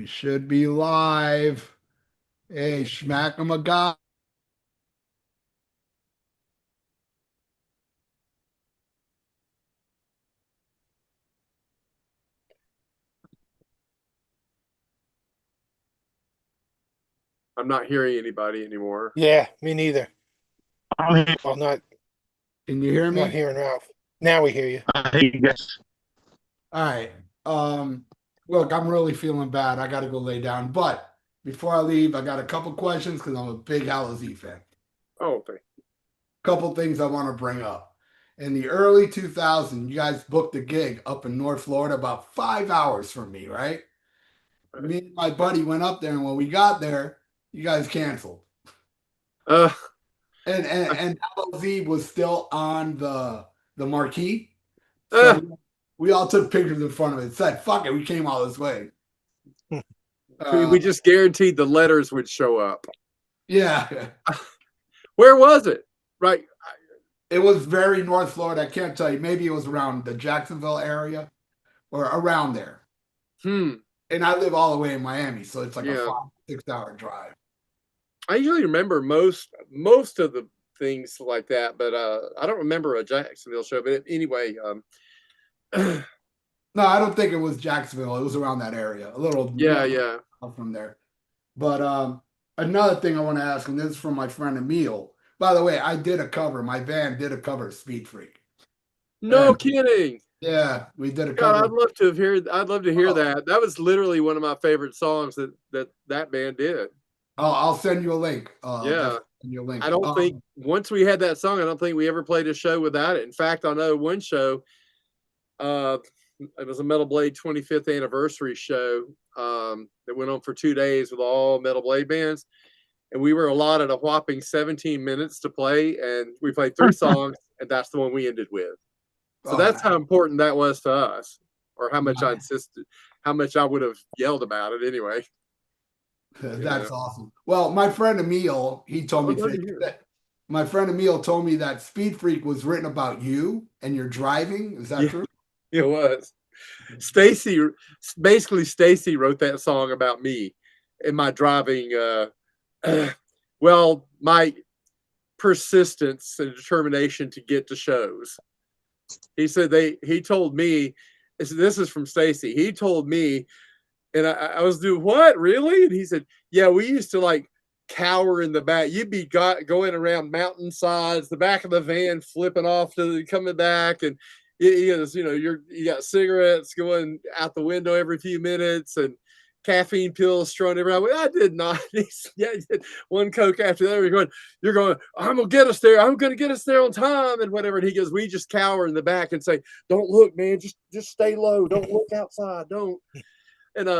We should be live. Hey, smack 'em a guy. I'm not hearing anybody anymore. Yeah, me neither. I'm here. Well, Can you hear not me? hearing Ralph. Now we hear you. I hear you guys. All right. Um, Look, I'm really feeling bad. I gotta go lay down. But before I leave, I got a couple questions because I'm a big Hallows fan. Oh, okay. Couple things I want to bring up. In the early 2000s, you guys booked a gig up in North Florida, about 5 hours from me, right? Me and my buddy went up there, and when we got there, you guys canceled. Uh, And Hallows Eve was still on the marquee. uh, So we all took pictures in front of it. Said, "Fuck it, we came all this way." we Uh, just guaranteed the letters would show up. yeah, Where was it? Right. it was very North Florida. I can't tell you. Maybe it was around the Jacksonville area or around there. Hmm. And I live all the way in Miami, so it's like a Yeah. 5, 6 hour drive. I usually remember most of the things like that, but I don't remember a Jacksonville show. But anyway, No, I don't think it was Jacksonville. It was around that area, a little yeah, north yeah. from there. But another thing I want to ask, and this is from my friend Emil. By the way, I did a cover. My band did a cover of Speed Freak. No And kidding. yeah, we did a God, cover. I'd love to hear Oh, that. That was literally one of my favorite songs that band did. I'll send you a link. I'll Yeah. definitely send you a link. I don't think once we had that song, I don't think we ever played a show without it. In fact, I know one show, uh, it was a Metal Blade 25th anniversary show that went on for 2 days with all Metal Blade bands. And we were allotted a whopping 17 minutes to play, and we played three songs, and that's the one we ended with. So Oh, that's how important that was to us, or how much I nice. insisted, how much I would have yelled about it anyway. You know, That's awesome. Well, my friend Emil, he told I me would love today to hear. that my friend Emil told me that Speed Freak was written about you and your driving. Is that Yeah, true? it was. Stacy, basically, Stacy wrote that song about me and my driving. Well, my persistence and determination to get to shows. He said he told me, this is from Stacy. He told me, and I was doing what really? And he said, yeah, we used to like cower in the back. You'd be going around mountainsides, the back of the van flipping off to coming back, and you got cigarettes going out the window every few minutes, and caffeine pills thrown around. I did not. Yeah, one Coke after the other. You're going, I'm gonna get us there. I'm gonna get us there on time, and whatever. And he goes, we just cower in the back and say, don't look, man, just stay low. Don't look outside. Don't. And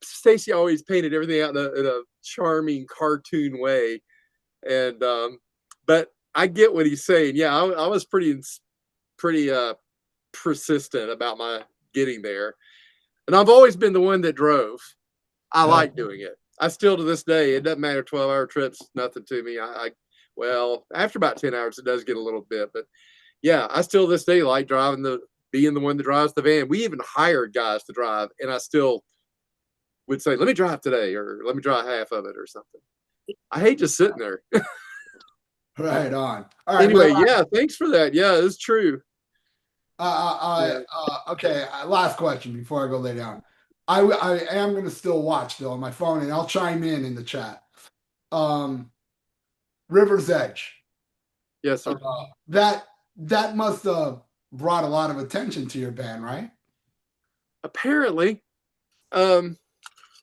Stacy always painted everything out in a charming cartoon way. And but I get what he's saying. Yeah, I was pretty persistent about my getting there, and I've always been the one that drove. I Uh, like doing it. I still to this day, it doesn't matter. 12-hour trips, nothing to me. Well, after about 10 hours, it does get a little bit, but yeah, I still this day like being the one that drives the van. We even hired guys to drive, and I still would say, "Let me drive today," or "Let me drive half of it," or something. I hate just sitting there. right on. All right. Anyway, yeah, thanks for that. Yeah, it's true. Yeah. Okay. Last question before I go lay down. I am going to still watch though on my phone, and I'll chime in the chat. Um, River's Edge. Yes, Uh, sir. that that must have brought a lot of attention to your band, right? Apparently, um,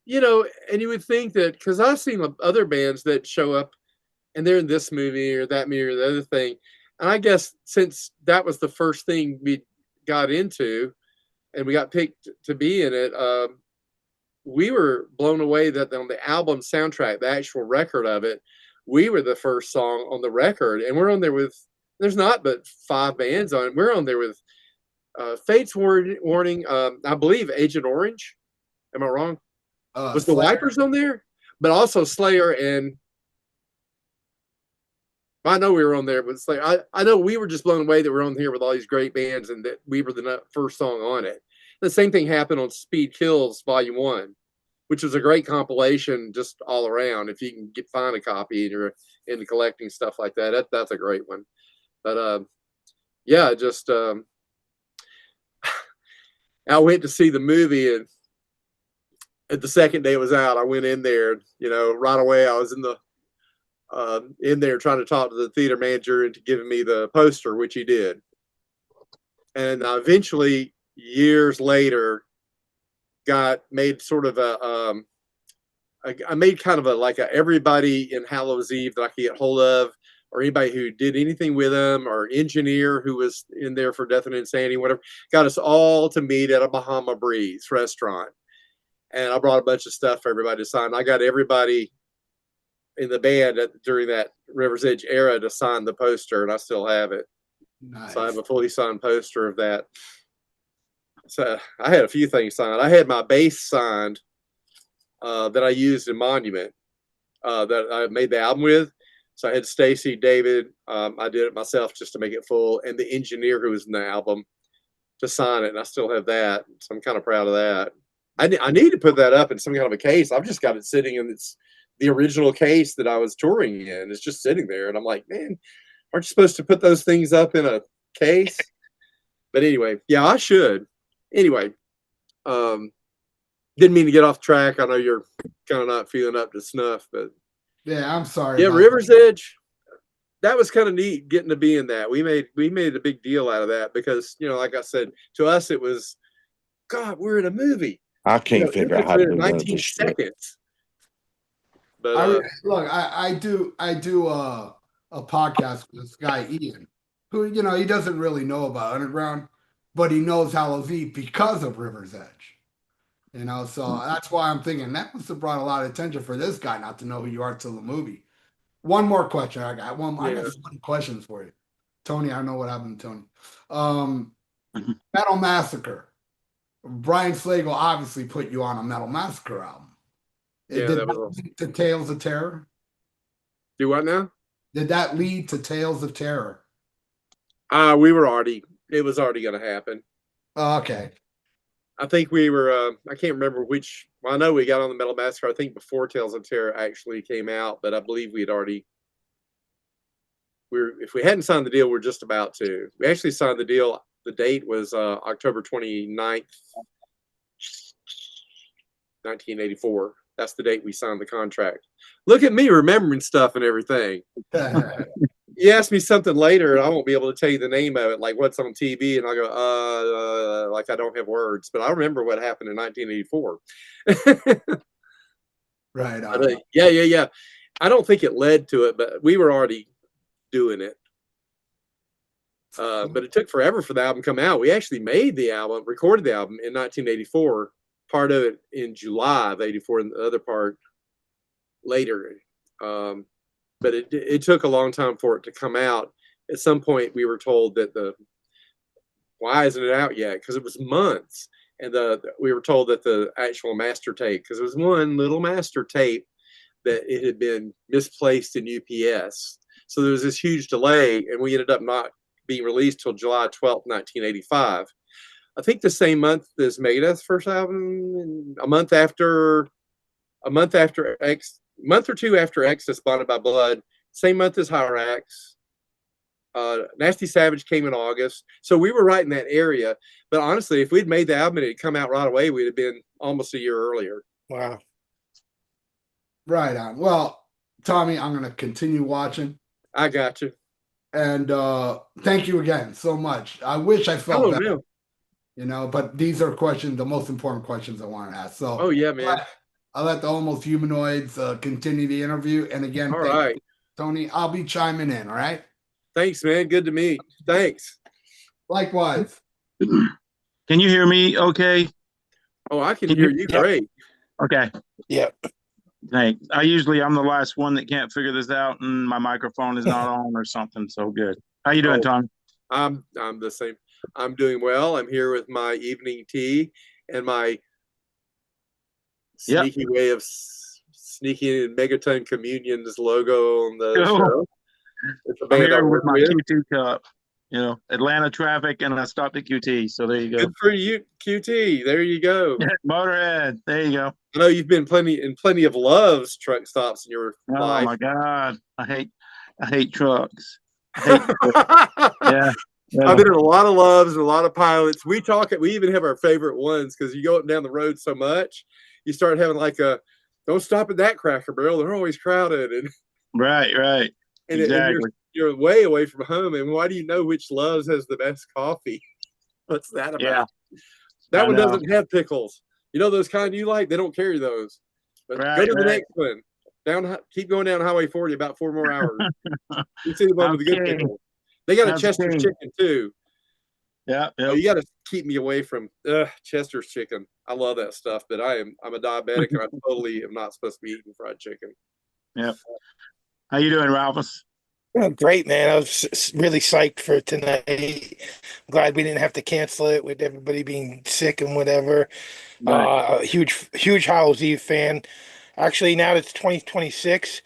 and you would think that because I've seen other bands that show up and they're in this movie or that movie or the other thing, and I guess since that was the first thing we got into and we got picked to be in it, we were blown away that on the album soundtrack, the actual record of it, we were the first song on the record, and we're on there with. There's not but five bands on it. We're on there with Fate's Warning. I believe Agent Orange. Am I wrong? Was the Slayer. Wipers on there? But also Slayer, and I know we were on there, but Slayer. I know we were just blown away that we're on here with all these great bands and that we were the first song on it. The same thing happened on Speed Kills Volume 1, which was a great compilation just all around. If you can find a copy and you're into collecting stuff like that, that's a great one. But yeah, just I went to see the movie, and at the second day it was out, I went in there. Right away I was in there trying to talk to the theater manager into giving me the poster, which he did. And eventually, years later, made sort of I made kind of like everybody in Hallows Eve that I could get hold of, or anybody who did anything with him, or engineer who was in there for Death and Insanity, whatever, got us all to meet at a Bahama Breeze restaurant. And I brought a bunch of stuff for everybody to sign. I got everybody in the band during that River's Edge era to sign the poster, and I still have it. Nice. So I have a fully signed poster of that. So I had a few things signed. I had my bass signed that I used in Monument that I made the album with. So I had Stacy, David. I did it myself just to make it full, and the engineer who was in the album to sign it, and I still have that. So I'm kind of proud of that. I need to put that up in some kind of a case. I've just got it sitting in the original case that I was touring in. It's just sitting there, and I'm like, man, aren't you supposed to put those things up in a case? But anyway, yeah, I should. Anyway, didn't mean to get off track. I know you're kind of not feeling up to snuff, but yeah, I'm sorry. Yeah, River's Edge. That was kind of neat getting to be in that. We made a big deal out of that because, like I said, to us it was, God, we're in a movie. I can't figure out how to do 19 this shit. seconds. But look, I do a podcast with this guy Ian, who he doesn't really know about underground, but he knows Hallows Eve because of River's Edge. So that's why I'm thinking that must have brought a lot of attention for this guy not to know who you are till the movie. One more question. I got so many questions for you, Tony. I know what happened to Tony. Metal Massacre. Brian Slagle obviously put you on a Metal Massacre album. Yeah, Did that that was lead to Tales of Terror? Do what now? Did that lead to Tales of Terror? It was already going to happen. Oh, okay. I think we were, I can't remember which, well, I know we got on the Metal Massacre, I think before Tales of Terror actually came out, but I believe if we hadn't signed the deal, we're just about to. We actually signed the deal, the date was October 29th, 1984. That's the date we signed the contract. Look at me remembering stuff and everything. You ask me something later, and I won't be able to tell you the name of it, like what's on TV, and I'll go, like I don't have words, but I remember what happened in 1984. Right. Yeah. I don't think it led to it, but we were already doing it. But it took forever for the album to come out. We actually made the album, recorded the album in 1984, part of it in July of 84, and the other part later. But it took a long time for it to come out. At some point, we were told that why isn't it out yet? Because it was months. And we were told that the actual master tape, because it was one little master tape, that it had been misplaced in UPS. So there was this huge delay, and we ended up not being released till July 12th, 1985. I think the same month as Megadeth's first album, a month or two after Exodus, Bonded by Blood, same month as Hyrax. Nasty Savage came in August. So we were right in that area. But honestly, if we'd made the album and it'd come out right away, we'd have been almost a year earlier. Wow. Right on. Well, Tommy, I'm going to continue watching. I got you. And thank you again so much. I wish I felt better. No. But these are the most important questions I want to ask. So, oh yeah, man. I'll let the Almost Humanoids continue the interview. And again, all right, Tony, I'll be chiming in. All right. Thanks, man. Good to meet. Thanks. Likewise. Can you hear me okay? Oh, I can hear you great. Okay. Yep. Thanks. I'm the last one that can't figure this out, and my microphone is not on or something. So good. How you doing, Tom? I'm the same. I'm doing well. I'm here with my evening tea and my sneaky way of sneaking in Megaton Communion's logo on the show. It's a I'm band here with my Q2 cup. Atlanta traffic, and I stopped at QT. So there you go. Good for you, QT. There you go. Motorhead. There you go. I know you've been plenty of Love's truck stops in your Oh life. my God. I hate trucks. I hate yeah. I've been in a lot of Loves and a lot of Pilots. We even have our favorite ones because you go up and down the road so much, you start having don't stop at that Cracker Barrel. They're always crowded, and Right. Exactly. you're way away from home. And why do you know which Loves has the best coffee? What's that about? Yeah. That I one know. doesn't have pickles. You know those kind you like? They don't carry those. But go to the next one. Keep going down Highway 40 about 4 more hours. You see the one with the good pickles. They got a Chester's chicken too. Yeah. Oh, you got to keep me away from Chester's chicken. I love that stuff, but I'm a diabetic and I totally am not supposed to be eating fried chicken. Yep. How you doing, Ralphus? Oh, great, man. I was really psyched for tonight. Glad we didn't have to cancel it with everybody being sick and whatever. Right. A huge Hallows Eve fan. Actually, now that it's 2026,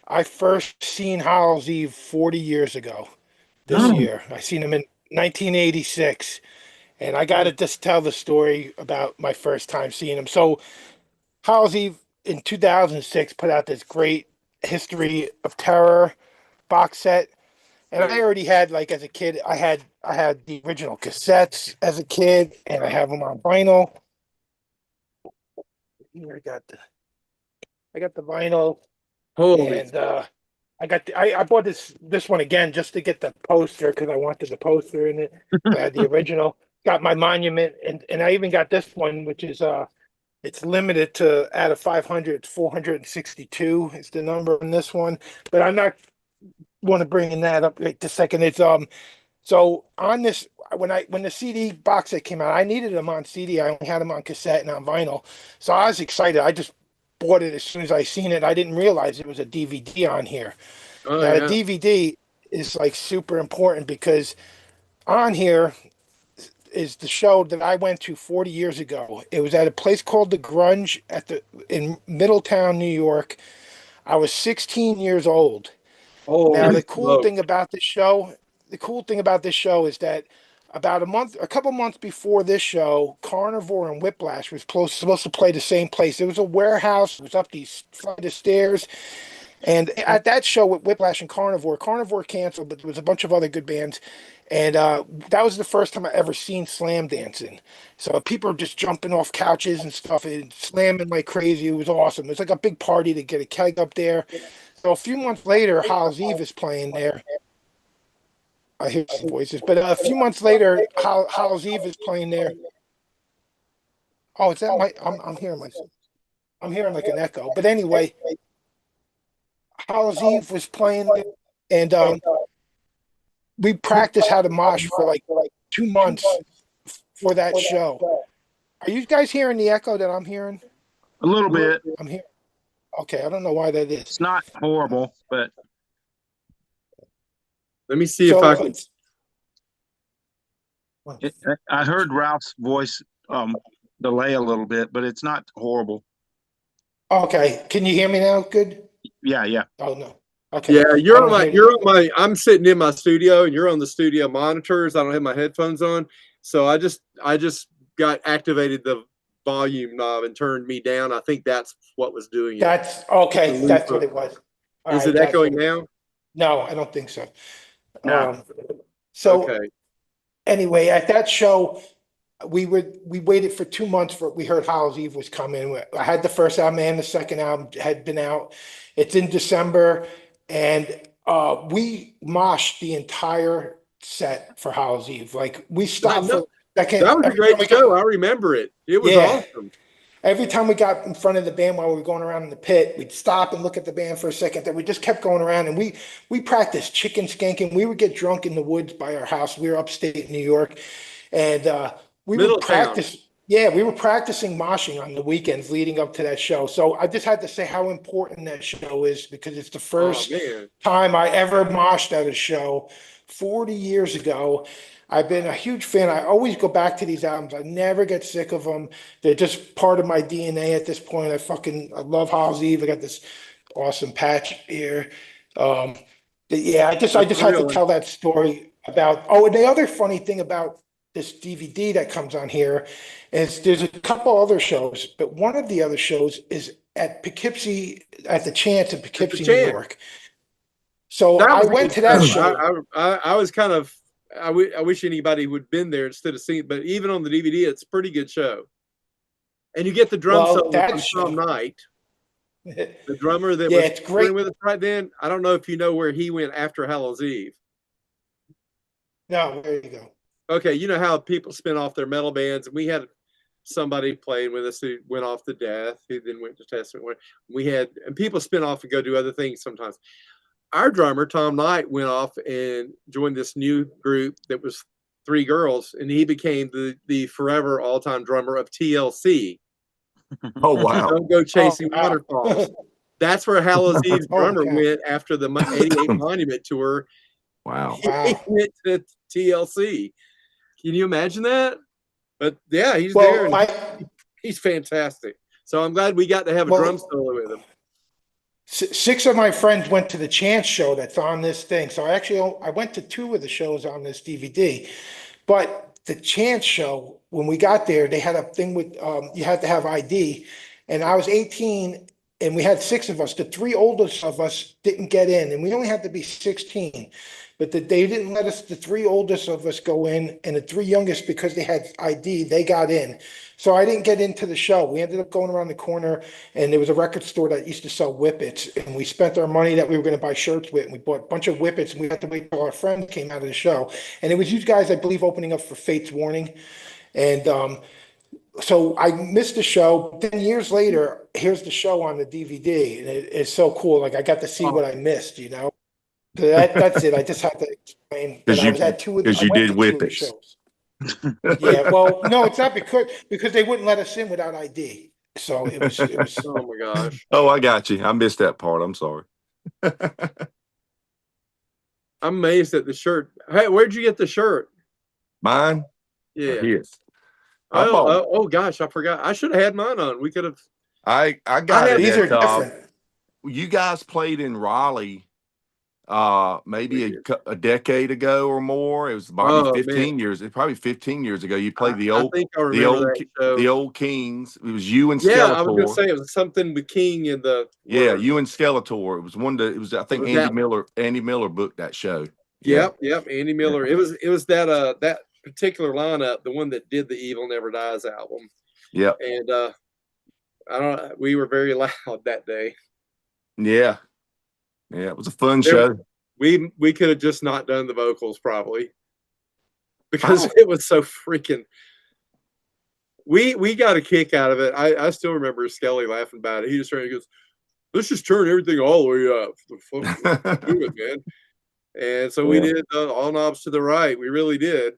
I first seen Hallows Eve 40 years ago this Oh. year. I seen him in 1986. And I got to just tell the story about my first time seeing him. So, Hallows Eve in 2006 put out this great History of Terror box set. And I already had, like, as a kid, I had the original cassettes as a kid, and I have them on vinyl. Here I got the vinyl, Holy and I bought this one again just to get the poster because I wanted the poster in it. I had the original, got my monument, and I even got this one, which is it's limited to out of 500, it's 462 is the number on this one. But I'm not want to bring that up right this second. It's so on this when the CD box set came out, I needed them on CD. I only had them on cassette and on vinyl, so I was excited. I just bought it as soon as I seen it. I didn't realize it was a DVD on here. Now the yeah. DVD is like super important because on here is the show that I went to 40 years ago. It was at a place called the Grunge in Middletown, New York. I was 16 years old. Now Holy the cool smoke. thing about this show is that about a couple months before this show, Carnivore and Whiplash was supposed to play the same place. It was a warehouse. It was up these flight of stairs. And at that show with Whiplash and Carnivore canceled, but there was a bunch of other good bands. And that was the first time I ever seen slam dancing. So people are just jumping off couches and stuff and slamming like crazy. It was awesome. It was like a big party to get a keg up there. So a few months later, Hallows Eve is playing there. I hear some voices, but a few months later, Hallows Eve is playing there. Oh, is that I'm hearing myself. I'm hearing like an echo. But anyway, Hallows Eve was playing, and we practiced how to mosh for like 2 months for that show. Are you guys hearing the echo that I'm hearing? A little bit. I'm here. Okay, I don't know why that is. It's not horrible, but Let me see if I can. I heard Ralph's voice delay a little bit, but it's not horrible. Okay, can you hear me now? Good. Yeah. Oh no. Okay. Yeah, I'm sitting in my studio and you're on the studio monitors. I don't have my headphones on. So I just got activated the volume knob and turned me down. I think that's what was doing it. That's okay. That's what it was. Is it echoing now? No, I don't think so. No. So okay. Anyway, at that show, we waited for 2 months we heard Hallows Eve was coming. I had the first album and the second album had been out. It's in December, and we moshed the entire set for Hallows Eve. Like we stopped for a second. That was a great show. I remember it. It was awesome. Every time we got in front of the band while we were going around in the pit, we'd stop and look at the band for a second. Then we just kept going around, and we practiced chicken skanking. We would get drunk in the woods by our house. We were upstate New York, and we would practice. Yeah, we were practicing moshing on the weekends leading up to that show. So I just had to say how important that show is because it's the first time I ever moshed at a show 40 years ago. I've been a huge fan. I always go back to these albums. I never get sick of them. They're just part of my DNA at this point. I love Hallows Eve. I got this awesome patch here. I just had to tell that story about, oh, and the other funny thing about this DVD that comes on here is there's a couple other shows, but one of the other shows is at Poughkeepsie, at the Chance in At the Poughkeepsie, New Chance. York. So That I was a went good to that show. show. I was kind of, I wish anybody would been there instead of seeing, but even on the DVD, it's a pretty good show. And you get the drum Well, solo that from Tom show, Knight, the drummer that yeah, was it's great. playing with us right then. I don't know if you know where he went after Hallows Eve. No, there you go. Okay, you know how people spin off their metal bands, and we had somebody playing with us who went off to death, who then went to Testament. We had, and people spin off and go do other things sometimes. Our drummer, Tom Knight, went off and joined this new group that was 3 girls, and he became the forever all-time drummer of TLC. Oh wow. Don't Go Chasing wow. Waterfalls. That's where Hallows Eve's Oh, drummer God. went after the 88 Monument Tour. Wow. He Wow. went to TLC. Can you imagine that? But yeah, he's Well, there, and he's fantastic. So I'm glad we got to have a drum solo with him. 6 of my friends went to the Chance show that's on this thing. So I went to 2 of the shows on this DVD. But the Chance show, when we got there, they had a thing with you had to have ID. And I was 18 and we had 6 of us. The 3 oldest of us didn't get in, and we only had to be 16. But they didn't let us, the 3 oldest of us, go in, and the 3 youngest, because they had ID, they got in. So I didn't get into the show. We ended up going around the corner, and there was a record store that used to sell whippets, and we spent our money that we were going to buy shirts with, and we bought a bunch of whippets, and we had to wait till our friends came out of the show. And it was you guys, I believe, opening up for Fate's Warning. And so I missed the show. 10 years later, here's the show on the DVD, and it's so cool. Like, I got to see what I missed, you know? So that's it. I just have to explain that I was at 2 of the, because I you went did to 2 of the whippets. shows. Yeah, well, no, it's not because they wouldn't let us in without ID. So it was Oh my gosh. Oh, I got you. I missed that part. I'm sorry. I'm amazed at the shirt. Hey, where'd you get the shirt? Mine? Yeah. His. I bought. Oh gosh, I forgot. I should have had mine on. We could have. I got it. these are at, different. you guys played in Raleigh maybe We a decade ago or more. It was probably 15 years. It's probably 15 years ago. You played I think I remember that show. the old Kings. It was you and Yeah, Skeletor. I was gonna say it was something with King and the Yeah, you and Skeletor. It was it was I think Was Andy Miller booked that show. Yep, Andy Miller. It was that that particular lineup, the one that did the Evil Never Dies album. Yep. And I don't. We were very loud that day. Yeah. Yeah, it was a fun show. We could have just not done the vocals probably because it was so freaking. We got a kick out of it. I still remember Skelly laughing about it. He just goes, "Let's just turn everything all the way up. Do it, man." And so we did all knobs to the right. We really did.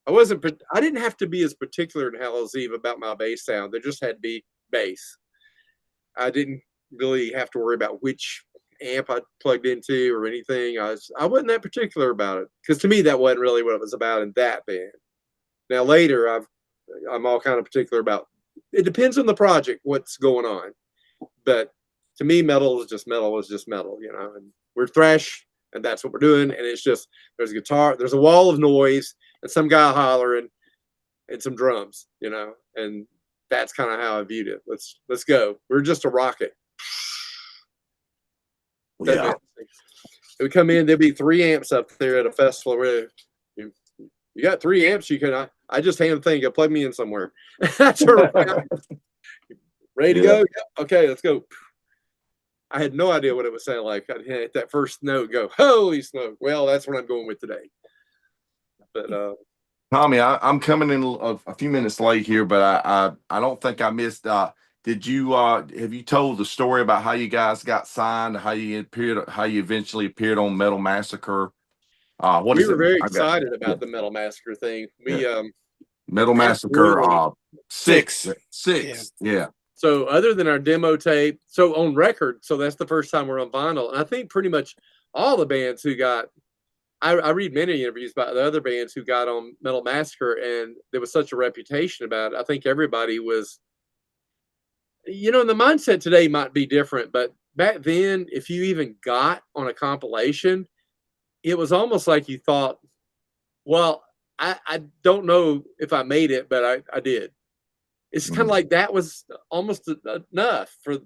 I didn't have to be as particular in Hallows Eve about my bass sound. There just had to be bass. I didn't really have to worry about which amp I plugged into or anything. I wasn't that particular about it because to me that wasn't really what it was about in that band. Now later I'm all kind of particular about. It depends on the project what's going on, but to me metal is just metal, you know. And we're thrash, and that's what we're doing. And it's just there's a guitar, there's a wall of noise, and some guy hollering, and some drums, you know. And that's kind of how I viewed it. Let's go. We're just a rocket. Yeah. It would come in, there'd be 3 amps up there at a festival where you got 3 amps, you can I just hand the thing, go plug me in somewhere. That's ready to go? Yep. Okay, let's go. I had no idea what it would sound like. I'd hit that first note, go, holy smoke. Well, that's what I'm going with today. But Tommy, I'm coming in a few minutes late here, but I don't think I missed. Did you have you told the story about how you guys got signed, how you eventually appeared on Metal Massacre? We were very excited about the Metal Massacre thing. We Metal Massacre 6. Yeah. So other than our demo tape, so on record, so that's the first time we're on vinyl. And I think pretty much all the bands who got, I read many interviews about the other bands who got on Metal Massacre, and there was such a reputation about it. I think everybody was, you know, the mindset today might be different, but back then, if you even got on a compilation, it was almost like you thought Well, I don't know if I made it, but I did. It's kind of like that was almost enough for,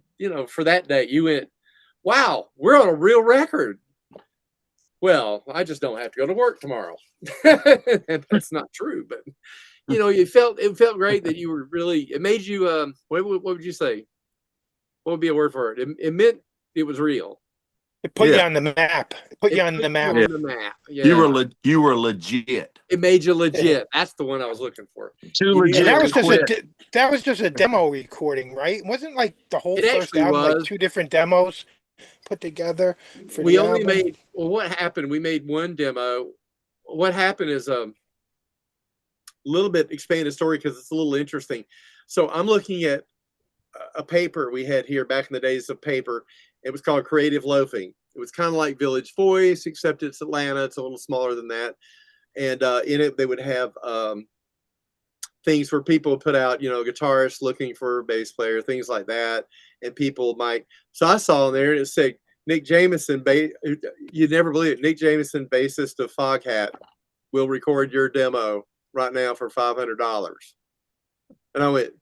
for that day. You went, wow, we're on a real record. Well, I just don't have to go to work tomorrow. And that's not true, but it felt great that you were really, it made you, what would you say? What would be a word for it? It meant it was real. It put you Yeah. on the map. It put you on the map. On the map. Yeah. You were legit. It made you legit. That's the one I was looking for. Too You legit And that to was just quit. that was just a demo recording, right? It wasn't like the whole It first actually album, like was. 2 different demos put together for We the only album. made, well, what happened? We made one demo. What happened is a little bit expanded story because it's a little interesting. So I'm looking at a paper we had here back in the days of paper. It was called Creative Loafing. It was kind of like Village Voice, except it's Atlanta. It's a little smaller than that. And in it, they would have things where people would put out, guitarists looking for a bass player, things like that. And people might, so I saw in there, and it said, Nick Jameson, you'd never believe it, Nick Jameson, bassist of Foghat, will record your demo right now for $500. And I went,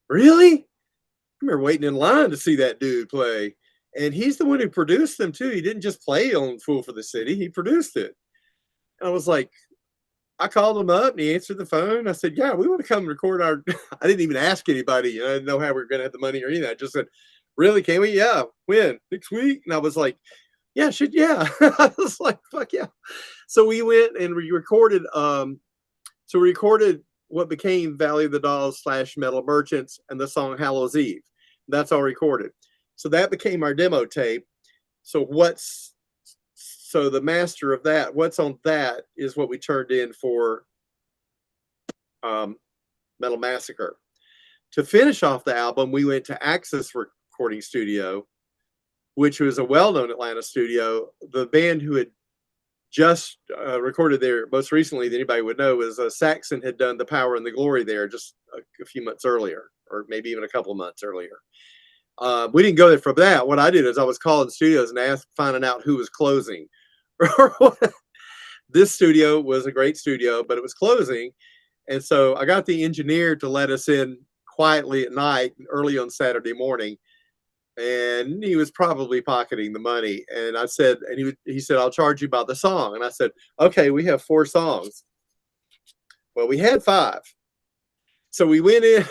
really? I remember waiting in line to see that dude play. And he's the one who produced them too. He didn't just play on Fool for the City, he produced it. And I was like, I called him up and he answered the phone. I said, yeah, we want to come and record our, I didn't even ask anybody. I didn't know how we were going to have the money or anything. I just said, really, can we? Yeah. When? Next week? And I was like, yeah, shit, yeah. I was like, fuck yeah. So we went and we recorded, what became Valley of the Dolls / Metal Merchants and the song Hallows Eve. That's all recorded. So that became our demo tape. So the master of that, what's on that is what we turned in for Metal Massacre. To finish off the album, we went to Axis Recording Studio, which was a well-known Atlanta studio. The band who had just recorded there most recently that anybody would know was Saxon had done The Power and the Glory there just a few months earlier, or maybe even a couple of months earlier. We didn't go there for that. What I did is I was calling studios and finding out who was closing. This studio was a great studio, but it was closing. And so I got the engineer to let us in quietly at night, early on Saturday morning. And he was probably pocketing the money. And I said, and he said, I'll charge you by the song. And I said, okay, we have 4 songs. Well, we had 5. So we went in.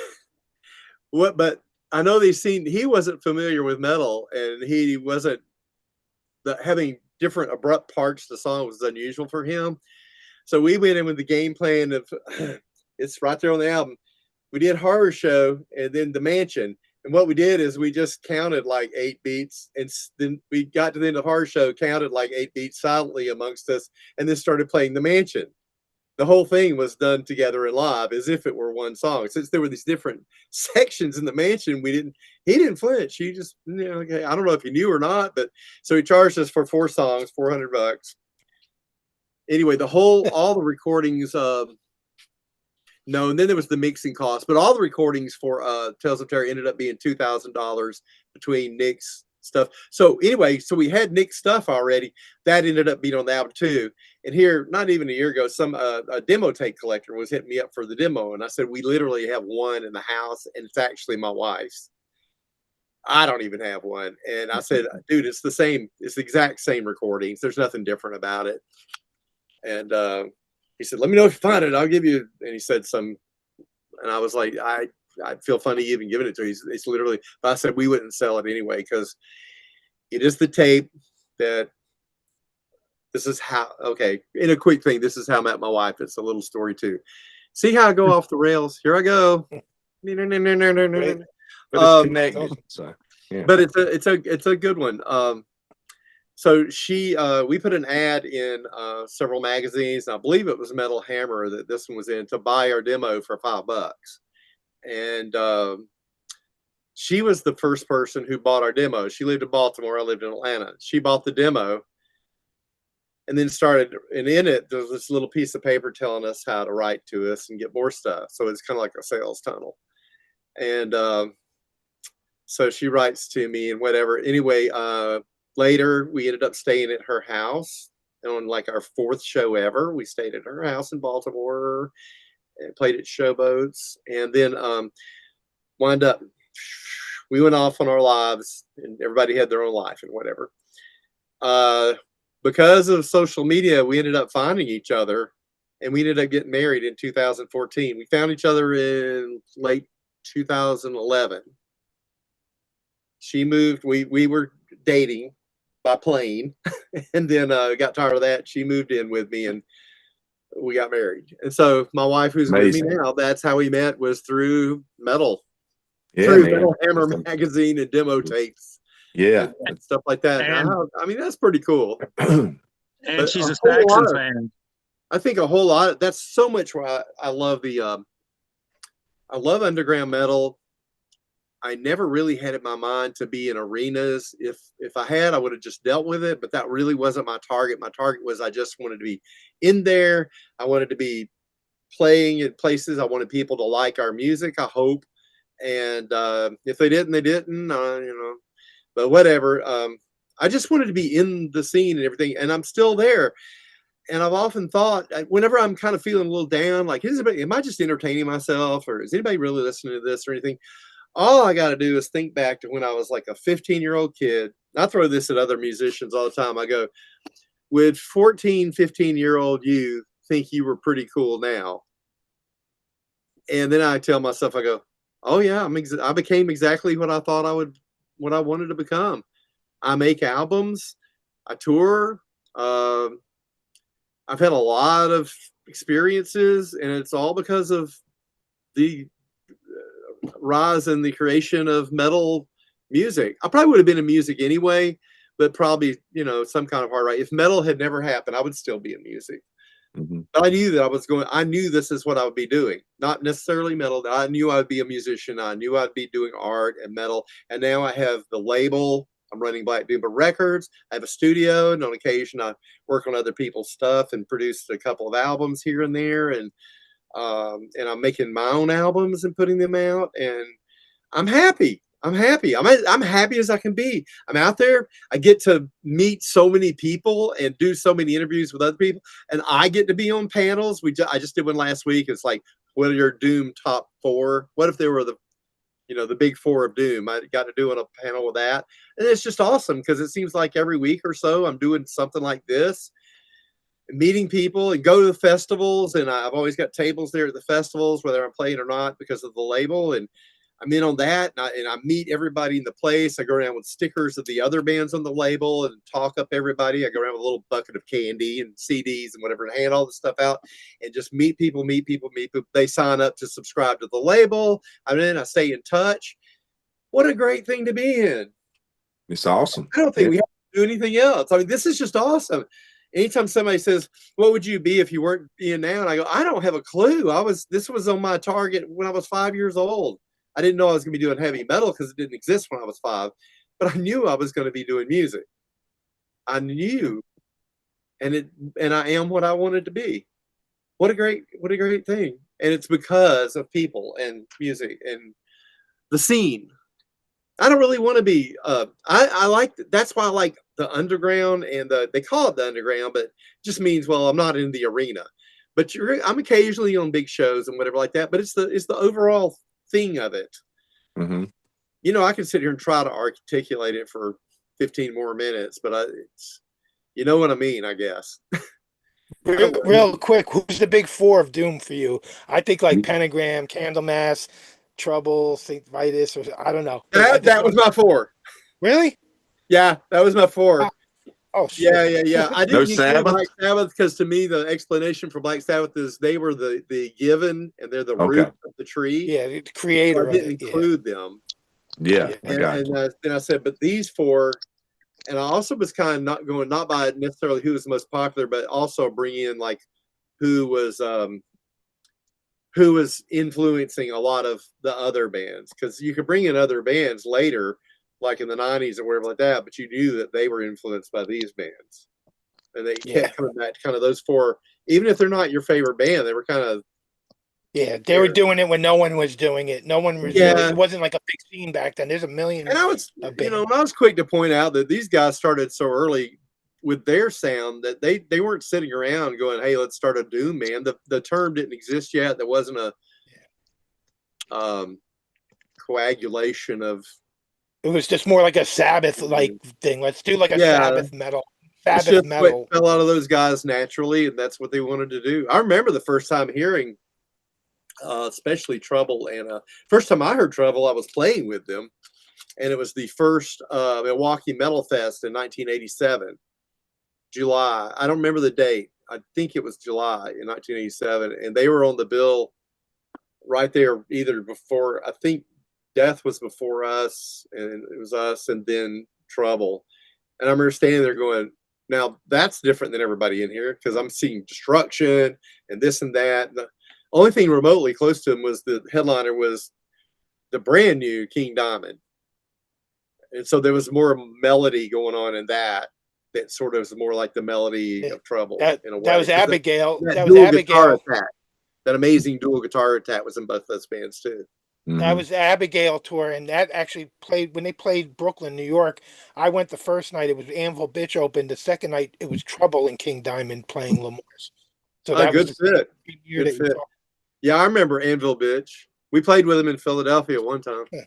But I know he wasn't familiar with metal, and he wasn't having different abrupt parts to the song was unusual for him. So we went in with the game plan of it's right there on the album. We did Horror Show and then The Mansion. And what we did is we just counted like 8 beats, and then we got to the end of Horror Show, counted like 8 beats silently amongst us, and then started playing The Mansion. The whole thing was done together and live as if it were one song. Since there were these different sections in The Mansion, he didn't flinch. He just, okay, I don't know if he knew or not, but so he charged us for 4 songs, $400. Anyway, all the recordings, no, and then there was the mixing cost, but all the recordings for Tales of Terror ended up being $2,000 between Nick's stuff. So anyway, so we had Nick's stuff already. That ended up being on the album too. And here, not even a year ago, a demo tape collector was hitting me up for the demo, and I said, we literally have one in the house, and it's actually my wife's. I don't even have one. And I said, dude, it's the exact same recordings. There's nothing different about it. And he said, let me know if you find it. I'll give you. And he said and I was like, I'd feel funny even giving it to you. It's literally, but I said, we wouldn't sell it anyway, because it is the tape that this is how, okay, in a quick thing, this is how I met my wife. It's a little story too. See how I go off the rails? Here I go. But it's connected. So, yeah. But it's a good one. So we put an ad in several magazines. I believe it was Metal Hammer that this one was in, to buy our demo for $5. And she was the first person who bought our demo. She lived in Baltimore. I lived in Atlanta. She bought the demo, and then and in it, there's this little piece of paper telling us how to write to us and get more stuff. So it's kind of like a sales tunnel. And so she writes to me and whatever. Anyway, later we ended up staying at her house on like our 4th show ever. We stayed at her house in Baltimore and played at Showboats, and then wound up. We went off on our lives, and everybody had their own life and whatever. Because of social media, we ended up finding each other, and we ended up getting married in 2014. We found each other in late 2011. She moved. We were dating by plane, and then got tired of that. She moved in with me, and we got married. And so my wife, who's Amazing. with me now, that's how we met, was through Metal, Yeah, through man. Metal Hammer magazine and demo tapes. Yeah. And stuff like that. And- I mean, that's pretty cool. And But she's a whole Saxon lot of- fan. I think a whole lot. That's so much why I love I love underground metal. I never really had it in my mind to be in arenas. If I had, I would have just dealt with it. But that really wasn't my target. My target was I just wanted to be in there. I wanted to be playing in places. I wanted people to like our music, I hope. And if they didn't, they didn't. But whatever. I just wanted to be in the scene and everything, and I'm still there. And I've often thought, whenever I'm kind of feeling a little down, like, am I just entertaining myself, or is anybody really listening to this or anything? All I got to do is think back to when I was like a 15-year-old kid. I throw this at other musicians all the time. I go, would 14, 15-year-old you think you were pretty cool now? And then I tell myself, I go, oh yeah, I became exactly what I thought what I wanted to become. I make albums, I tour. I've had a lot of experiences, and it's all because of the rise and the creation of metal music. I probably would have been in music anyway, but probably, some kind of hard right. If metal had never happened, I would still be in music. Mm-hmm. But I knew that I knew this is what I would be doing. Not necessarily metal. I knew I would be a musician. I knew I'd be doing art and metal. And now I have the label. I'm running Black Doomba Records. I have a studio, and on occasion I work on other people's stuff and produce a couple of albums here and there. And I'm making my own albums and putting them out. And I'm happy. I'm happy. I'm happy as I can be. I'm out there. I get to meet so many people and do so many interviews with other people, and I get to be on panels. I just did one last week. It's like, what are your Doom top 4? What if they were the big 4 of Doom? I got to do a panel with that, and it's just awesome because it seems like every week or so I'm doing something like this, meeting people, and go to the festivals. And I've always got tables there at the festivals, whether I'm playing or not, because of the label. And I'm in on that, and I meet everybody in the place. I go around with stickers of the other bands on the label and talk up everybody. I go around with a little bucket of candy and CDs and whatever, and hand all the stuff out and just meet people. They sign up to subscribe to the label. I stay in touch. What a great thing to be in. It's awesome. I don't think we have to do anything else. I mean, this is just awesome. Anytime somebody says, what would you be if you weren't being now? And I go, I don't have a clue. This was on my target when I was 5 years old. I didn't know I was going to be doing heavy metal because it didn't exist when I was 5, but I knew I was going to be doing music. I knew, and I am what I wanted to be. What a great thing. And it's because of people and music and the scene. I don't really want to be, I like, that's why I like the underground, and they call it the underground, but it just means, well, I'm not in the arena, but I'm occasionally on big shows and whatever like that, but it's the overall thing of it. Mm-hmm. I can sit here and try to articulate it for 15 more minutes, but you know what I mean, I guess. Real quick, who's the big 4 of Doom for you? I think like Pentagram, Candlemass, Trouble, St. Vitus, or I don't know. That was my 4. Really? Yeah, that was my 4. Oh, shit. Yeah. I No didn't use Sabbath? Black Sabbath because to me the explanation for Black Sabbath is they were the given, and they're the root of the tree. Yeah, the creator. So I didn't include them. Yeah, I got And you. then I said, but these 4, and I also was kind of not by necessarily who was the most popular, but also bring in like who was influencing a lot of the other bands, because you could bring in other bands later, like in the 90s or whatever like that, but you knew that they were influenced by these bands, and they kept coming back to kind of those 4, even if they're not your favorite band. They were kind of they were doing it when no one was doing it. No one was really, it wasn't like a big scene back then. There's a million. And I was, I was quick to point out that these guys started so early with their sound that they weren't sitting around going, "Hey, let's start a doom man." The term didn't exist yet. There wasn't a coagulation of. It was just more like a Sabbath like thing. Let's do like a Sabbath metal. It's Sabbath just metal. what fell out of those guys naturally, and that's what they wanted to do. I remember the first time hearing, especially Trouble, and first time I heard Trouble, I was playing with them, and it was the first Milwaukee Metal Fest in 1987, July. I don't remember the date. I think it was July in 1987, and they were on the bill right there, either before. I think Death was before us, and it was us, and then Trouble. And I remember standing there going, now that's different than everybody in here, because I'm seeing destruction and this and that. And the only thing remotely close to him was the headliner was the brand new King Diamond. And so there was more melody going on in that sort of was more like the melody of Trouble in a way. That was Abigail. That was Abigail. Attack, that amazing dual guitar attack was in both those bands too. That was the Abigail tour, and that actually played when they played Brooklyn, New York. I went the first night; it was Anvil Bitch opened. The second night, it was Trouble and King Diamond playing Lemoore's. So that was good fit. Yeah, I remember Anvil Bitch. We played with them in Philadelphia one time. Yeah.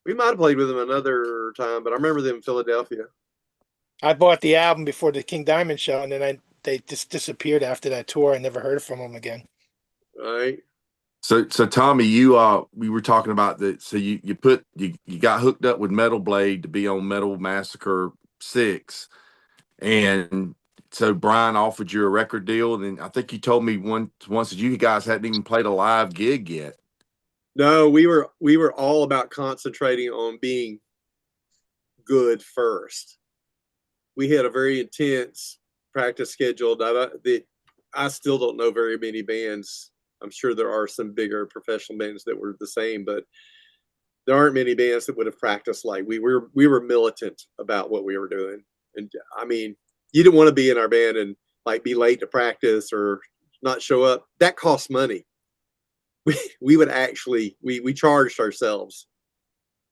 We might have played with them another time, but I remember them in Philadelphia. I bought the album before the King Diamond show, and then they just disappeared after that tour. I never heard from them again. Right. So Tommy, we were talking about that. So you got hooked up with Metal Blade to be on Metal Massacre 6, and so Brian offered you a record deal. And I think you told me once that you guys hadn't even played a live gig yet. No, we were all about concentrating on being good first. We had a very intense practice schedule that I still don't know very many bands. I'm sure there are some bigger professional bands that were the same, but there aren't many bands that would have practiced like we were militant about what we were doing. And I mean, you didn't want to be in our band and like be late to practice or not show up. That costs money. We would actually, we charged ourselves.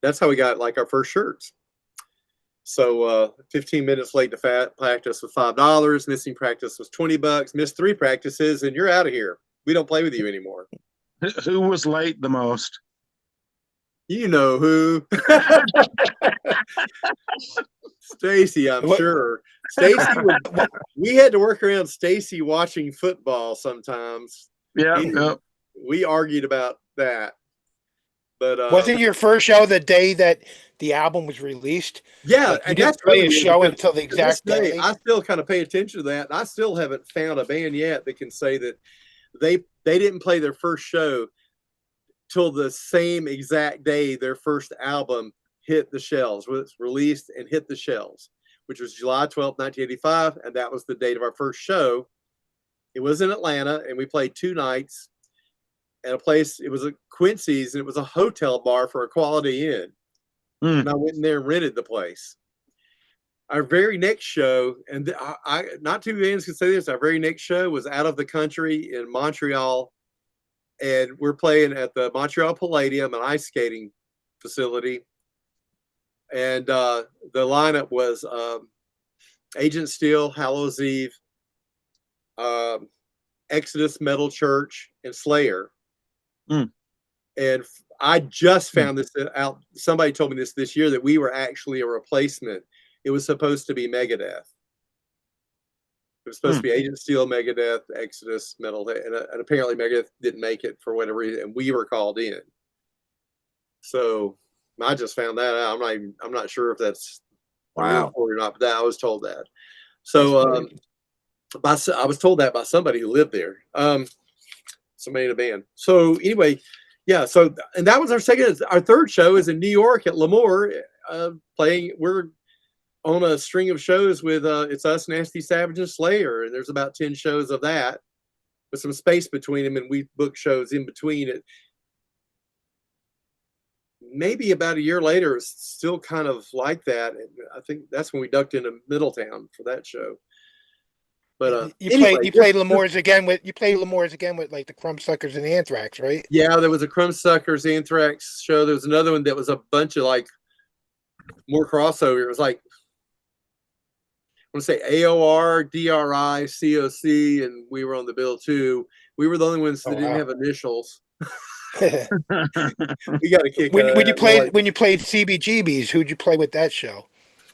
That's how we got like our first shirts. So 15 minutes late to practice was $5. Missing practice was $20. Missed 3 practices and you're out of here. We don't play with you anymore. Who was late the most? You know who. Stacy, I'm sure. Stacy, we had to work around Stacy watching football sometimes. Yeah. We argued about that. But wasn't your first show the day that the album was released? Yeah, like, and that's really a show until the exact day. I still kind of pay attention to that, and I still haven't found a band yet that can say that they didn't play their first show till the same exact day their first album hit the shelves, was released and hit the shelves, which was July 12th, 1985, and that was the date of our first show. It was in Atlanta, and we played 2 nights at a place. It was a Quincy's, and it was a hotel bar for a Quality Inn. And I went in there and rented the place. Our very next show, and I not too many bands can say this, our very next show was out of the country in Montreal, and we're playing at the Montreal Palladium, an ice skating facility. And the lineup was Agent Steel, Hallows Eve, Exodus Metal Church, and Slayer. And I just found this out. Somebody told me this year that we were actually a replacement. It was supposed to be Megadeth. It was supposed to be Agent Steel, Megadeth, Exodus, Metal, and apparently Megadeth didn't make it for whatever reason, and we were called in. So I just found that out. I'm not sure if that's wow or not, but I was told that. So I was told that by somebody who lived there. Somebody in a band. So anyway, yeah. So and that was our third show is in New York at Lemoore, playing. We're on a string of shows with it's us, Nasty Savage, and Slayer, and there's about 10 shows of that with some space between them, and we book shows in between it. Maybe about a year later, it's still kind of like that. And I think that's when we ducked into Middletown for that show. But you played Lemoore's again with like the Crumbsuckers and Anthrax, right? Yeah, there was a Crumbsuckers Anthrax show. There was another one that was a bunch of like more crossover. It was like want to say AOR, DRI, COC, and we were on the bill too. We were the only ones that didn't have initials. We got a kick out of when that. you played CBGBs, who'd you play with that show?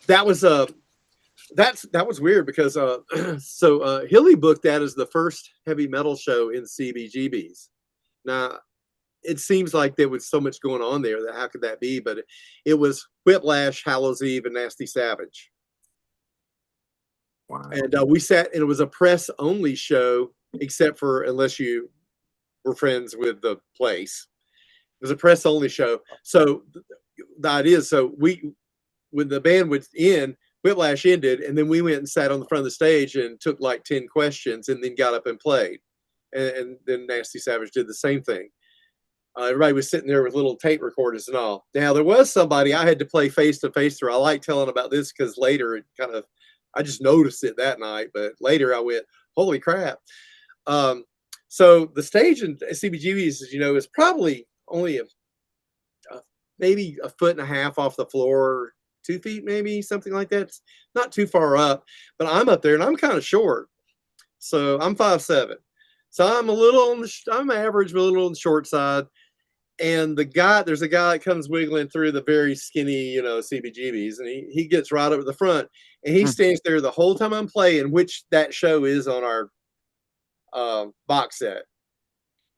That was that was weird because Hilly booked that as the first heavy metal show in CBGBs. Now it seems like there was so much going on there that how could that be? But it was Whiplash, Hallows Eve, and Nasty Savage. Wow. And we sat, and it was a press only show, except for unless you were friends with the place. It was a press only show. So the idea is, when the band would end, Whiplash ended, and then we went and sat on the front of the stage and took like 10 questions, and then got up and played. And then Nasty Savage did the same thing. Everybody was sitting there with little tape recorders and all. Now there was somebody I had to play face to face through. I like telling about this because later it I just noticed it that night, but later I went, holy crap. So the stage in CBGB's, as you know, is probably only maybe a foot and a half off the floor, 2 feet, maybe something like that. It's not too far up, but I'm up there and I'm kind of short. So I'm 5'7". So I'm average, but a little on the short side. And there's a guy that comes wiggling through the very skinny, CBGBs, and he gets right up at the front, and he stands there the whole time I'm playing, which that show is on our box set.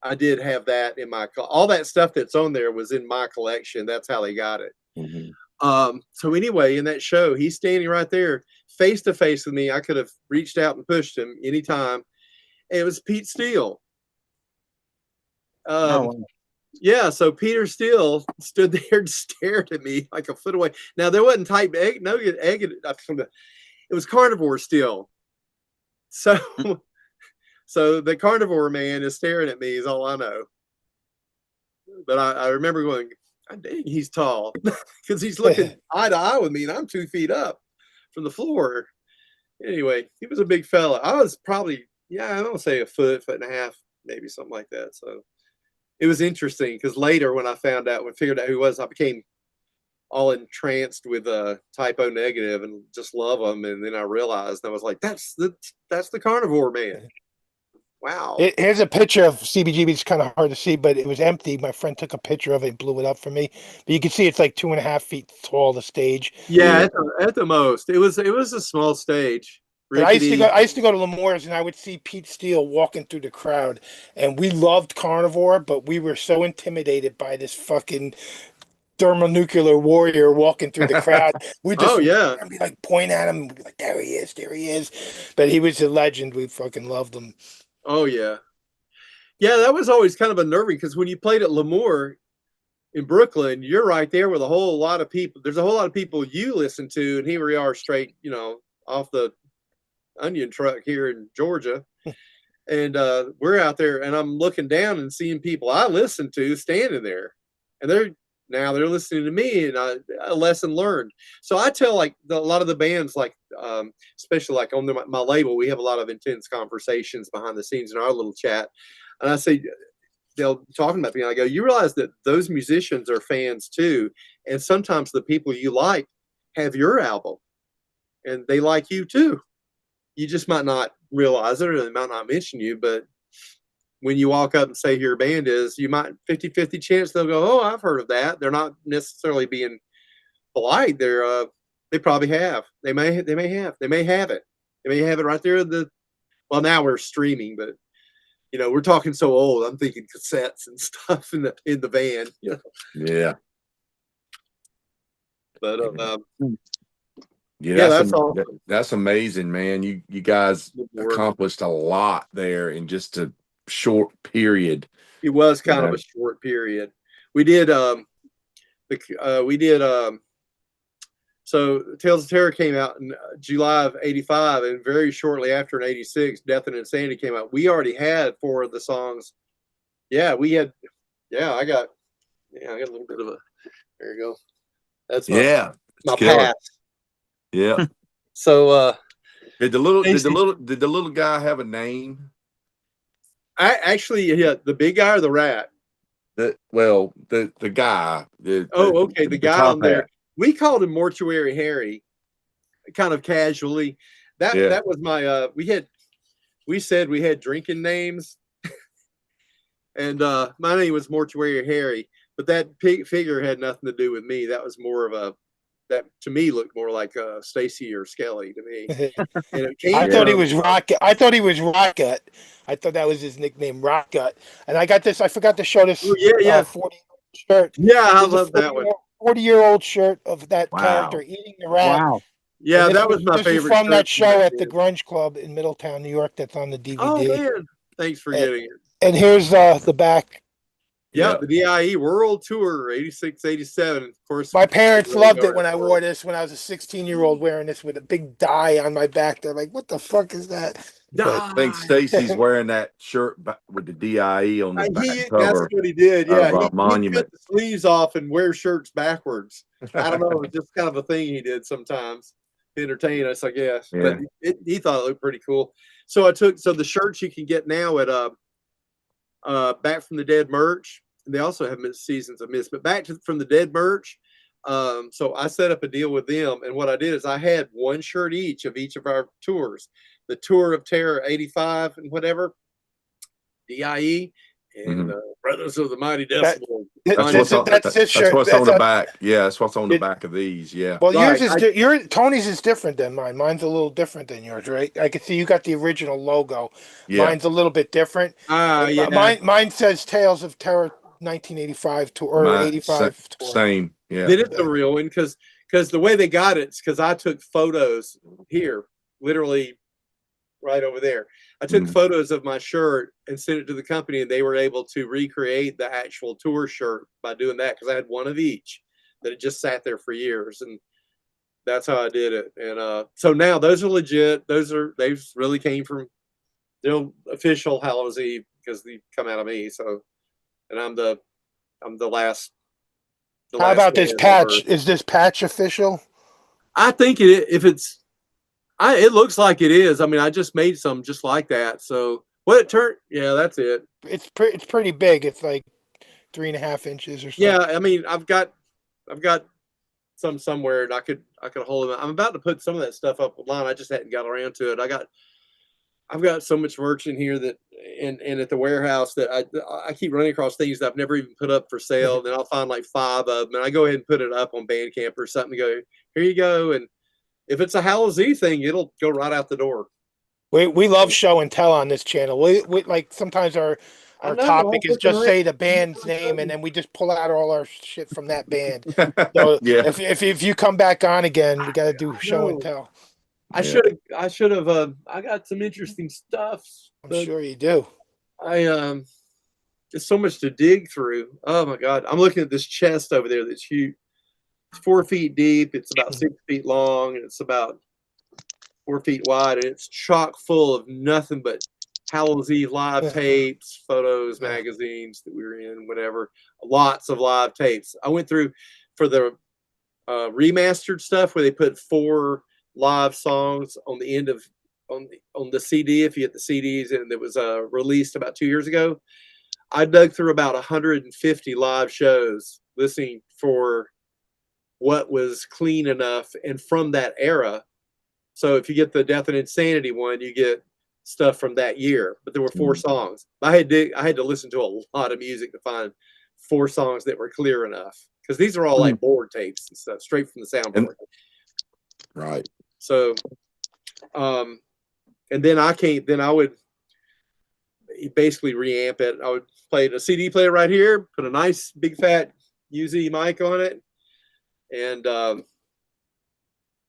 I did have that in all that stuff that's on there was in my collection. That's how they got it. Mm-hmm. So anyway, in that show, he's standing right there face to face with me. I could have reached out and pushed him anytime. It was Pete Steele. Yeah, so Peter Steele stood there and stared at me like a foot away. Now there wasn't type egg, no egg. It was Carnivore Steele. So the Carnivore man is staring at me is all I know. But I remember going, God dang, he's tall, because he's looking eye to eye with me, and I'm 2 feet up from the floor. Anyway, he was a big fella. I was probably, I don't say a foot and a half, maybe something like that. So it was interesting because later when I figured out who he was, I became all entranced with Type O Negative and just love them. And then I realized, I was like, that's the Carnivore man. Wow. Here's a picture of CBGB. It's kind of hard to see, but it was empty. My friend took a picture of it and blew it up for me. But you can see it's like 2.5 feet tall, the stage. Yeah, at the most. It was a small stage. But I used to go to Lemore's, and I would see Pete Steele walking through the crowd, and we loved Carnivore, but we were so intimidated by this fucking thermonuclear warrior walking through the crowd. We just be like point at him, and we'd be like, there he is. But he was a legend. We fucking loved him. Oh yeah. Yeah, that was always kind of unnerving because when you played at Lemoore in Brooklyn, you're right there with a whole lot of people. There's a whole lot of people you listen to, and here we are straight, off the onion truck here in Georgia. And we're out there, and I'm looking down and seeing people I listen to standing there, and they're listening to me, and a lesson learned. So I tell a lot of the bands, especially like on my label, we have a lot of intense conversations behind the scenes in our little chat. And I say, they'll talking about me, and I go, you realize that those musicians are fans too. And sometimes the people you like have your album and they like you too. You just might not realize it, or they might not mention you, but when you walk up and say who your band is, you might 50-50 chance they'll go, oh, I've heard of that. They're not necessarily being polite. They probably have. They may have it. They may have it right there. Well, now we're streaming, but we're talking so old. I'm thinking cassettes and stuff in the van. Yeah. But that's amazing, man. You guys accomplished a lot there in just a short period. It was kind of a short period. We did so Tales of Terror came out in July of '85, and very shortly after in '86, Death and Insanity came out. We already had 4 of the songs. Yeah, we had. Yeah, I got a little bit of a. There you go. That's my pass. Yeah. So did the little guy have a name? The big guy or the rat? The guy. The guy on there. We called him Mortuary Harry, kind of casually. Yeah. that was my we said we had drinking names, and my name was Mortuary Harry, but that figure had nothing to do with me. That was more of a that to me looked more like Stacy or Skelly to me, and it came I thought he from was Rocket. I thought he was Rocket. I thought that was his nickname, Rocket. And I got this. I forgot to show this oh, yeah 40 shirt. yeah I There's a love that one. 40-year-old shirt of that character Wow. eating the rat. Wow. Yeah, And that was my this is favorite from shirt that from back show at the then. Grunge Club in Middletown, New York. That's on the Oh DVD. man, thanks for And, getting it. and here's the back. Yeah, Yeah. the DIE World Tour 86, 87. Of course, My parents loved it when I World. wore this when I was a 16-year-old wearing this with a big die on my back. They're like, "What the fuck is that?" But I think Die. Stacy's wearing that shirt with the DIE on the back That's cover what he did. of Yeah, he cut Monument. the sleeves off and wear shirts backwards. I don't know. It's just kind of a thing he did sometimes to entertain us, I guess. Yeah. But he thought it looked pretty cool. So the shirts you can get now at Back from the Dead merch. And they also have seasons of Mist, but from the Dead merch. So I set up a deal with them, and what I did is I had one shirt each of our tours. The Tour of Terror 85 and whatever, DIE, and Brothers of the Mighty Decibel. That's what's on. that's his shirt. What's on the back. Yeah, that's what's on the It- back of these. Yeah. Well, Right. yours is your Tony's is different than mine. Mine's a little different than yours, right? I can see you got the original logo. Yeah. Mine's a little bit different. Yeah. Mine says Tales of Terror 1985 tour or 85 tour. Same. Yeah. Then it's the real one because the way they got it's because I took photos here, literally right over there. I took photos of my shirt and sent it to the company, and they were able to recreate the actual tour shirt by doing that because I had one of each that had just sat there for years, and that's how I did it. And so now those are legit. They really came from the official Hallows Eve because they come out of me. So, and I'm the last. How about this patch? Ever. Is this patch official? I think it looks like it is. I mean, I just made some just like that. So what it turned, yeah, that's it. It's pretty big. It's like 3.5 inches or so. Yeah, I mean, I've got some somewhere, and I could hold them. I'm about to put some of that stuff up online. I just hadn't got around to it. I've got so much merch in here that and at the warehouse that I keep running across things that I've never even put up for sale. And then I'll find like 5 of them, and I go ahead and put it up on Bandcamp or something. And go, here you go, and if it's a Hallows Eve thing, it'll go right out the door. We love show and tell on this channel. We like sometimes our topic is just say the band's name, and then we just pull out all our shit from that band. So Yeah. if you come back on again, we got to do show and tell. I should have. I got some interesting stuff. I'm sure you do. There's so much to dig through. Oh my God. I'm looking at this chest over there that's huge. It's 4 feet deep. It's about 6 feet long, and it's about 4 feet wide. And it's chock full of nothing but Hallows Eve live tapes, photos, magazines that we were in, whatever. Lots of live tapes. I went through for the remastered stuff where they put 4 live songs on the end of on the CD. If you get the CDs, and it was released about 2 years ago, I dug through about 150 live shows listening for what was clean enough and from that era. So if you get the Death and Insanity one, you get stuff from that year. But there were 4 songs. I had to listen to a lot of music to find 4 songs that were clear enough because these are all like board tapes and stuff straight from the soundboard. Right. So, and then I would basically reamp it. I would play a CD player right here, put a nice big fat UZ mic on it, and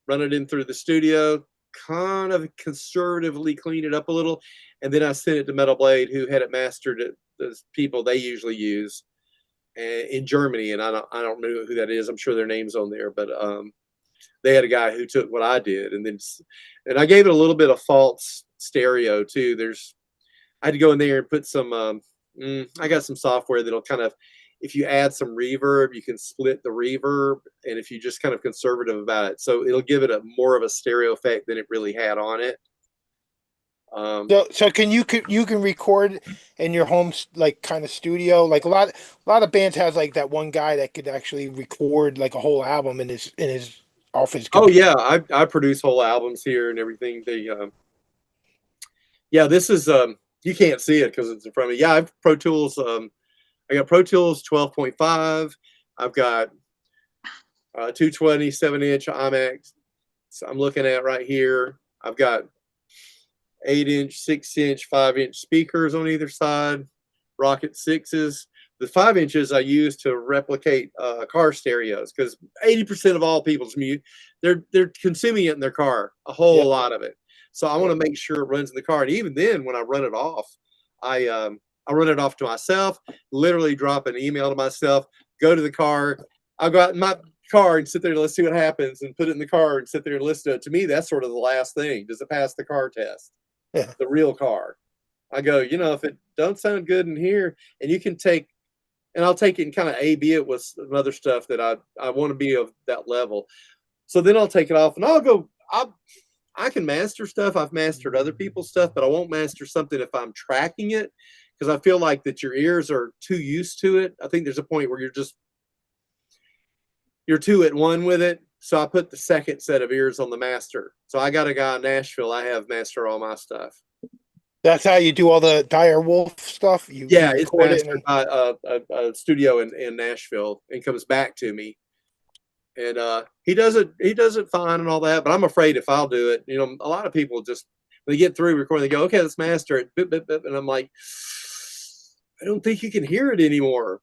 run it in through the studio, kind of conservatively clean it up a little, and then I sent it to Metal Blade, who had it mastered at the people they usually use in Germany, and I don't know who that is. I'm sure their name's on there, but they had a guy who took what I did, and I gave it a little bit of false stereo too. I had to go in there and put some. I got some software that'll kind of, if you add some reverb, you can split the reverb, and if you just kind of conservative about it, so it'll give it more of a stereo effect than it really had on it. So you can record in your home like kind of studio, like a lot of bands has like that one guy that could actually record like a whole album in his off his Oh computer. yeah, I produce whole albums here and everything. Yeah, this is you can't see it because it's in front of me. Yeah, I've Pro Tools. I got Pro Tools 12.5. I've got 220 7-inch IMAX. I'm looking at right here. I've got 8-inch, 6-inch, 5-inch speakers on either side. Rocket 6s. The 5 inches I use to replicate car stereos because 80% of all people's mute, they're consuming it in their car, a whole lot of it. So I want to make sure it runs in the car. And even then, when I run it off, I run it off to myself, literally drop an email to myself, go to the car. I'll go out in my car and sit there and let's see what happens and put it in the car and sit there and listen to it. To me, that's sort of the last thing. Does it pass the car test? Yeah. The real car. I go, if it don't sound good in here, and you can take, and I'll take it and kind of A/B it with some other stuff that I want to be of that level. So then I'll take it off and I'll go, I can master stuff. I've mastered other people's stuff, but I won't master something if I'm tracking it because I feel like that your ears are too used to it. I think there's a point where you're too at one with it. So I put the second set of ears on the master. So I got a guy in Nashville. I have master all my stuff. That's how you do all the Dire Wolf stuff. You It's record it mastered by a studio in Nashville and comes back to me. And he does it fine and all that, but I'm afraid if I'll do it, a lot of people just when they get through recording, they go, okay, let's master it. Bip, bip, bip. And I'm like, I don't think you can hear it anymore.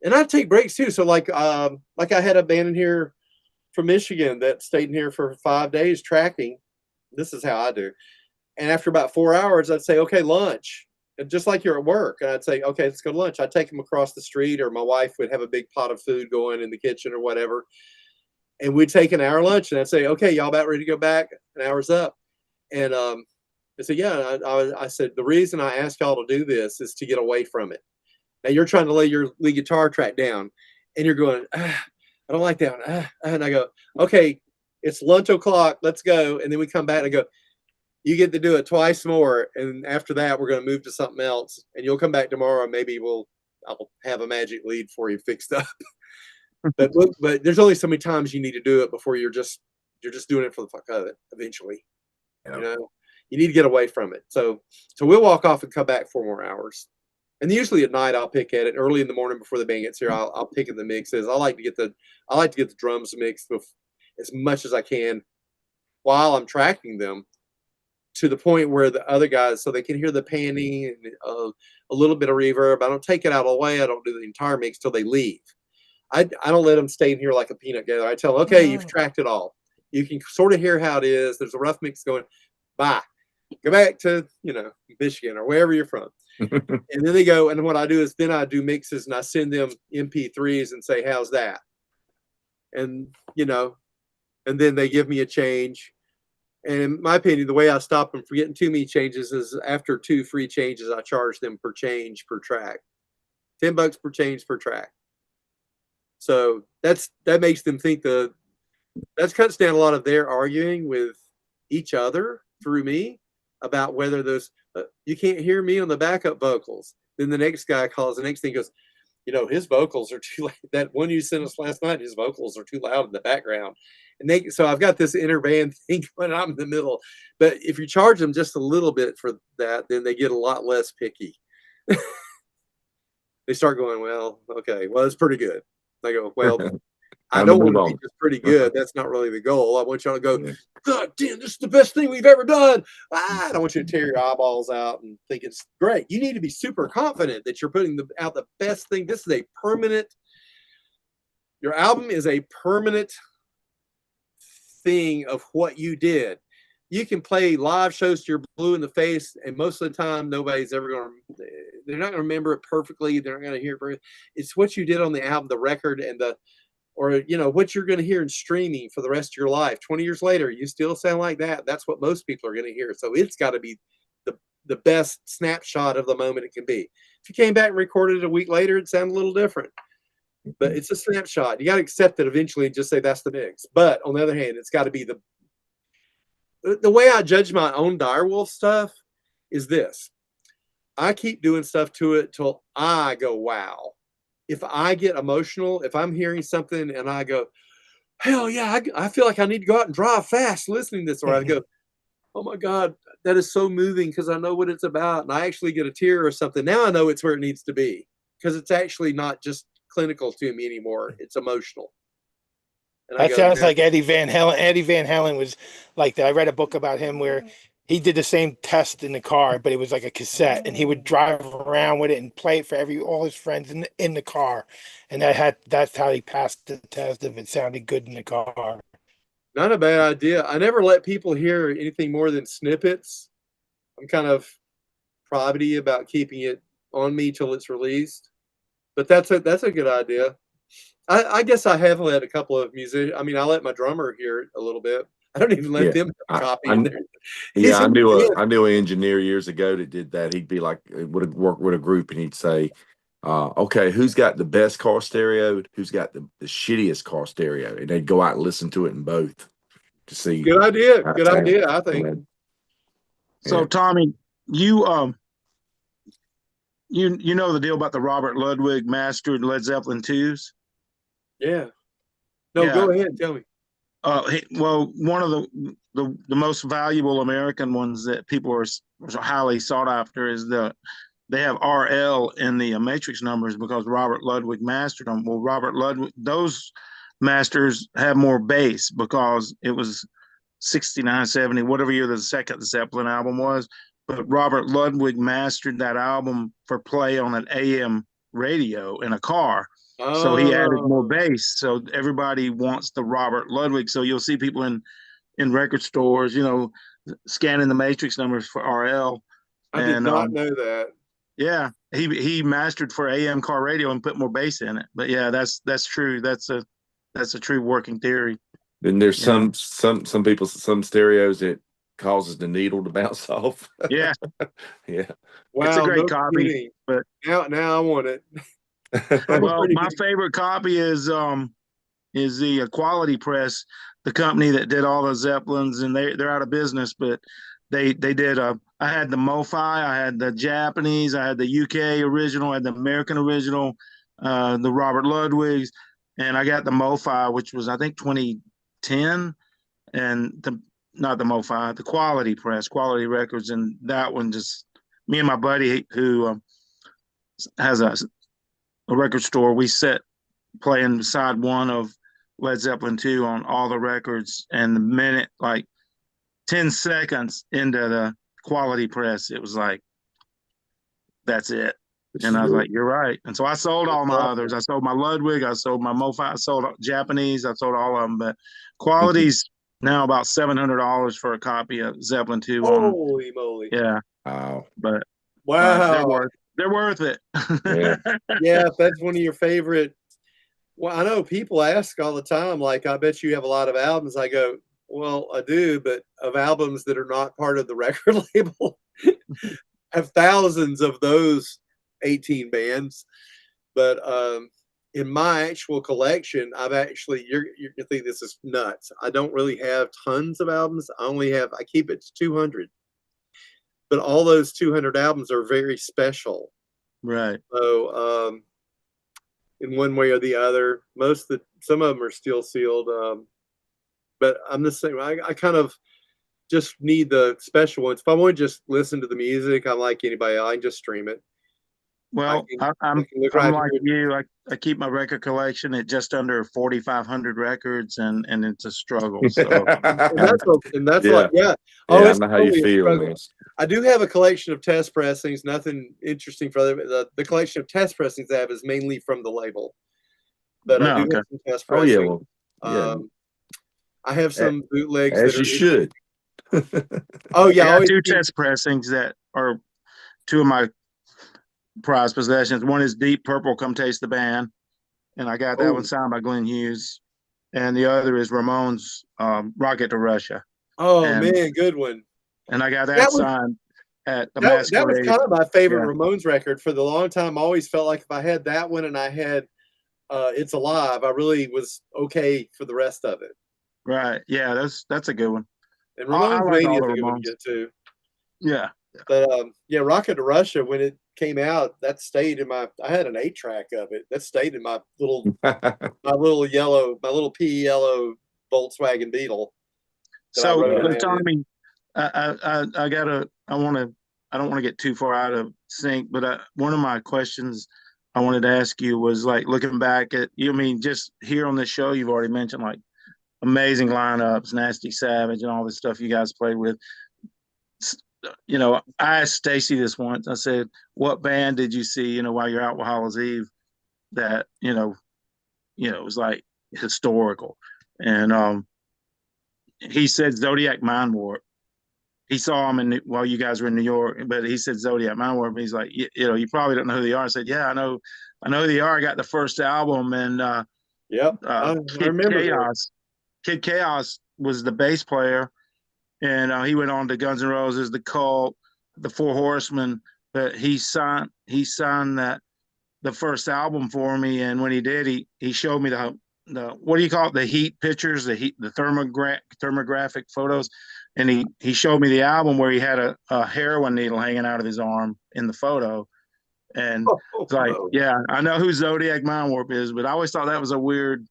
And I take breaks too. So like I had a band in here from Michigan that stayed in here for 5 days tracking. This is how I do. And after about 4 hours, I'd say, okay, lunch. And just like you're at work. And I'd say, okay, let's go to lunch. I'd take them across the street, or my wife would have a big pot of food going in the kitchen or whatever. And we'd take an hour lunch. And I'd say, okay, y'all about ready to go back? An hour's up. And I said, yeah. I said, the reason I asked y'all to do this is to get away from it. Now you're trying to lay your lead guitar track down. And you're going, I don't like that one. And I go, okay, it's lunch o'clock. Let's go. And then we come back and I go, you get to do it twice more. And after that, we're going to move to something else. And you'll come back tomorrow. And maybe I'll have a magic lead for you fixed up. but there's only so many times you need to do it before you're just doing it for the fuck of it eventually. Yeah. You need to get away from it. So we'll walk off and come back 4 more hours. And usually at night I'll pick at it. Early in the morning before the band gets here, I'll pick at the mixes. I like to get the drums mixed as much as I can while I'm tracking them, to the point where the other guys, so they can hear the panning and a little bit of reverb. I don't take it out all the way. I don't do the entire mix till they leave. I don't let them stay in here like a peanut gallery. I tell them, okay, you've tracked it all. You can sort of hear how it is. There's a rough mix going. Bye. Go back to Michigan or wherever you're from. And then they go, and what I do is then I do mixes and I send them MP3s and say, how's that? And and then they give me a change. And in my opinion, the way I stop them from getting too many changes is after 2 free changes, I charge them per change per track. $10 per change per track. So that makes them think that cuts down a lot of their arguing with each other through me about whether those you can't hear me on the backup vocals. Then the next guy calls, the next thing goes, his vocals are too loud. That one you sent us last night, his vocals are too loud in the background. And so I've got this inner band thing when I'm in the middle. But if you charge them just a little bit for that, then they get a lot less picky. They start going, well, okay, well, it's pretty good. I go, well, I don't want to be just pretty good. That's not really the goal. I want y'all to go, God damn, this is the best thing we've ever done. I don't want you to tear your eyeballs out and think it's great. You need to be super confident that you're putting out the best thing. This is a permanent, your album is a permanent thing of what you did. You can play live shows to your blue in the face, and most of the time, nobody's ever going to, they're not going to remember it perfectly. They're not going to hear it. It's what you did on the album, the record, and what you're going to hear in streaming for the rest of your life. 20 years later, you still sound like that. That's what most people are going to hear. So it's got to be the best snapshot of the moment it can be. If you came back and recorded it a week later, it'd sound a little different. But it's a snapshot. You got to accept it eventually and just say that's the mix. But on the other hand, it's got to be the way I judge my own Direwolf stuff is this. I keep doing stuff to it till I go, wow. If I get emotional, if I'm hearing something and I go, hell yeah, I feel like I need to go out and drive fast listening to this. Or I go, oh my God, that is so moving because I know what it's about. And I actually get a tear or something. Now I know it's where it needs to be because it's actually not just clinical to me anymore. It's emotional. And I That go, sounds man, like Eddie Van Halen. Eddie Van Halen was like that. I read a book about him where he did the same test in the car, but it was like a cassette, and he would drive around with it and play it for all his friends in the car, and that's how he passed the test if it sounded good in the car. not a bad idea. I never let people hear anything more than snippets. I'm kind of privacy about keeping it on me till it's released. But that's a good idea. I guess I have let a couple of musicians. I mean, I let my drummer hear it a little bit. I don't even let Yeah. them have a copy in I there. Yeah, He's in the band. I knew an engineer years ago that did that. He'd be like, would work with a group, and he'd say, "Okay, who's got the best car stereo? Who's got the shittiest car stereo?" And they'd go out and listen to it in both to see Good idea. how it Good sounded. idea. I think. Yeah. So Tommy, you you know the deal about the Robert Ludwig mastered Led Zeppelin twos? Yeah. No, Yeah. go ahead. Tell me. Well, one of the most valuable American ones that people are highly sought after is they have RL in the matrix numbers because Robert Ludwig mastered them. Well, Robert Ludwig, those masters have more bass because it was 69, 70, whatever year the second Zeppelin album was. But Robert Ludwig mastered that album for play on an AM radio in a car. So he added more Oh, bass. So everybody wants the Robert Ludwig. So you'll see people in record stores, scanning the matrix numbers for RL. I did And not know that. yeah, he mastered for AM car radio and put more bass in it. But yeah, that's true. That's a true working theory. Then there's Yeah. some people, some stereos that causes the needle to bounce off. Yeah, Yeah. it's a Wow, great no copy. kidding. But Now I want it. I'm a well, pretty my big favorite copy is the Quality Press, the company that did all the Zeppelins, and they're out of business, but they did I had the MoFi, I had the Japanese, I had the UK original, I had the American original, the Robert Ludwigs, and I got the MoFi, which was I think 2010, and the not the MoFi, the Quality Press, Quality Records, and that one just me and my buddy who has a record store, we set playing side one of Led Zeppelin 2 on all the records, and the minute, like 10 seconds into the Quality Press, it was like, that's it. And I was like, you're right. And so I sold all my others. I sold my Ludwig, I sold my MoFi, I sold Japanese, I sold all of them. But Quality's now about $700 for a copy of Zeppelin 2 on, Holy moly. yeah. Wow. But Wow. they're worth it. Yeah. Yeah, if that's one of your favorite. Well, I know people ask all the time, like, I bet you have a lot of albums. I go, well, I do, but of albums that are not part of the record label, have thousands of those 18 bands. But in my actual collection, I've actually, you're you think this is nuts. I don't really have tons of albums. I keep it to 200. But all those 200 albums are very special. Right. So, in one way or the other, some of them are still sealed. But I'm the same. I kind of just need the special ones. If I want to just listen to the music, I'm like anybody. I can just stream it. Well, I I'm can look I'm right like here. you. I keep my record collection at just under 4,500 records, and it's a struggle. So And that's Yeah. like, yeah. Oh, Yeah, I it's know how you totally a feel, struggle. man. I do have a collection of test pressings. Nothing interesting for them. The collection of test pressings I have is mainly from the label, but I no, do okay. have some test Oh yeah, pressings. well, yeah, I have some bootlegs that as are. you should. Oh I yeah, got always. two test pressings that are two of my prized possessions. One is Deep Purple, Come Taste the Band, and I got that one Oh, signed by Glenn Hughes. And the other is Ramones' Rocket to Russia, oh and man, good one. I got that That was signed at the that was Masquerade. kind of my favorite Yeah, Ramones record for the long time. I always felt like if I had that one and I had It's Alive, I really was okay for the rest of it. right. Yeah, that's a good one. And I Ramones like Mania all is the a good one to Ramones. get to. Yeah. But yeah, Rocket to Russia, when came out, that stayed in I had an 8-track of it. That stayed in my little pea yellow Volkswagen Beetle that I So, rode around in. Tommy, I gotta, I don't want to get too far out of sync, but one of my questions I wanted to ask you was like looking back at you. I mean, just here on this show, you've already mentioned like amazing lineups, Nasty Savage, and all this stuff you guys played with. You know, I asked Stacy this once. I said, "What band did you see? You know, while you're out with Hallows Eve, that it was like historical." And he said Zodiac Mind Warp. He saw him while you guys were in New York, but he said Zodiac Mind Warp. And he's like, you probably don't know who they are. I said, yeah, I know who they are. I got the first album, and Yep, I remember Chaos. Kid Chaos was the bass player, and he went on to Guns N' Roses, The Cult, the Four Horsemen. But he signed that the first album for me, and when he did, he showed me the what do you call it, the heat pictures, the thermographic photos, and he showed me the album where he had a heroin needle hanging out of his arm in the photo, and it's like, yeah, I know who Zodiac Mind Warp is, but I always thought that was a weird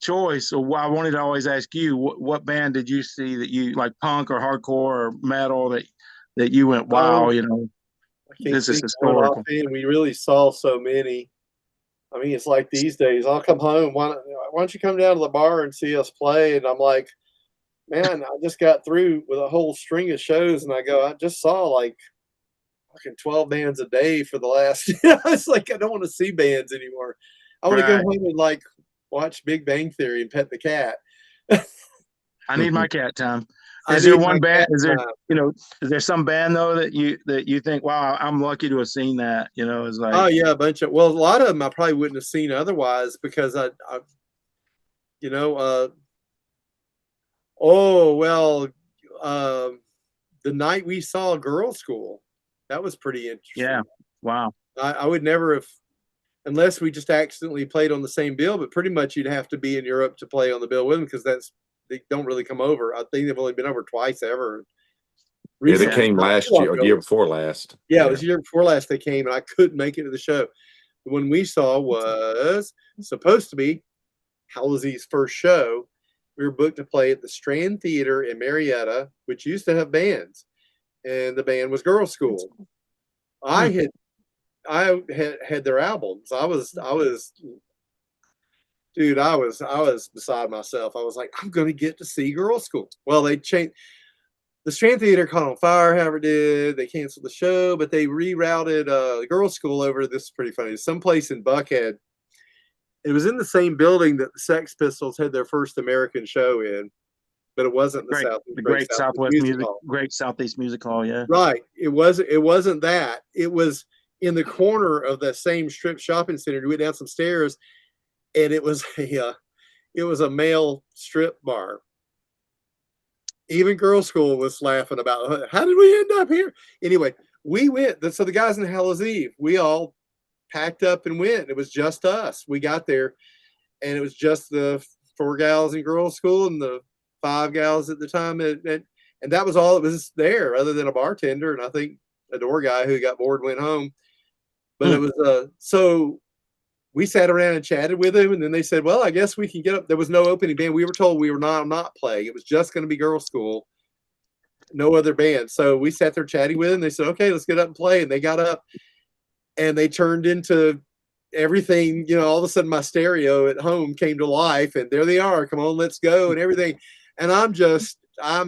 choice. So I wanted to always ask you, what band did you see that you like, punk or hardcore or metal, that you went, wow, this is historical? We really saw so many. I mean, it's like these days, I'll come home. Why don't you come down to the bar and see us play? And I'm like, man, I just got through with a whole string of shows, and I just saw like fucking 12 bands a day for the last. It's like I don't want to see bands anymore. I want to go home and like watch Big Bang Theory and pet the cat. I need my cat time. Is there one band? Is there some band though that you think, wow, I'm lucky to have seen that? It's like, oh yeah, a lot of them I probably wouldn't have seen otherwise because the night we saw Girls School, that was pretty interesting. Yeah, wow. I would never have, unless we just accidentally played on the same bill. But pretty much you'd have to be in Europe to play on the bill with them because they don't really come over. I think they've only been over twice ever. Yeah, they came last year or the year before last. Yeah, it was the year before last they came, and I couldn't make it to the show. The one we saw was supposed to be Hallows Eve's first show. We were booked to play at the Strand Theater in Marietta, which used to have bands, and the band was Girls School. I had their albums. I was beside myself. I was like, I'm going to get to see Girls School. Well, they changed. The Strand Theater caught on fire, however did. They canceled the show, but they rerouted Girls School over. This is pretty funny. Someplace in Buckhead. It was in the same building that the Sex Pistols had their first American show in, but it wasn't the Great Southwest Music Hall. Great Southeast Music Hall, yeah. Right. It wasn't that. It was in the corner of that same strip shopping center. We went down some stairs, and it was a male strip bar. Even Girls School was laughing about, how did we end up here? Anyway, we went. So the guys in Hallows Eve, we all packed up and went. It was just us. We got there, and it was just the 4 gals in Girls School and the 5 gals at the time. And that was all that was there, other than a bartender and I think a door guy who got bored and went home. But it was so we sat around and chatted with him, and then they said, well, I guess we can get up. There was no opening band. We were told we were not playing. It was just going to be Girls School, no other band. So we sat there chatting with them. They said, okay, let's get up and play. And they got up, and they turned into everything. All of a sudden my stereo at home came to life, and there they are. Come on, let's go, and everything. And I'm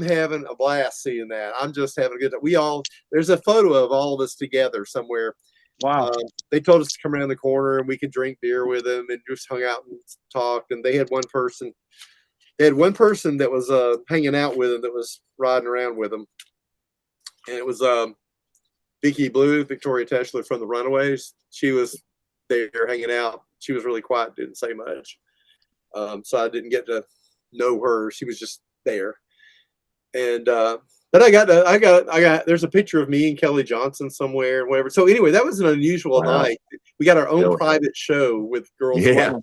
having a blast seeing that. I'm just having a good time. There's a photo of all of us together somewhere. Wow. They told us to come around the corner and we could drink beer with them and just hung out and talked. And they had one person that was hanging out with them, that was riding around with them. And it was Vicki Blue, Victoria Teschler from the Runaways. She was there hanging out. She was really quiet, didn't say much. So I didn't get to know her. She was just there. And but I got there's a picture of me and Kelly Johnson somewhere and whatever. So anyway, that was an unusual night. We got our own private show with Girls School.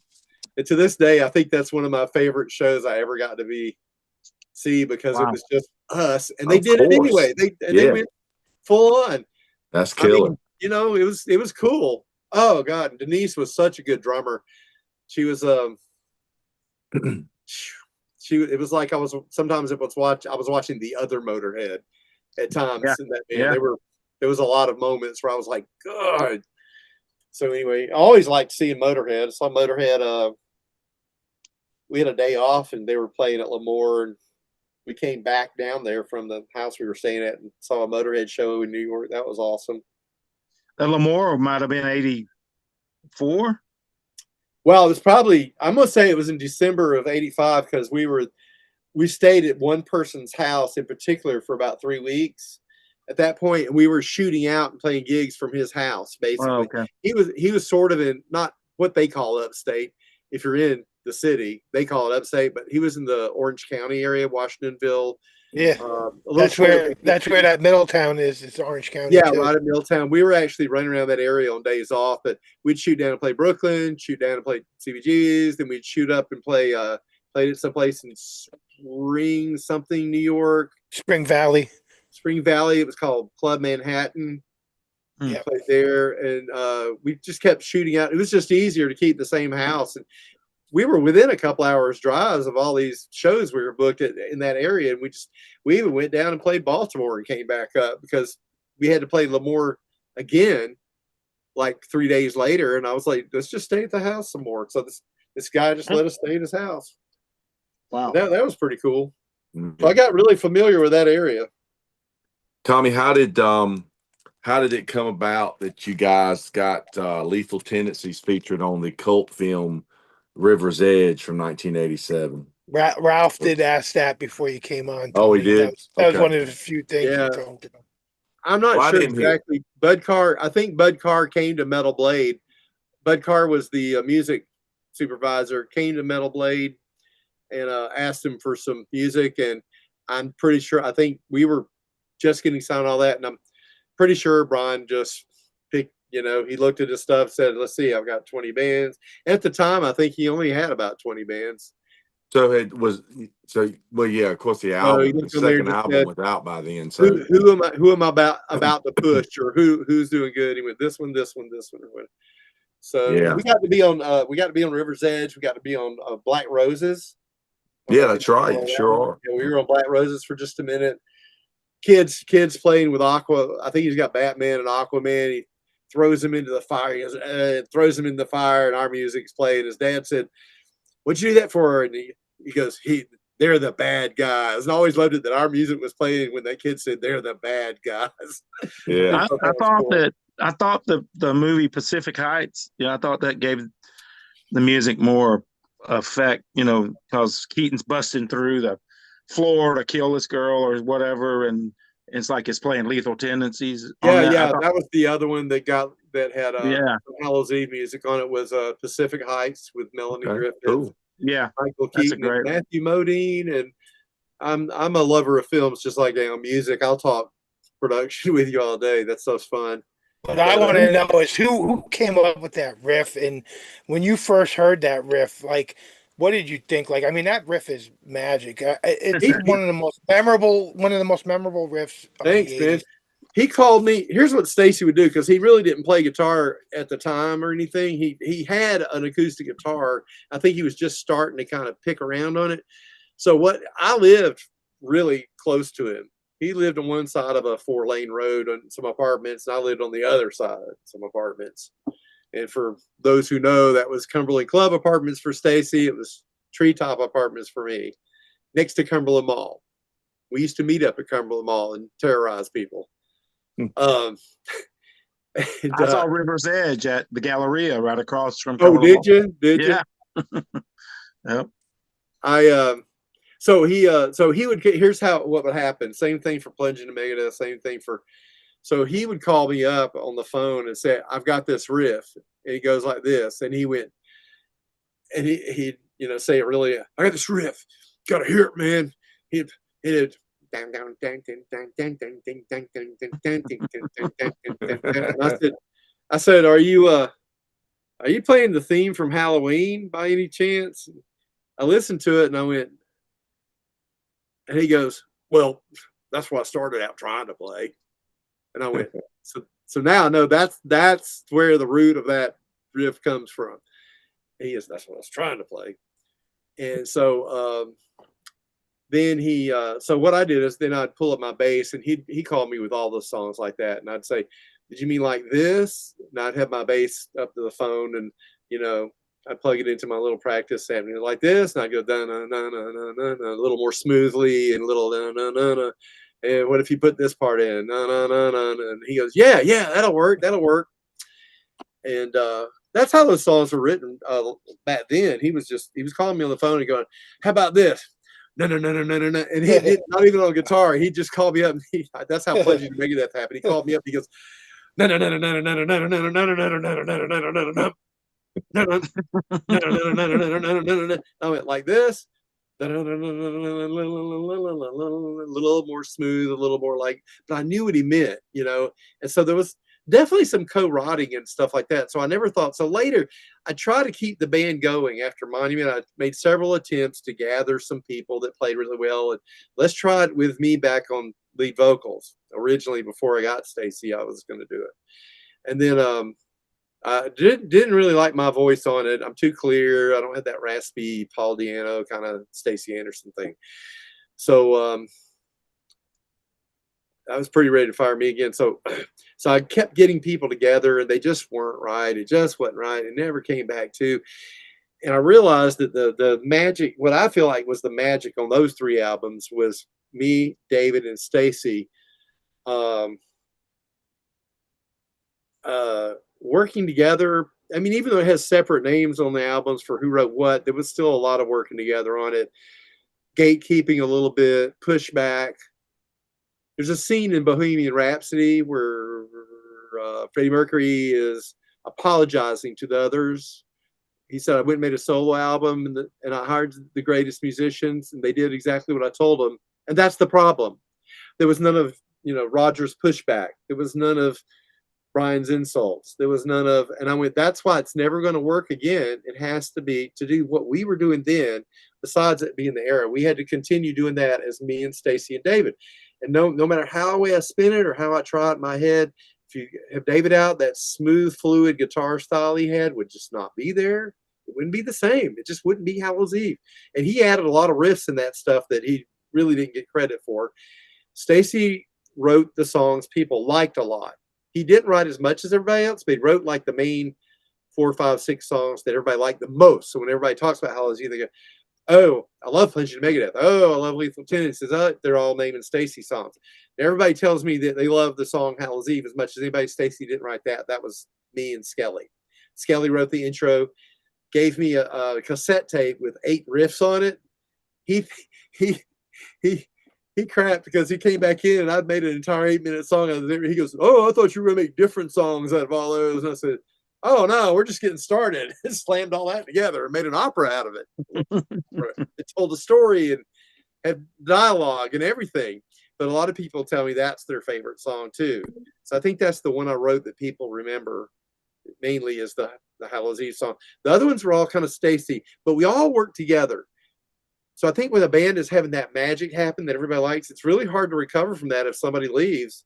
And to this day, I think that's one of my favorite shows I ever got to see because it was just us. And they did it anyway. They went full on. That's killer. you know, it was cool. Oh God, and Denise was such a good drummer. She was it was like I was sometimes it was I was watching the other Motorhead at Yeah, times in that band. yeah. There was a lot of moments where I was like, God. So anyway, I always liked seeing Motorhead. I saw Motorhead. We had a day off and they were playing at Lemoore, and we came back down there from the house we were staying at and saw a Motorhead show in New York. That was awesome. That Lamore might have been 84. Well, it was probably, I'm gonna say it was in December of '85 because we stayed at one person's house in particular for about 3 weeks. At that point, we were shooting out and playing gigs from his house. Oh, Basically, okay. he was sort of in not what they call upstate. If you're in the city, they call it upstate, but he was in the Orange County area, Washingtonville, Yeah, a little short. that's where that Middletown is. It's Orange County Yeah, too. right in Milltown. We were actually running around that area on days off, but we'd shoot down and play Brooklyn, shoot down and play CBGBs, then we'd shoot up and played at someplace in New York, Spring Valley. Spring Valley. It was called Club Manhattan. Hmm. Yeah. Played there, and we just kept shooting out. It was just easier to keep the same house, and we were within a couple hours drives of all these shows we were booked in that area, and we even went down and played Baltimore and came back up because we had to play Lemoore again like 3 days later, and I was like, let's just stay at the house some more. So this guy just let us stay at his house. Wow. That was pretty cool. Mhm. So I got really familiar with that area. Tommy, how did it come about that you guys got Lethal Tendencies featured on the cult film River's Edge from 1987? Ralph did ask that before you came on. Oh, he Tony. did? That was Okay. one of the few things Yeah. he told me. I'm not Well, I sure didn't hear- exactly. Bud Carr, I think Bud Carr came to Metal Blade. Bud Carr was the music supervisor, came to Metal Blade and asked him for some music. And I'm pretty sure, I think we were just getting signed and all that. And I'm pretty sure Brian just picked, he looked at his stuff, said, let's see, I've got 20 bands. At the time, I think he only had about 20 bands. Well, yeah, of course, the second album said, was out by then. So who am I about to push, or who's doing good? He went this one, or what. So Yeah. we got to be on River's Edge. We got to be on Black Roses. yeah, that's right. You sure are. Yeah, we were on Black Roses for just a minute. Kids playing with Aqua. I think he's got Batman and Aquaman. He throws him into the fire. He goes, throws him in the fire, and our music's playing. His dad said, "What'd you do that for?" And he goes, they're the bad guys. And I always loved it that our music was playing when that kid said they're the bad guys. Yeah. I thought the movie Pacific Heights, I thought that gave the music more effect, because Keaton's busting through the floor to kill this girl or whatever, and it's like it's playing Lethal Tendencies. Yeah, that was the other one that had Yeah. Hallows Eve music on it was Pacific Heights with Melanie Okay, Griffith, cool. Yeah, Michael that's a Keaton, great and Matthew Modine, and I'm a lover of films just like music. I'll talk production with you all day. That stuff's fun. What I want to know is who came up with that riff, and when you first heard that riff, like, what did you think? Like, I mean, that riff is magic. It's one of the most memorable riffs. Thanks, man. He called me. Here's what Stacy would do, because he really didn't play guitar at the time or anything. He had an acoustic guitar. I think he was just starting to kind of pick around on it. So I lived really close to him. He lived on one side of a 4-lane road on some apartments, and I lived on the other side of some apartments. And for those who know, that was Cumberland Club apartments for Stacy. It was Treetop apartments for me, next to Cumberland Mall. We used to meet up at Cumberland Mall and terrorize people. I saw River's Edge at the Galleria right across from. Oh, did you? Did you? Yeah. Yep. So he would. Here's what would happen. Same thing for Plunging to Megadeth. Same thing for. So he would call me up on the phone and say, "I've got this riff," and he goes like this, and he went, and he'd say it really. I got this riff. Got to hear it, man. He'd and I said, are you playing the theme from Halloween by any chance? I listened to it and I went, and he goes, well, that's what I started out trying to play. And I went, so So now I know that's where the root of that riff comes from. That's what I was trying to play. And so then so what I did is then I'd pull up my bass, and he called me with all those songs like that, and I'd say, "Did you mean like this?" And I'd have my bass up to the phone, and I'd plug it into my little practice set, and like this, and I'd go da na na na na na a little more smoothly, and a little na na na na. And what if you put this part in? Na na na na. And he goes, "Yeah, that'll work. That'll work." And that's how those songs were written back then. He was calling me on the phone and going, "How about this?" No, no, no, no, no, no, no. And he did not even on guitar. He just called me up. And that's how Pledging to Megadeth happened. He called me up. He goes, "No, no, no, no, no, no, no, no, no, no, no, no, no, no, no, no, no, no, no." I went like this, a little more smooth, a little more like, but I knew what he meant, and so there was definitely some co-writing and stuff like that. So I never thought. So later, I tried to keep the band going after Monument. I made several attempts to gather some people that played really well, and let's try it with me back on lead vocals. Originally, before I got Stacy, I was going to do it, and then I didn't really like my voice on it. I'm too clear. I don't have that raspy Paul Di'Anno kind of Stacey Anderson thing. So I was pretty ready to fire me again. So I kept getting people together, and they just weren't right. It just wasn't right. It never came back to. And I realized that the magic, what I feel like was the magic on those 3 albums, was me, David, and Stacy working together. I mean, even though it has separate names on the albums for who wrote what, there was still a lot of working together on it. Gatekeeping a little bit, pushback. There's a scene in Bohemian Rhapsody where Freddie Mercury is apologizing to the others. He said, "I went and made a solo album, and I hired the greatest musicians, and they did exactly what I told them." And that's the problem. There was none of Roger's pushback. There was none of Brian's insults. There was none of, and I went, that's why it's never going to work again. It has to be to do what we were doing then, besides it being the era. We had to continue doing that as me and Stacy and David. And no matter how way I spin it or how I try it in my head, if you have David out, that smooth, fluid guitar style he had would just not be there. It wouldn't be the same. It just wouldn't be Hallows Eve. And he added a lot of riffs in that stuff that he really didn't get credit for. Stacy wrote the songs people liked a lot. He didn't write as much as everybody else, but he wrote like the main 4, 5, 6 songs that everybody liked the most. So when everybody talks about Hallows Eve, they go, "Oh, I love Pledging to Megadeth. Oh, I love Lethal Tendencies." They're all naming Stacy songs. And everybody tells me that they love the song Hallows Eve as much as anybody. Stacy didn't write that. That was me and Skelly. Skelly wrote the intro, gave me a cassette tape with 8 riffs on it. He crapped because he came back in and I'd made an entire 8-minute song out of it. He goes, "Oh, I thought you were going to make different songs out of all those." And I said, "Oh, no, we're just getting started." Slammed all that together and made an opera out of it. It told a story and had dialogue and everything. But a lot of people tell me that's their favorite song too. So I think that's the one I wrote that people remember mainly is the Hallows Eve song. The other ones were all kind of Stacy, but we all worked together. So I think when a band is having that magic happen that everybody likes, it's really hard to recover from that if somebody leaves.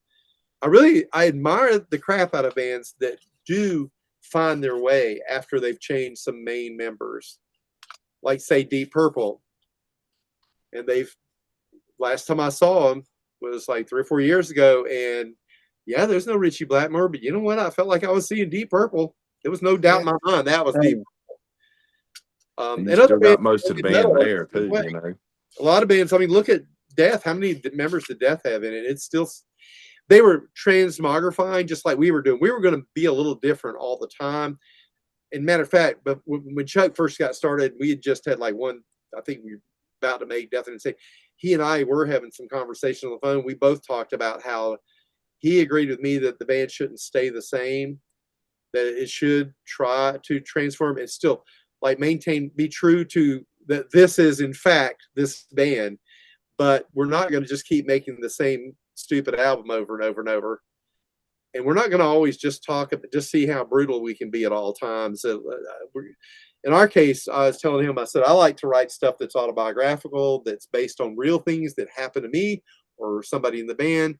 I admire the crap out of bands that do find their way after they've changed some main members, like say Deep Purple. And last time I saw them was like 3 or 4 years ago, and yeah, there's no Richie Blackmore, but you know what? I felt like I was seeing Deep Purple. There was no doubt in my mind that was Deep Purple. You And still other bands, got most of the band there too, A lot of bands. I mean, look at Death. How many members did Death have in it? It's still, they were transmogrifying just like we were doing. We were going to be a little different all the time. And matter of fact, but when Chuck first got started, we had just had like one. I think we were about to make Death and say he and I were having some conversation on the phone. We both talked about how he agreed with me that the band shouldn't stay the same, that it should try to transform and still like be true to that. This is in fact this band, but we're not going to just keep making the same stupid album over and over and over. And we're not going to always just just see how brutal we can be at all times. So, in our case, I was telling him, I said, I like to write stuff that's autobiographical, that's based on real things that happened to me or somebody in the band.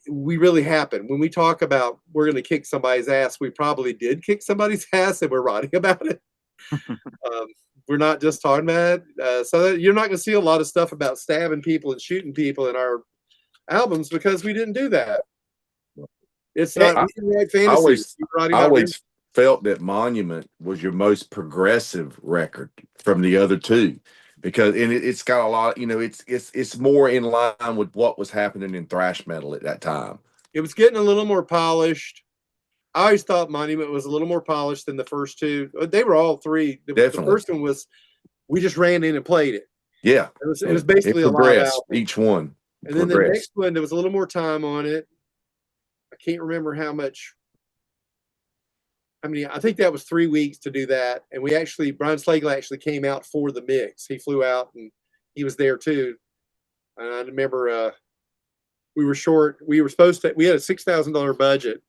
we really happened. When we talk about we're going to kick somebody's ass, we probably did kick somebody's ass, and we're writing about it. Um, we're not just talking about it. So that you're not going to see a lot of stuff about stabbing people and shooting people in our albums because we didn't do that. It's not, we didn't write I fantasy. always, We're writing I about always felt that Monument was your most progressive record from the other two, because it's got a lot. It's more in line with what was happening in thrash metal at that time. it was getting a little more polished. I always thought Monument was a little more polished than the first two. They were all three. The Definitely. first one was we just ran in and played it. Yeah, It was basically a live progressed. album. Each one, and then the next one there was a little more time on it. I can't remember how much. I mean, I think that was 3 weeks to do that, and Brian Slagle actually came out for the mix. He flew out and he was there too. And I remember we were short. We were supposed to. We had a $6,000 budget,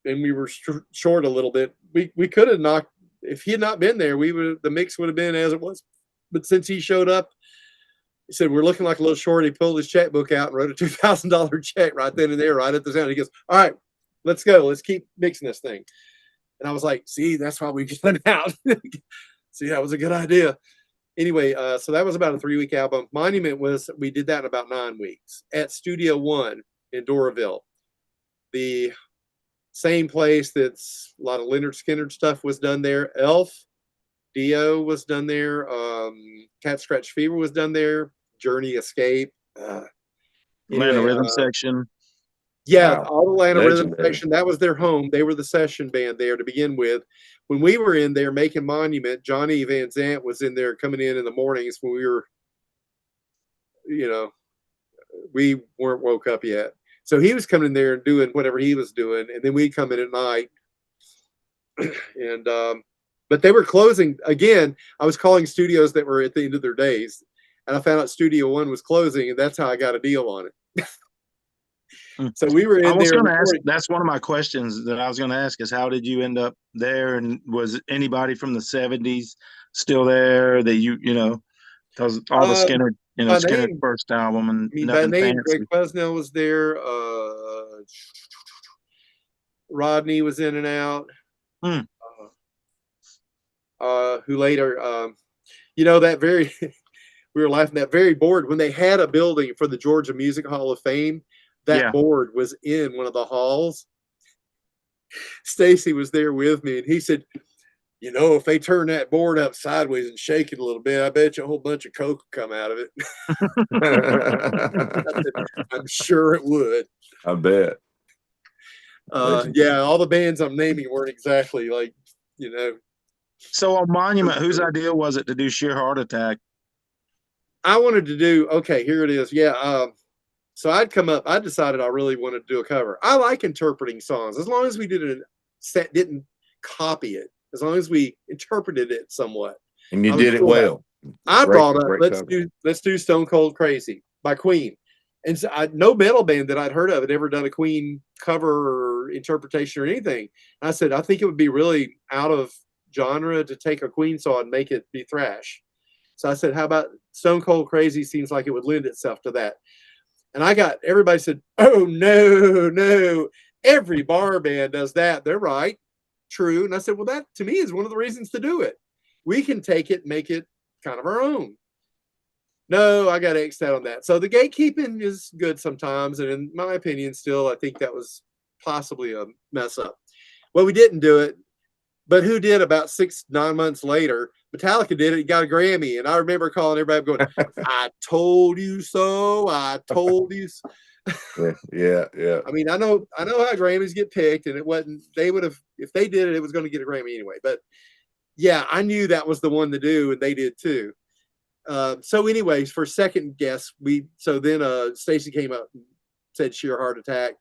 and we were short a little bit. We could have knocked if he had not been there. The mix would have been as it was. But since he showed up, he said we're looking like a little short. He pulled his checkbook out and wrote a $2,000 check right then and there, right at the sound. He goes, "All right, let's go. Let's keep mixing this thing." And I was like, "See, that's why we got out." See, that was a good idea. Anyway, so that was about a 3-week album. Monument we did that in about 9 weeks at Studio One in Doraville. The same place that's a lot of Leonard Skinner stuff was done there. Elf, Dio was done there. Cat Scratch Fever was done there. Journey Escape. Atlanta Rhythm Section. Yeah, Wow. all the Atlanta Rhythm Legendary. Section. That was their home. They were the session band there to begin with. When we were in there making Monument, Johnny Van Zant was in there coming in the mornings when we were, we weren't woke up yet. So he was coming in there and doing whatever he was doing, and then we'd come in at night. And but they were closing again. I was calling studios that were at the end of their days, and I found out Studio One was closing, and that's how I got a deal on it. So we were in there. I was going to ask. That's one of my questions that I was going to ask is how did you end up there, and was anybody from the '70s still there? That because all the Skinner, Skinner's first album and nothing fancy. Greg Quesnell was there. Rodney was in and out. Who later, that very, we were laughing, that very board, when they had a building for the Georgia Music Hall of Fame, that board was in one of the halls. Stacy was there with me, and he said, if they turn that board up sideways and shake it a little bit, I bet you a whole bunch of coke will come out of it. I'm sure it would. I bet. Yeah, all the bands I'm naming weren't exactly like, So on Monument, whose idea was it to do Sheer Heart Attack? I wanted to do, okay, here it is. Yeah. So I decided I really wanted to do a cover. I like interpreting songs as long as we didn't copy it, as long as we interpreted it somewhat. And you did it well. I brought up, let's do Stone Cold Crazy by Queen. And so no metal band that I'd heard of had ever done a Queen cover or interpretation or anything. And I said, I think it would be really out of genre to take a Queen song and make it be thrash. So I said, how about Stone Cold Crazy? Seems like it would lend itself to that. And everybody said, oh, no, every bar band does that. They're right. True. And I said, well, that to me is one of the reasons to do it. We can take it, make it kind of our own. No, I got X'd out on that. So the gatekeeping is good sometimes. And in my opinion, still, I think that was possibly a mess up. Well, we didn't do it. But who did about 9 months later? Metallica did it. He got a Grammy. And I remember calling everybody going, I told you so. I told you so. Yeah. I mean, I know how Grammys get picked, and it wasn't, they would have, if they did it, it was going to get a Grammy anyway. But yeah, I knew that was the one to do, and they did too. So anyways, for second guess, then Stacy came up and said Sheer Heart Attack.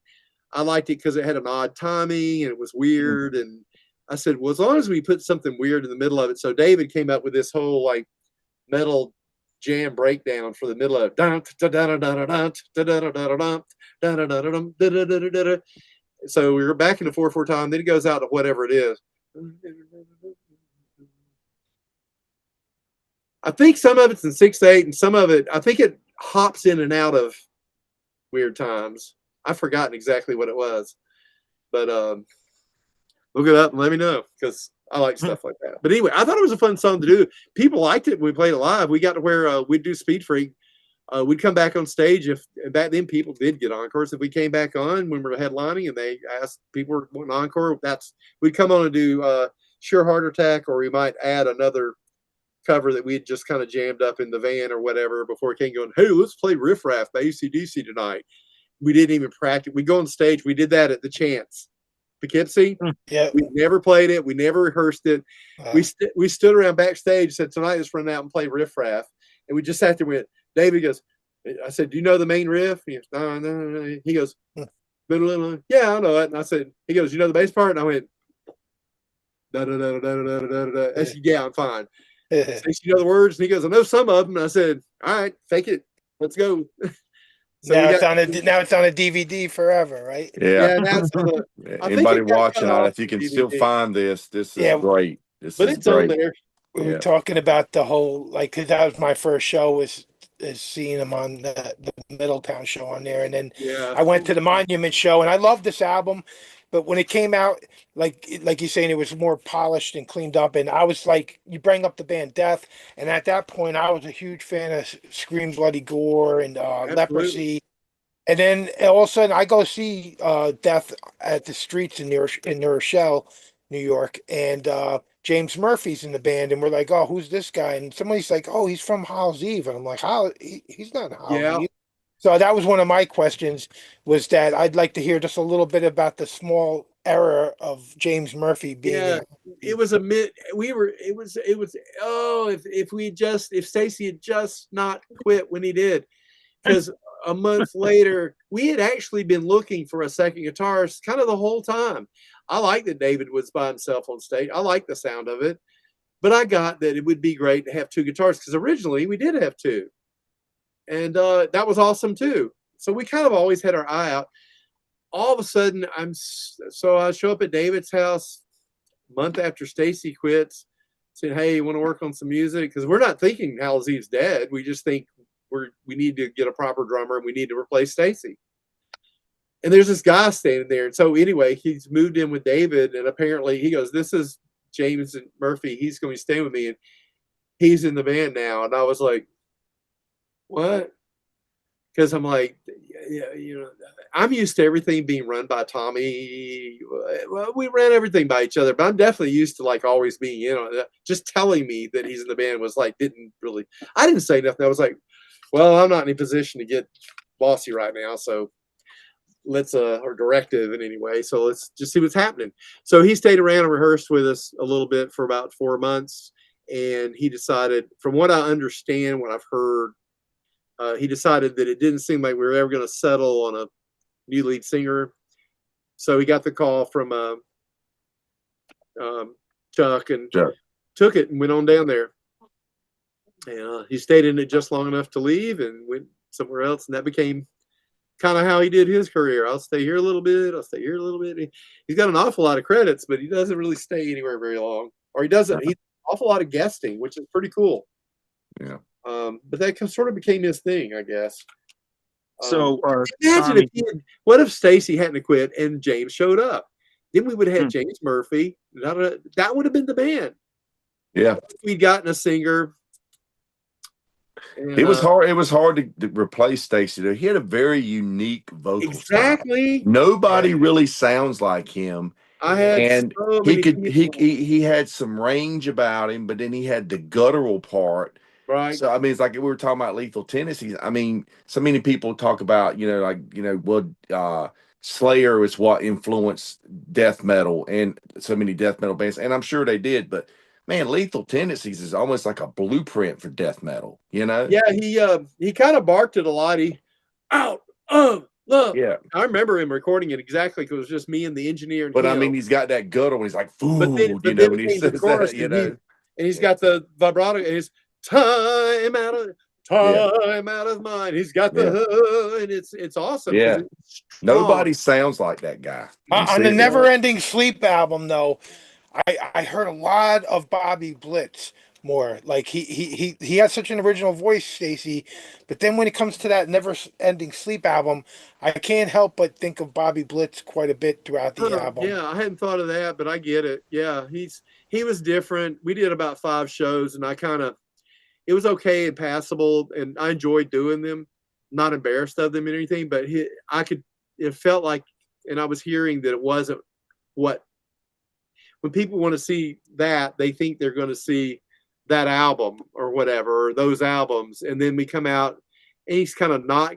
I liked it because it had an odd timing and it was weird. And I said, well, as long as we put something weird in the middle of it. So David came up with this whole like metal jam breakdown for the middle of it. So we were back in the 4/4 time. Then it goes out to whatever it is. I think some of it's in 6/8, and some of it, I think it hops in and out of weird times. I've forgotten exactly what it was, but look it up and let me know because I like stuff like that. But anyway, I thought it was a fun song to do. People liked it when we played it live. We got to where we'd do Speed Freak. We'd come back on stage if back then people did get encores. If we came back on when we were headlining and they asked people were wanting encore, we'd come on and do Sure Heart Attack, or we might add another cover that we had just kind of jammed up in the van or whatever before it came going, hey, let's play Riff Raff by AC/DC tonight. We didn't even practice. We go on stage. We did that at the Chance, Poughkeepsie. Yeah. We never played it. We never rehearsed it. We stood around backstage, said, tonight let's run out and play Riff Raff. And we just sat there with David goes, I said, do you know the main riff? He goes, no. He goes, yeah, I know it. And I said, he goes, you know the bass part? And I went, da da da da da da da da. I said, yeah, I'm fine. Says, you know the words? And he goes, I know some of them. And I said, all right, fake it. Let's go. So now it's on a DVD forever, right? Yeah. That's anybody watching on, if you can still find this is great. But it's on there. We were talking about the whole, like, because that was my first show is seeing him on the Middletown show on there, and then I went to the Monument show, and I loved this album, but when it came out, like you're saying, it was more polished and cleaned up, and I was like, you bring up the band Death, and at that point, I was a huge fan of Scream Bloody Gore and Leprosy, and then all of a sudden, I go see Death at the Streets in New Rochelle, New York, and James Murphy's in the band, and we're like, oh, who's this guy? And somebody's like, oh, he's from Hallows Eve. And I'm like, he's not in Hallows Eve. So that was one of my questions, was that I'd like to hear just a little bit about the small era of James Murphy being it was if Stacey had just not quit when he did, because a month later we had actually been looking for a second guitarist kind of the whole time. I like that David was by himself on stage. I like the sound of it, but I got that it would be great to have two guitars, because originally we did have two, and that was awesome too. So we kind of always had our eye out. All of a sudden, I show up at David's house a month after Stacey quits, saying, "Hey, you want to work on some music?" Because we're not thinking Hallows Eve's dead. We just think we need to get a proper drummer and we need to replace Stacey. And there's this guy standing there. And so anyway, he's moved in with David, and apparently he goes, this is James Murphy. He's going to stay with me, and he's in the band now. And I was like, what? Because I'm like, I'm used to everything being run by Tommy. Well, we ran everything by each other, but I'm definitely used to like always being, just telling me that he's in the band was like, I didn't say nothing. I was like, well, I'm not in a position to get bossy right now. So or directive in any way. So let's just see what's happening. So he stayed around and rehearsed with us a little bit for about 4 months. And he decided, from what I understand, what I've heard, he decided that it didn't seem like we were ever going to settle on a new lead singer. So he got the call from Chuck and took it and went on down there. And he stayed in it just long enough to leave and went somewhere else. And that became kind of how he did his career. I'll stay here a little bit. I'll stay here a little bit. He's got an awful lot of credits, but he doesn't really stay anywhere very long. Or he doesn't. He's an awful lot of guesting, which is pretty cool. Yeah. But that sort of became his thing, I guess. So imagine what if Stacey hadn't quit and James showed up? Then we would have had James Murphy. That would have been the band. Yeah. We'd gotten a singer. And, it was hard. It was hard to replace Stacey. Though he had a very unique vocal style. Nobody really sounds like him. He had some range about him, but then he had the guttural part. Right. So I mean, it's like we were talking about Lethal Tendencies. I mean, so many people talk about Slayer is what influenced death metal and so many death metal bands, and I'm sure they did, but. Man, Lethal Tendencies is almost like a blueprint for death metal, Yeah, he kind of barked it a lot. He out of love. Yeah, I remember him recording it exactly because it was just me and the engineer. And I mean, he's got that guttural. He's like, "Food," when he says chorus, that, and he's got the vibrato. And it's time out of mind. He's got the and it's awesome. Yeah, nobody sounds like that guy. On the Never Ending Sleep album, though. I heard a lot of Bobby Blitz, more. Like he has such an original voice, Stacy. But then when it comes to that Never-Ending Sleep album, I can't help but think of Bobby Blitz quite a bit throughout the Huh, album. yeah, I hadn't thought of that, but I get it. Yeah, he was different. We did about 5 shows, and I kind of it was okay and passable, and I enjoyed doing them. Not embarrassed of them or anything, but I could. It felt like, and I was hearing that it wasn't what when people want to see that they think they're going to see that album or whatever, or those albums, and then we come out, and he's kind of not.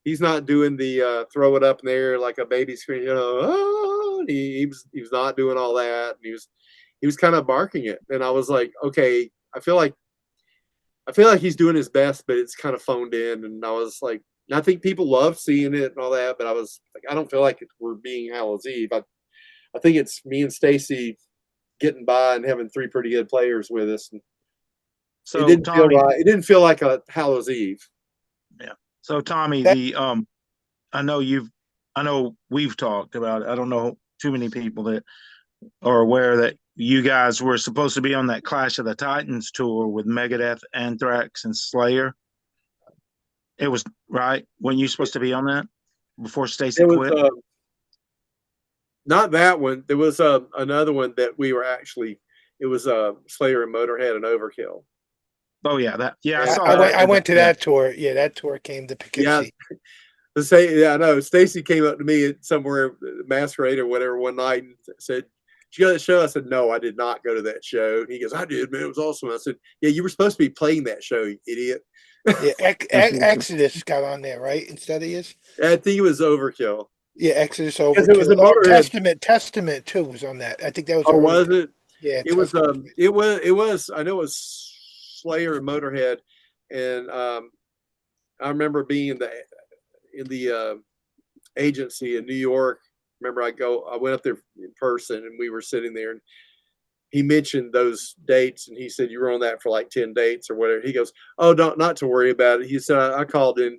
He's not doing the throw it up in the air like a baby scream, Oh, he was not doing all that, and he was kind of barking it, and I was like, okay, I feel like he's doing his best, but it's kind of phoned in, and I was like, I think people love seeing it and all that, but I was like, I don't feel like we're being Hallows Eve. I think it's me and Stacy getting by and having 3 pretty good players with us, and it So didn't feel Tommy, right. It didn't feel like a Hallows Eve. yeah. So Tommy, That I know I know we've talked about it. I don't know too many people that are aware that you guys were supposed to be on that Clash of the Titans tour with Megadeth, Anthrax, and Slayer. It was right when you supposed to be on that before Stacy It was quit. not that one. There was another one that we were actually. It was Slayer and Motorhead and Overkill. Oh yeah, I And, saw I that. went to Yeah. that tour. Yeah, that tour came to yeah, Poughkeepsie. to say, yeah, I know. Stacy came up to me at somewhere Masquerade or whatever one night and said, "Did you go to that show?" I said, "No, I did not go to that show." And he goes, "I did, man. It was awesome." I said, "Yeah, you were supposed to be playing that show, you idiot." Yeah, Exodus got on there, right? Instead of his. I think it was Overkill Yeah, Exodus because it was a Overkill. Oh, Motorhead. Testament too was on that. I think that was Oh, early. was it? Yeah, It was Testament. it was I know it was Slayer and Motorhead, and I remember being in the agency in New York. Remember, I went up there in person, and we were sitting there, and he mentioned those dates, and he said you were on that for like 10 dates or whatever. He goes, "Oh, don't not to worry about it." He said, I called in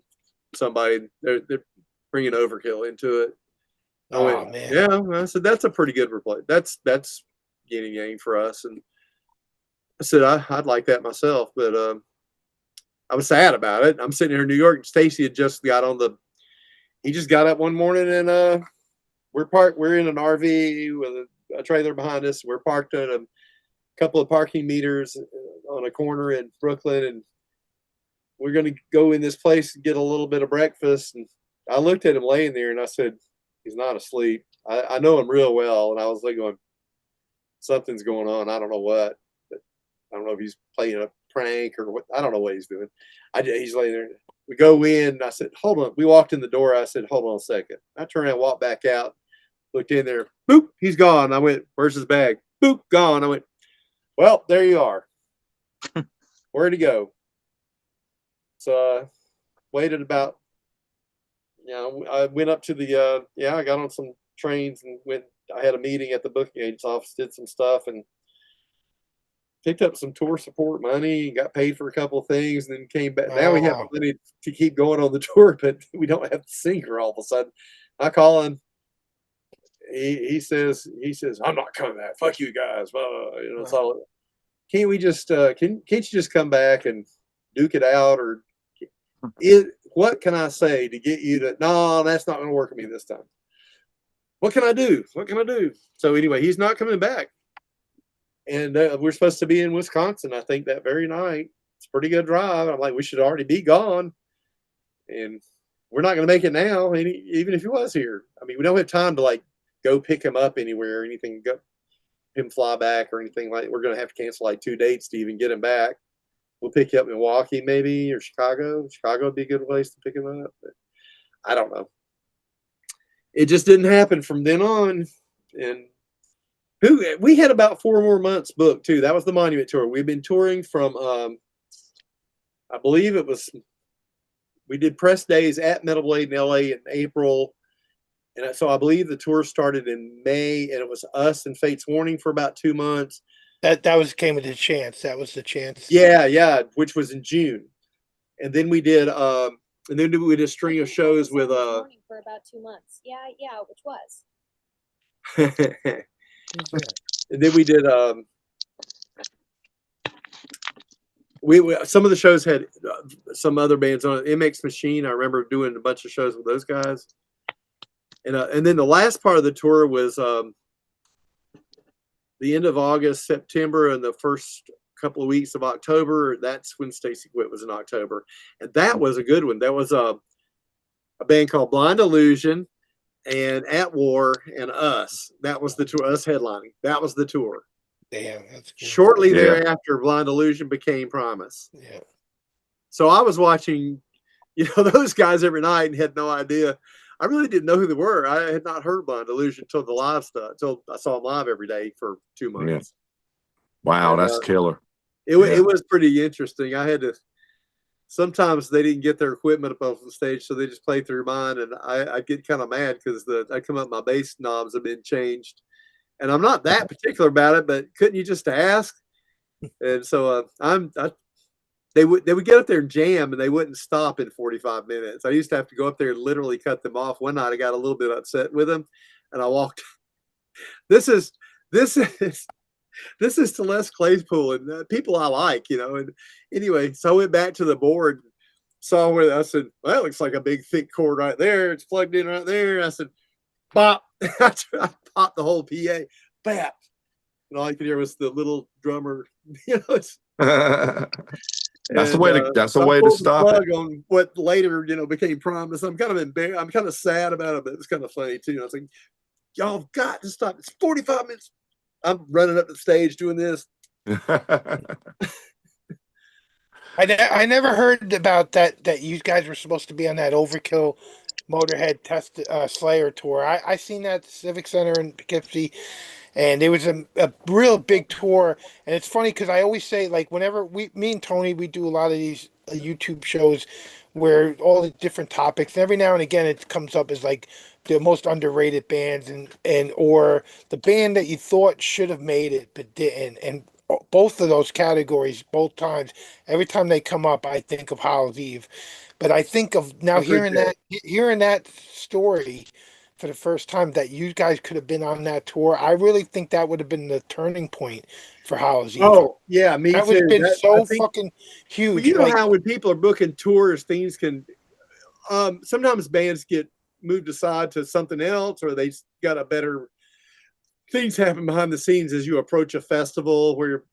somebody. They're bringing Overkill into it." I Oh went, man. "Yeah." I said, "That's a pretty good replay. That's yin and yang for us." And I said, I'd like that myself, but I was sad about it. I'm sitting here in New York, and Stacy had just got on the. He just got up one morning, and we're in an RV with a trailer behind us. We're parked at a couple of parking meters on a corner in Brooklyn, and we're going to go in this place and get a little bit of breakfast. And I looked at him laying there, and I said, "He's not asleep." I know him real well, and I was like going, "Something's going on. I don't know what. But I don't know if he's playing a prank or what. I don't know what he's doing." He's laying there. We go in. And I said, "Hold on." We walked in the door. I said, "Hold on a second." I turned around, walked back out, looked in there. Boop, he's gone. I went, "Where's his bag?" Boop, gone. I went, "Well, there you are." Where'd he go? So I waited about, I went up to the, I got on some trains and went, I had a meeting at the booking agent's office, did some stuff, and picked up some tour support money, got paid for a couple of things, and then came back. Now we have Wow. money to keep going on the tour, but we don't have the singer all of a sudden. I call him. He says, "I'm not coming back. Fuck you guys." It's all. Can't we just can't you just come back and duke it out, or what can I say to get you to? No, that's not going to work with me this time. What can I do? What can I do? So anyway, he's not coming back, and we're supposed to be in Wisconsin, I think, that very night. It's a pretty good drive. I'm like, we should already be gone, and we're not going to make it now. Even if he was here, I mean, we don't have time to like go pick him up anywhere or anything. Go him fly back or anything like. We're going to have to cancel like 2 dates to even get him back. We'll pick you up in Milwaukee maybe, or Chicago. Chicago would be a good place to pick him up. But I don't know. It just didn't happen from then on. And we had about 4 more months booked too. That was the Monument tour. We've been touring from I believe we did press days at Metal Blade in LA in April. And so I believe the tour started in May, and it was us and Fate's Warning for about 2 months. That came with the chance. That was the chance. Yeah, which was in June. And then we did a string of shows with for about 2 months. Yeah, which was. and then we did we some of the shows had some other bands on it. MX Machine, I remember doing a bunch of shows with those guys. And then the last part of the tour was the end of August, September, and the first couple of weeks of October. That's when Stacy Quit was in October, and that was a good one. That was a band called Blind Illusion and At War and Us. That was the tour. Us headlining. That was the tour. Damn, that's cool. Shortly Yeah. thereafter, Blind Illusion became Promise. Yeah. So I was watching, those guys every night and had no idea. I really didn't know who they were. I had not heard Blind Illusion until the live stuff, until I saw them live every day for 2 months. Wow, And, that's killer. It was pretty interesting. I had to. Sometimes they didn't get their equipment up off the stage, so they just played through mine, and I get kind of mad because I come up, my bass knobs have been changed, and I'm not that particular about it, but couldn't you just ask? And so they would get up there and jam, and they wouldn't stop in 45 minutes. I used to have to go up there and literally cut them off. One night I got a little bit upset with them, and I walked. This is to Les Claypool and people I like, And anyway, so I went back to the board, saw where I said, well, that looks like a big thick cord right there. It's plugged in right there. I said, bop. I popped the whole PA, bap. And all I could hear was the little drummer, That's the way to I pulled the stop plug it. on what later, became Promise. I'm kind of embarrassed. I'm kind of sad about it, but it's kind of funny too. I was like, y'all have got to stop. It's 45 minutes. I'm running up the stage doing this. I never heard about that you guys were supposed to be on that Overkill Motorhead Test Slayer tour. I seen that at the Civic Center in Poughkeepsie, and it was a real big tour. And it's funny because I always say, like, whenever me and Tony, we do a lot of these YouTube shows where all the different topics, and every now and again it comes up as like the most underrated bands and or the band that you thought should have made it but didn't. And both of those categories, both times, every time they come up, I think of Hallows Eve. But I think of now hearing that story for the first time that you guys could have been on that tour. I really think that would have been the turning point for Hallows Eve. Oh, yeah, me That would too. have been I so think, fucking well, huge. you know Like, how when people are booking tours, things can sometimes bands get moved aside to something else, or they got a better things happen behind the scenes as you approach a festival where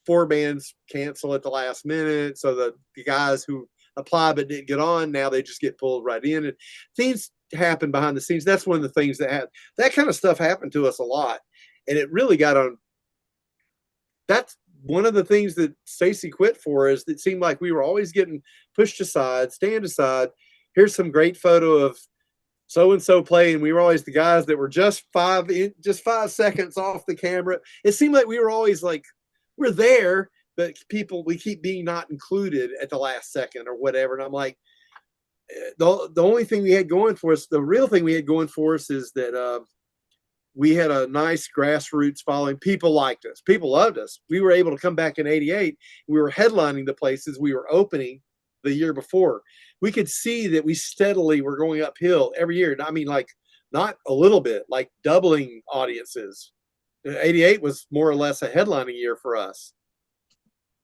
4 bands cancel at the last minute. So the guys who apply but didn't get on, now they just get pulled right in. And things happen behind the scenes. That's one of the things that kind of stuff happened to us a lot. And it really got on. That's one of the things that Stacy Quit for, is it seemed like we were always getting pushed aside, stand aside. Here's some great photo of so-and-so playing. We were always the guys that were just 5 seconds off the camera. It seemed like we were always like, we're there, but we keep being not included at the last second or whatever. And I'm like, the only thing we had going for us, the real thing we had going for us is that we had a nice grassroots following. People liked us. People loved us. We were able to come back in '88. We were headlining the places we were opening the year before. We could see that we steadily were going uphill every year. I mean, like, not a little bit, like doubling audiences. '88 was more or less a headlining year for us.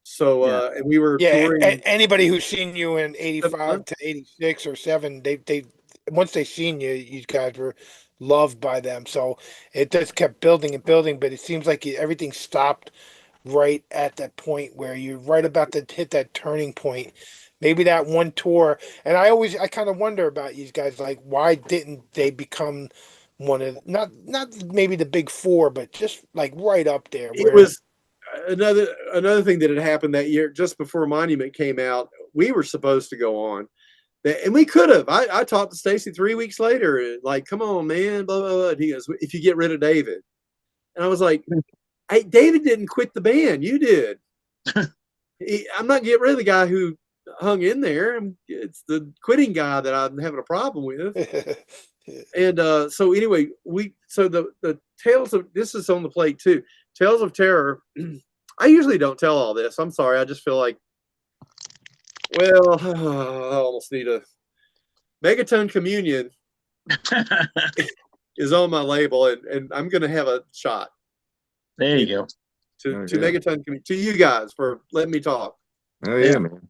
So, and we were touring. Anybody who's seen you in 85 to 86 or 7, they once they seen you, you guys were loved by them. So it just kept building and building, but it seems like everything stopped right at that point where you're right about to hit that turning point. Maybe that one tour. And I kind of wonder about these guys, like, why didn't they become one of, not maybe the big 4, but just like right up there It where was another thing that had happened that year, just before Monument came out. We were supposed to go on, and we could have. I talked to Stacy 3 weeks later, like, come on, man, blah, blah, blah. And he goes, if you get rid of David. And I was like, hey, David didn't quit the band. You did. I'm not getting rid of the guy who hung in there. It's the quitting guy that I'm having a problem with. And so anyway, the Tales of, this is on the plate too. Tales of Terror. I usually don't tell all this. I'm sorry. I just feel like, well, I almost need a Megaton Communion is on my label, and I'm going to have a shot. There you go. To Megaton Communion, to you guys for letting me talk. Oh yeah, man.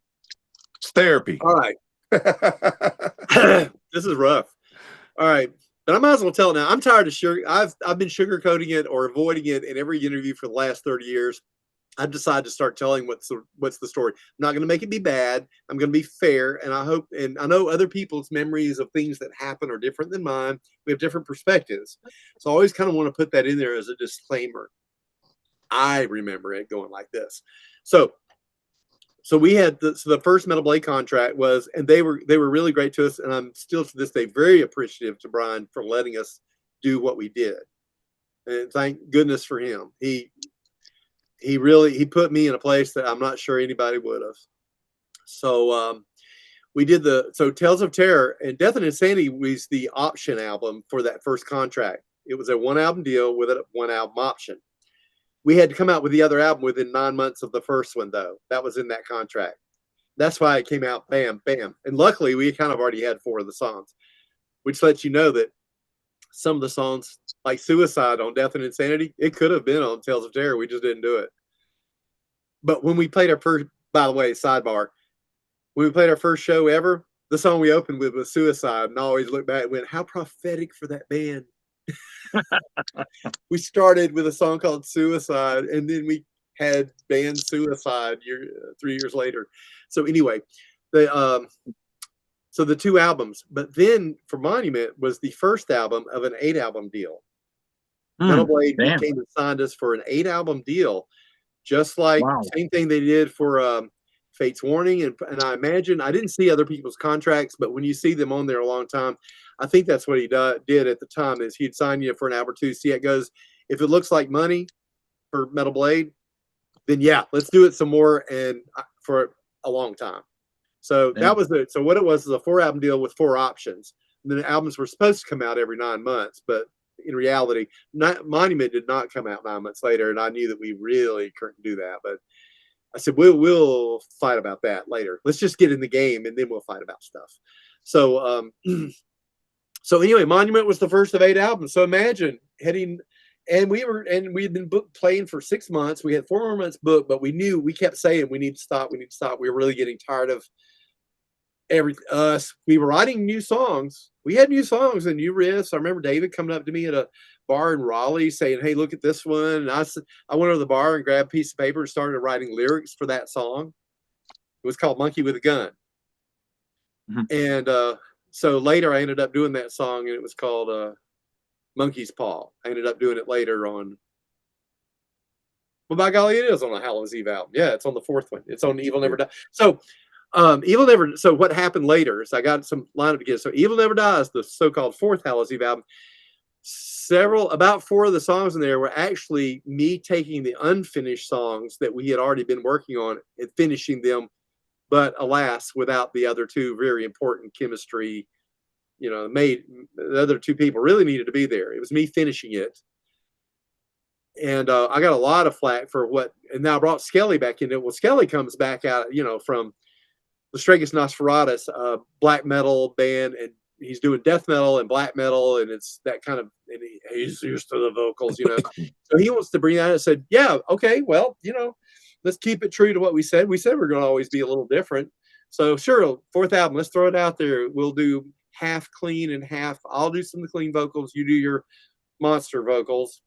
It's therapy. All right. This is rough. All right. But I might as well tell it now. I'm tired of sugar. I've been sugarcoating it or avoiding it in every interview for the last 30 years. I've decided to start telling what's the story. I'm not going to make it be bad. I'm going to be fair, and I know other people's memories of things that happen are different than mine. We have different perspectives, so I always kind of want to put that in there as a disclaimer. I remember it going like this. So we had the first Metal Blade contract was, and they were really great to us, and I'm still to this day very appreciative to Brian for letting us do what we did, and thank goodness for him. He put me in a place that I'm not sure anybody would have. So we did Tales of Terror, and Death and Insanity was the option album for that first contract. It was a 1-album deal with a 1-album option. We had to come out with the other album within 9 months of the first one, though. That was in that contract. That's why it came out bam, bam. And luckily, we kind of already had 4 of the songs, which lets you know that some of the songs, like Suicide on Death and Insanity, it could have been on Tales of Terror. We just didn't do it. But when we played our first, by the way, sidebar, when we played our first show ever, the song we opened with was Suicide. And I always look back and went, how prophetic for that band. We started with a song called Suicide, and then we had band Suicide 3 years later. So anyway, the 2 albums, but then for Monument was the first album of an 8-album deal. Metal Blade came and signed us for an 8-album deal, just like same thing they did for Fate's Warning. And I imagine, I didn't see other people's contracts, but when you see them on there a long time, I think that's what he did at the time, is he'd sign you for an album or 2, see how it goes. If it looks like money for Metal Blade, then yeah, let's do it some more and for a long time. So that was it. So what it was is a 4-album deal with 4 options. And then the albums were supposed to come out every 9 months, but in reality, Monument did not come out 9 months later, and I knew that we really couldn't do that. But I said, we'll fight about that later. Let's just get in the game, and then we'll fight about stuff. So so anyway, Monument was the first of 8 albums. So imagine and we had been playing for 6 months. We had 4 more months booked, but we kept saying we need to stop. We were really getting tired of us. We were writing new songs. We had new songs and new riffs. I remember David coming up to me at a bar in Raleigh saying, hey, look at this one. And I went over to the bar and grabbed a piece of paper and started writing lyrics for that song. It was called Monkey with a Gun. And so later I ended up doing that song, and it was called Monkey's Paw. I ended up doing it later on. Well, by golly, it is on a Hallows Eve album. Yeah, it's on the 4th one. It's on Evil Never Dies. So so what happened later is I got some lineup together. So Evil Never Dies, the so-called 4th Hallows Eve album, about 4 of the songs in there were actually me taking the unfinished songs that we had already been working on and finishing them, but alas, without the other 2 very important chemistry. The other 2 people really needed to be there. It was me finishing it. And I got a lot of flack for and now I brought Skelly back in it. Well, Skelly comes back out, from Lestragus Nosferatus, black metal band, and he's doing death metal and black metal, and it's that kind of, and he's used to the vocals, So he wants to bring that. I said, yeah, okay, well, let's keep it true to what we said. We said we're going to always be a little different. So sure, 4th album, let's throw it out there. We'll do half clean and half. I'll do some of the clean vocals. You do your monster vocals,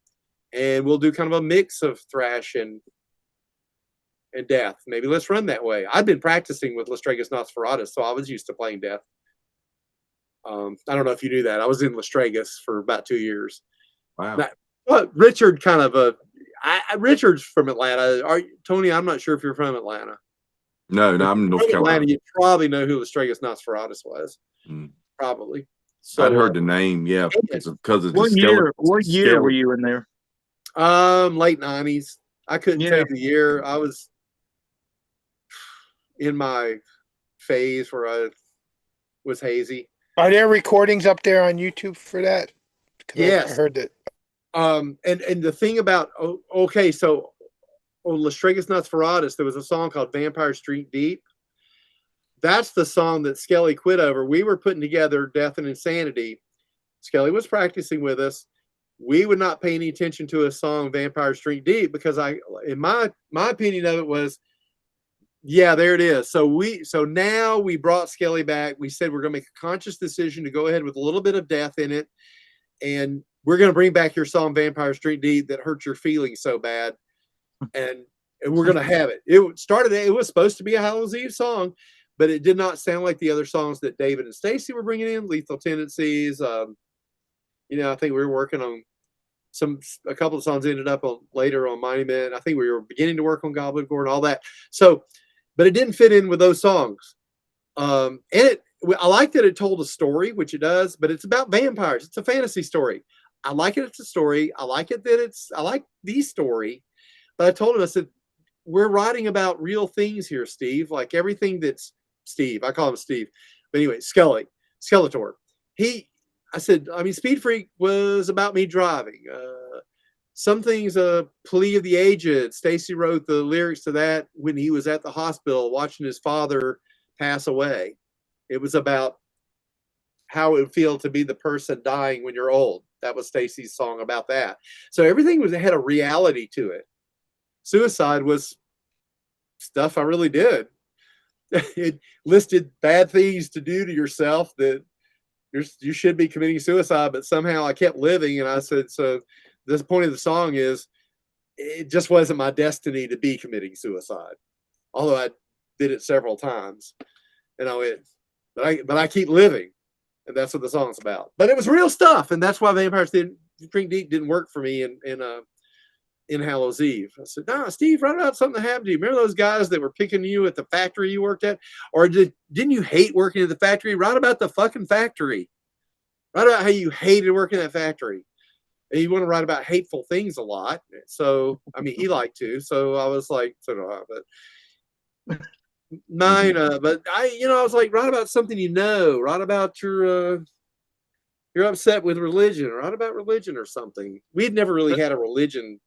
and we'll do kind of a mix of thrash and death. Maybe let's run that way. I've been practicing with Lestragus Nosferatus, so I was used to playing death. I don't know if you knew that. I was in Lestragus for about 2 years. Wow. But Richard kind of Richard's from Atlanta. Tony, I'm not sure if you're from Atlanta. No, I'm in North Carolina. Atlanta, you probably know who Lestragus Nosferatus was. Probably. So I'd heard the name, yeah, because of what year were you in there? Late 90s. I couldn't tell you the year. I was in my phase where I was hazy. Are there recordings up there on YouTube for that? Yes, I heard that. And the thing about so on Lestragus Nosferatus, there was a song called Vampire Street Deep. That's the song that Skelly quit over. We were putting together Death and Insanity. Skelly was practicing with us. We would not pay any attention to a song, Vampire Street Deep, because in my opinion of it was, Yeah, there it is. So now we brought Skelly back. We said we're going to make a conscious decision to go ahead with a little bit of death in it, and we're going to bring back your song "Vampire Street Deed" that hurt your feelings so bad, and we're going to have it. It started. It was supposed to be a Hallows Eve song, but it did not sound like the other songs that David and Stacy were bringing in. Lethal Tendencies. I think we were working on a couple of songs ended up on later on Monument. I think we were beginning to work on Goblin Gore and all that. So, but it didn't fit in with those songs. And I like that it told a story, which it does, but it's about vampires. It's a fantasy story. I like it. It's a story. I like the story. But I told him, I said, we're writing about real things here, Steve. Like everything that's Steve. I call him Steve. But anyway, Skeletor. I said, Speed Freak was about me driving. Some things, Plea of the Aged. Stacy wrote the lyrics to that when he was at the hospital watching his father pass away. It was about how it would feel to be the person dying when you're old. That was Stacy's song about that. So everything had a reality to it. Suicide was stuff I really did. It listed bad things to do to yourself that you should be committing suicide, but somehow I kept living. And I said, so this point of the song is, it just wasn't my destiny to be committing suicide, although I did it several times. But I keep living, and that's what the song's about. But it was real stuff, and that's why Vampires Drink Deep didn't work for me in Hallows Eve. I said, "Nah, Steve, write about something that happened to you. Remember those guys that were picking you at the factory you worked at? Or didn't you hate working at the factory? Write about the fucking factory. Write about how you hated working at that factory. And you want to write about hateful things a lot." So, he liked to. So I was like, so do I. But mine, but I was like, write about something write about you're upset with religion, write about religion or something. We'd never really had a religion.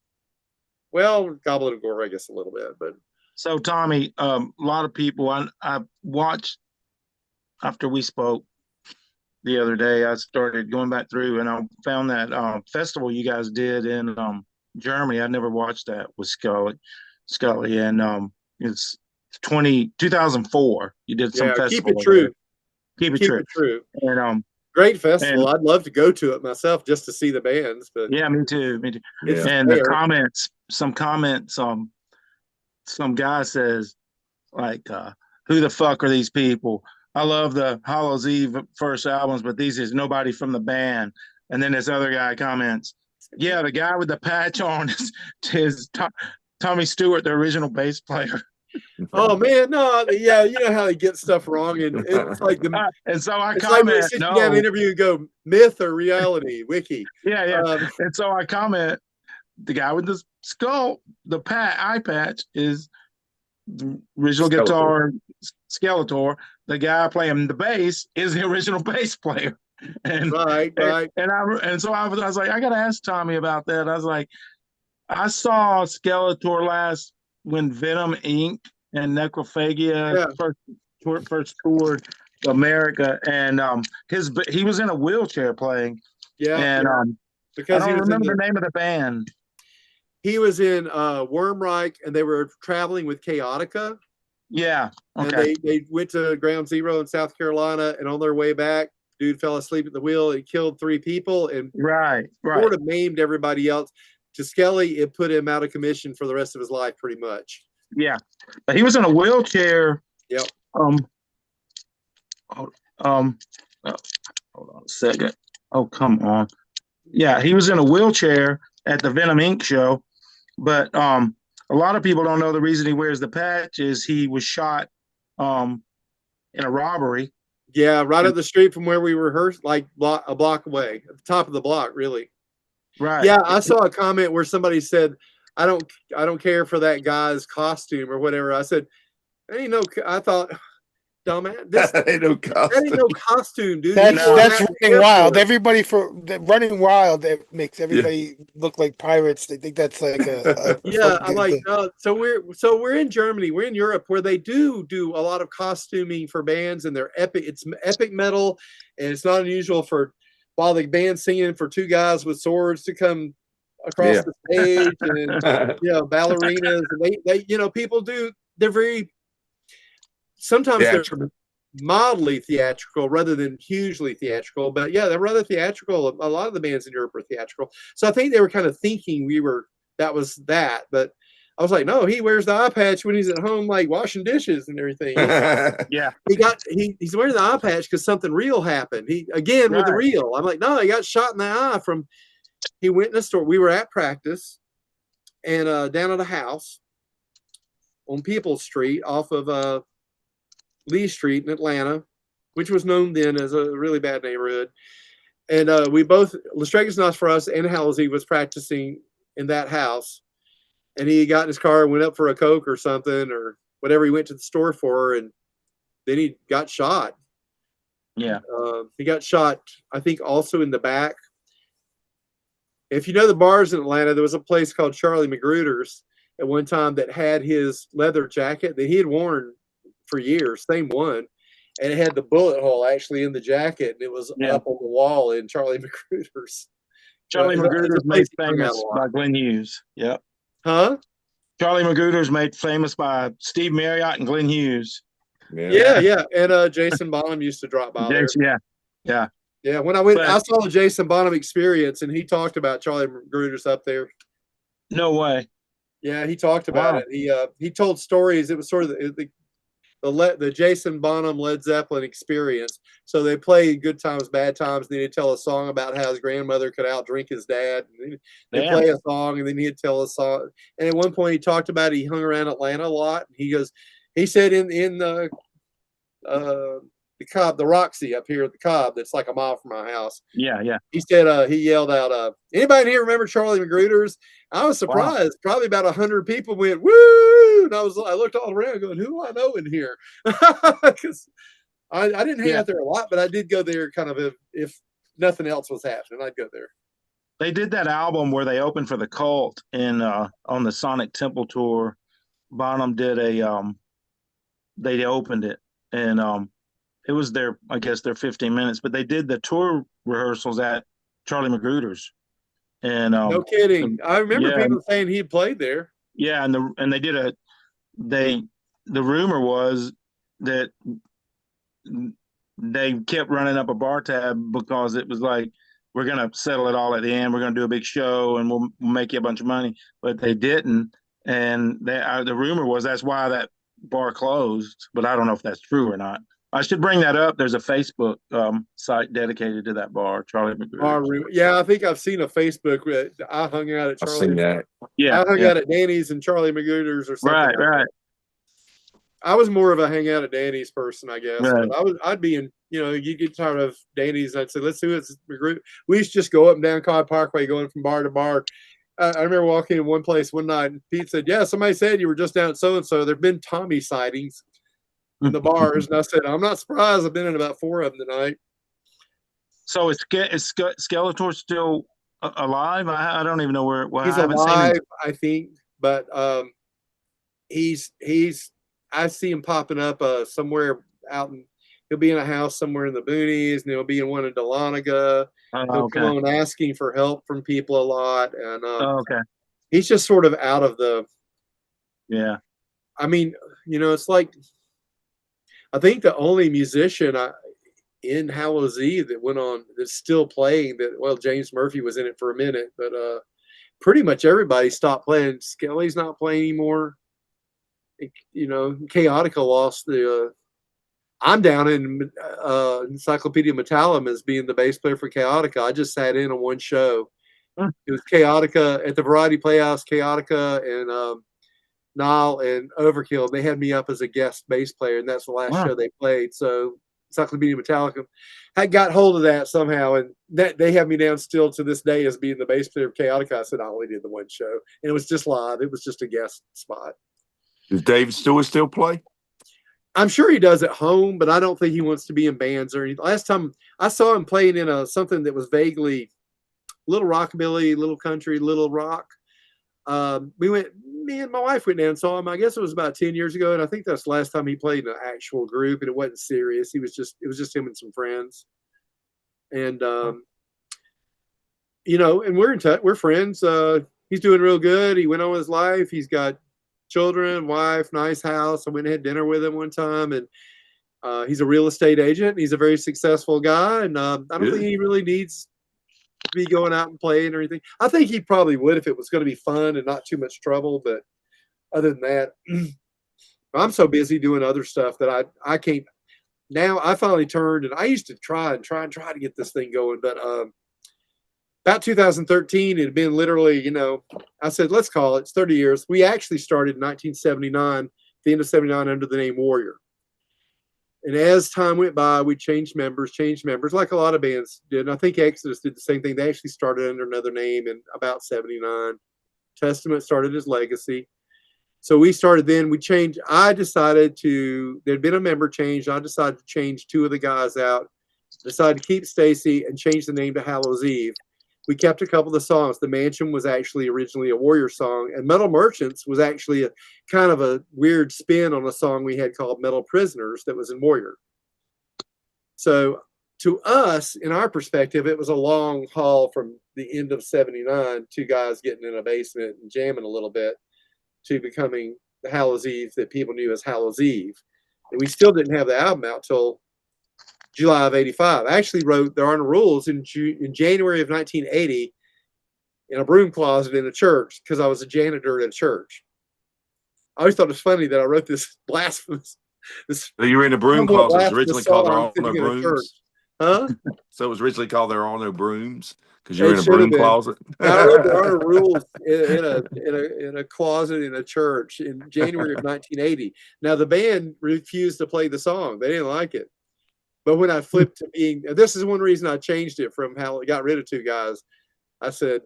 Well, Goblin of Gore, I guess a little bit, but. So Tommy, a lot of people I watched after we spoke the other day. I started going back through and I found that festival you guys did in Germany. I never watched that with Scully, and it's 2004. You did some festival. Keep it true. Keep it true. And great festival. I'd love to go to it myself just to see the bands. But yeah, me too. Yeah. And the comments, some guy says like, "Who the fuck are these people? I love the Hallows Eve first albums, but these is nobody from the band." And then this other guy comments, "Yeah, the guy with the patch on is Tommy Stewart, the original bass player." Oh man, no, yeah, you know how they get stuff wrong, and it's like and so I it's comment, like when sit you down an interview and go myth or reality, wiki. Yeah. And so I comment, the guy with the skull, the eye patch is the original guitar Skeletor. The guy playing the bass is the original bass player. And right. And so I was like, I gotta ask Tommy about that. I was like, I saw Skeletor last when Venom Inc. and Necrophagia first toured America, and he was in a wheelchair playing. Yeah. And because I don't remember the name of the band. He was in Wormreich, and they were traveling with Chaotica. Yeah. Okay. And they went to Ground Zero in South Carolina, and on their way back, dude fell asleep at the wheel and killed 3 people, and sort of maimed everybody else. To Skelly, it put him out of commission for the rest of his life, pretty much. Yeah, but he was in a wheelchair. Yep. Hold on a second. Oh, come on. Yeah, he was in a wheelchair at the Venom Inc. show, but a lot of people don't know the reason he wears the patch is he was shot in a robbery. Yeah, right up the street from where we rehearsed, like a block away, at the top of the block, really. Right. Yeah, I saw a comment where somebody said, I don't care for that guy's costume or whatever. I said, I thought, dumbass, that ain't no costume, dude. That's Running Wild. Everybody Running Wild, that makes everybody look like pirates. They think that's like a yeah. I'm like, so we're in Germany, we're in Europe, where they do a lot of costuming for bands, and they're epic. It's epic metal, and it's not unusual while the band's singing for 2 guys with swords to come across the stage, and ballerinas, and they people do. They're very sometimes they're Theatrical. mildly theatrical rather than hugely theatrical. But yeah, they're rather theatrical. A lot of the bands in Europe are theatrical. So I think they were kind of thinking that was that. But I was like, no, he wears the eye patch when he's at home, like washing dishes and everything. Yeah. He's wearing the eye patch because something real happened. He again with the Right. real. I'm like, no, he got shot in the eye from. He went in the store. We were at practice, and down at a house on Peoples Street off of Lee Street in Atlanta, which was known then as a really bad neighborhood. And we both, Lestregas Nos and Hallows was practicing in that house. And he got in his car and went up for a Coke or something or whatever he went to the store for. And then he got shot. Yeah. He got shot, I think, also in the back. If you know the bars in Atlanta, there was a place called Charlie Magruder's at one time that had his leather jacket that he had worn for years, same one. And it had the bullet hole actually in the jacket, and it was up on the wall in Charlie Magruder's. Charlie Magruder's made famous by by Glenn Hughes. Yep. Huh? Charlie Magruder's made famous by Steve Marriott and Glenn Hughes. Yeah. And Jason Bonham used to drop by there. Yeah. Yeah, when I saw the Jason Bonham Experience, and he talked about Charlie Magruder's up there. No way. Yeah, he talked about it. He told stories. It was sort of the Jason Bonham Led Zeppelin experience. So they play good times, bad times. And then he'd tell a song about how his grandmother could outdrink his dad. And they play a song, and then he'd tell a song. And at one point, he talked about he hung around Atlanta a lot. He said in the Cobb, the Roxy up here at the Cobb, that's like a mile from my house. Yeah. He said he yelled out, "Anybody here remember Charlie Magruder's?" I was surprised. Wow. Probably about 100 people went woo, and I looked all around, going, "Who do I know in here?" Because I didn't hang out there a lot, but I did go there kind of if nothing else was happening, I'd go there. They did that album where they opened for the Cult in on the Sonic Temple tour. Bonham did they opened it, and it was their 15 minutes, but they did the tour rehearsals at Charlie Magruder's. And no kidding. I remember people saying he had played there. Yeah, and they did the rumor was that they kept running up a bar tab because it was like, we're going to settle it all at the end. We're going to do a big show and we'll make you a bunch of money. But they didn't. And the rumor was that's why that bar closed. But I don't know if that's true or not. I should bring that up. There's a Facebook site dedicated to that bar, Charlie Magruder. Yeah, I think I've seen a Facebook. I hung out at Charlie. I've seen that. Yeah, I hung out at Danny's and Charlie Magruder's or something. Right. I was more of a hang out at Danny's person, I guess. Right. But I'd be in, you get tired of Danny's, and I'd say, let's do it. We used to just go up and down Cobb Parkway, going from bar to bar. I remember walking in one place one night, and Pete said, "Yeah, somebody said you were just down at so-and-so. There've been Tommy sightings in the bars." And I said, "I'm not surprised. I've been in about 4 of them tonight." So is Skeletor still alive? I don't even know where. Well, he's alive, I think, but he's. I see him popping up somewhere out in. He'll be in a house somewhere in the boonies, and he'll be in one in Dahlonega. He'll come on asking for help from people a lot, and he's just sort of out of the. Yeah. I mean, it's like. I think the only musician in Hallows that went on that's still playing James Murphy was in it for a minute, but pretty much everybody stopped playing. Skelly's not playing anymore. Chaotica lost the. I'm down in Encyclopedia Metallum as being the bass player for Chaotica. I just sat in on one show. It was Chaotica at the Variety Playhouse. Chaotica and Nile and Overkill. They had me up as a guest bass player, and that's the last show they played. So Encyclopedia Metallica had got hold of that somehow, and that they have me down still to this day as being the bass player of Chaotica. I said I only did the one show, and it was just live. It was just a guest spot. Does David Stewart still play? I'm sure he does at home, but I don't think he wants to be in bands or anything. Last time I saw him playing in something that was vaguely little rockabilly, little country, little rock. Me and my wife went down and saw him. I guess it was about 10 years ago, and I think that's the last time he played in an actual group, and it wasn't serious. It was just him and some friends. And and we're in touch. We're friends. He's doing real good. He went on with his life. He's got children, wife, nice house. I went and had dinner with him one time, and he's a real estate agent. He's a very successful guy, and I don't think he really needs to be going out and playing or anything. I think he probably would if it was going to be fun and not too much trouble. But other than that, I'm so busy doing other stuff that I can't. Now I finally turned, and I used to try to get this thing going, but about 2013, it had been literally, I said, let's call it. It's 30 years. We actually started in 1979, the end of 79, under the name Warrior. And as time went by, we changed members, like a lot of bands did. And I think Exodus did the same thing. They actually started under another name in about 79. Testament started as Legacy. So we started then. We changed. There'd been a member change. I decided to change two of the guys out. Decided to keep Stacy and change the name to Hallows Eve. We kept a couple of the songs. The Mansion was actually originally a Warrior song, and Metal Merchants was actually a kind of a weird spin on a song we had called Metal Prisoners that was in Warrior. So to us, in our perspective, it was a long haul from the end of 79, two guys getting in a basement and jamming a little bit, to becoming the Hallows Eve that people knew as Hallows Eve. And we still didn't have the album out till July of 85. I actually wrote There Are No Rules in January of 1980 in a broom closet in a church because I was a janitor at a church. I always thought it was funny that I wrote this blasphemous. So you were in a broom closet. It was originally called There Are No Brooms. Huh? So it was originally called There Are No Brooms because you were in a should have broom been. closet. I wrote There Are No Rules in a closet in a church in January of 1980. Now the band refused to play the song; they didn't like it. But when I flipped to being, this is one reason I changed it from how it got rid of two guys. I said,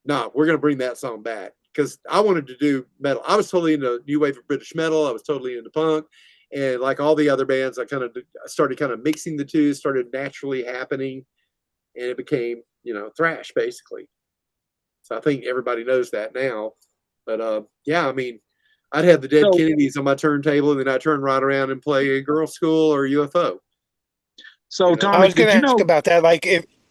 no, we're going to bring that song back because I wanted to do metal. I was totally into new wave of British metal. I was totally into punk. And like all the other bands, I started kind of mixing the two, started naturally happening. And it became, thrash basically. So I think everybody knows that now. But yeah, I mean, I'd have the Dead Kennedys on my turntable, and then I'd turn right around and play Girl School or UFO. So Tommy, I was going to ask about that. Like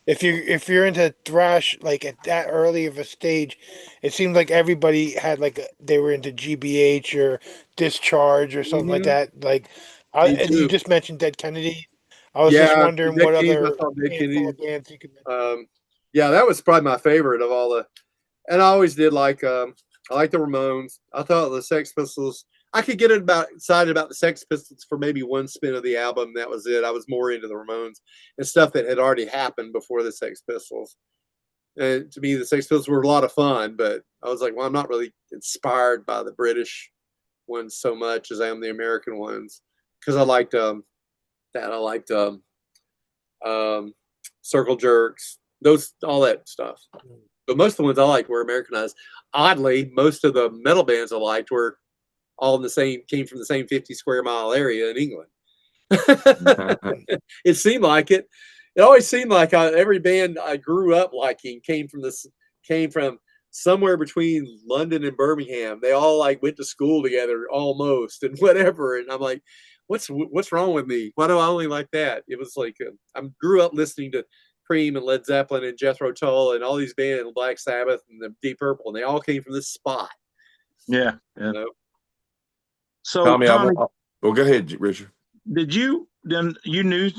if you're into thrash, like at that early of a stage, it seemed like everybody had they were into GBH or Discharge or something like that. Like, and you just mentioned Dead Kennedy. I was just wondering what other handful of bands you could mention. Yeah, that was probably my favorite of all the. And I always did I like the Ramones. I thought the Sex Pistols. I could get excited about the Sex Pistols for maybe one spin of the album. That was it. I was more into the Ramones and stuff that had already happened before the Sex Pistols. And to me, the Sex Pistols were a lot of fun, but I was like, well, I'm not really inspired by the British ones so much as I am the American ones because I liked that. I liked Circle Jerks, all that stuff. But most of the ones I liked were Americanized. Oddly, most of the metal bands I liked were all came from the same 50 square mile area in England. It seemed like it. It always seemed like every band I grew up liking came from somewhere between London and Birmingham. They all went to school together almost and whatever. And I'm like, what's wrong with me? Why do I only like that? It was like I grew up listening to Cream and Led Zeppelin and Jethro Tull and all these bands, Black Sabbath and the Deep Purple, and they all came from this spot. Yeah. So Tommy, well, go ahead, Richard. You knew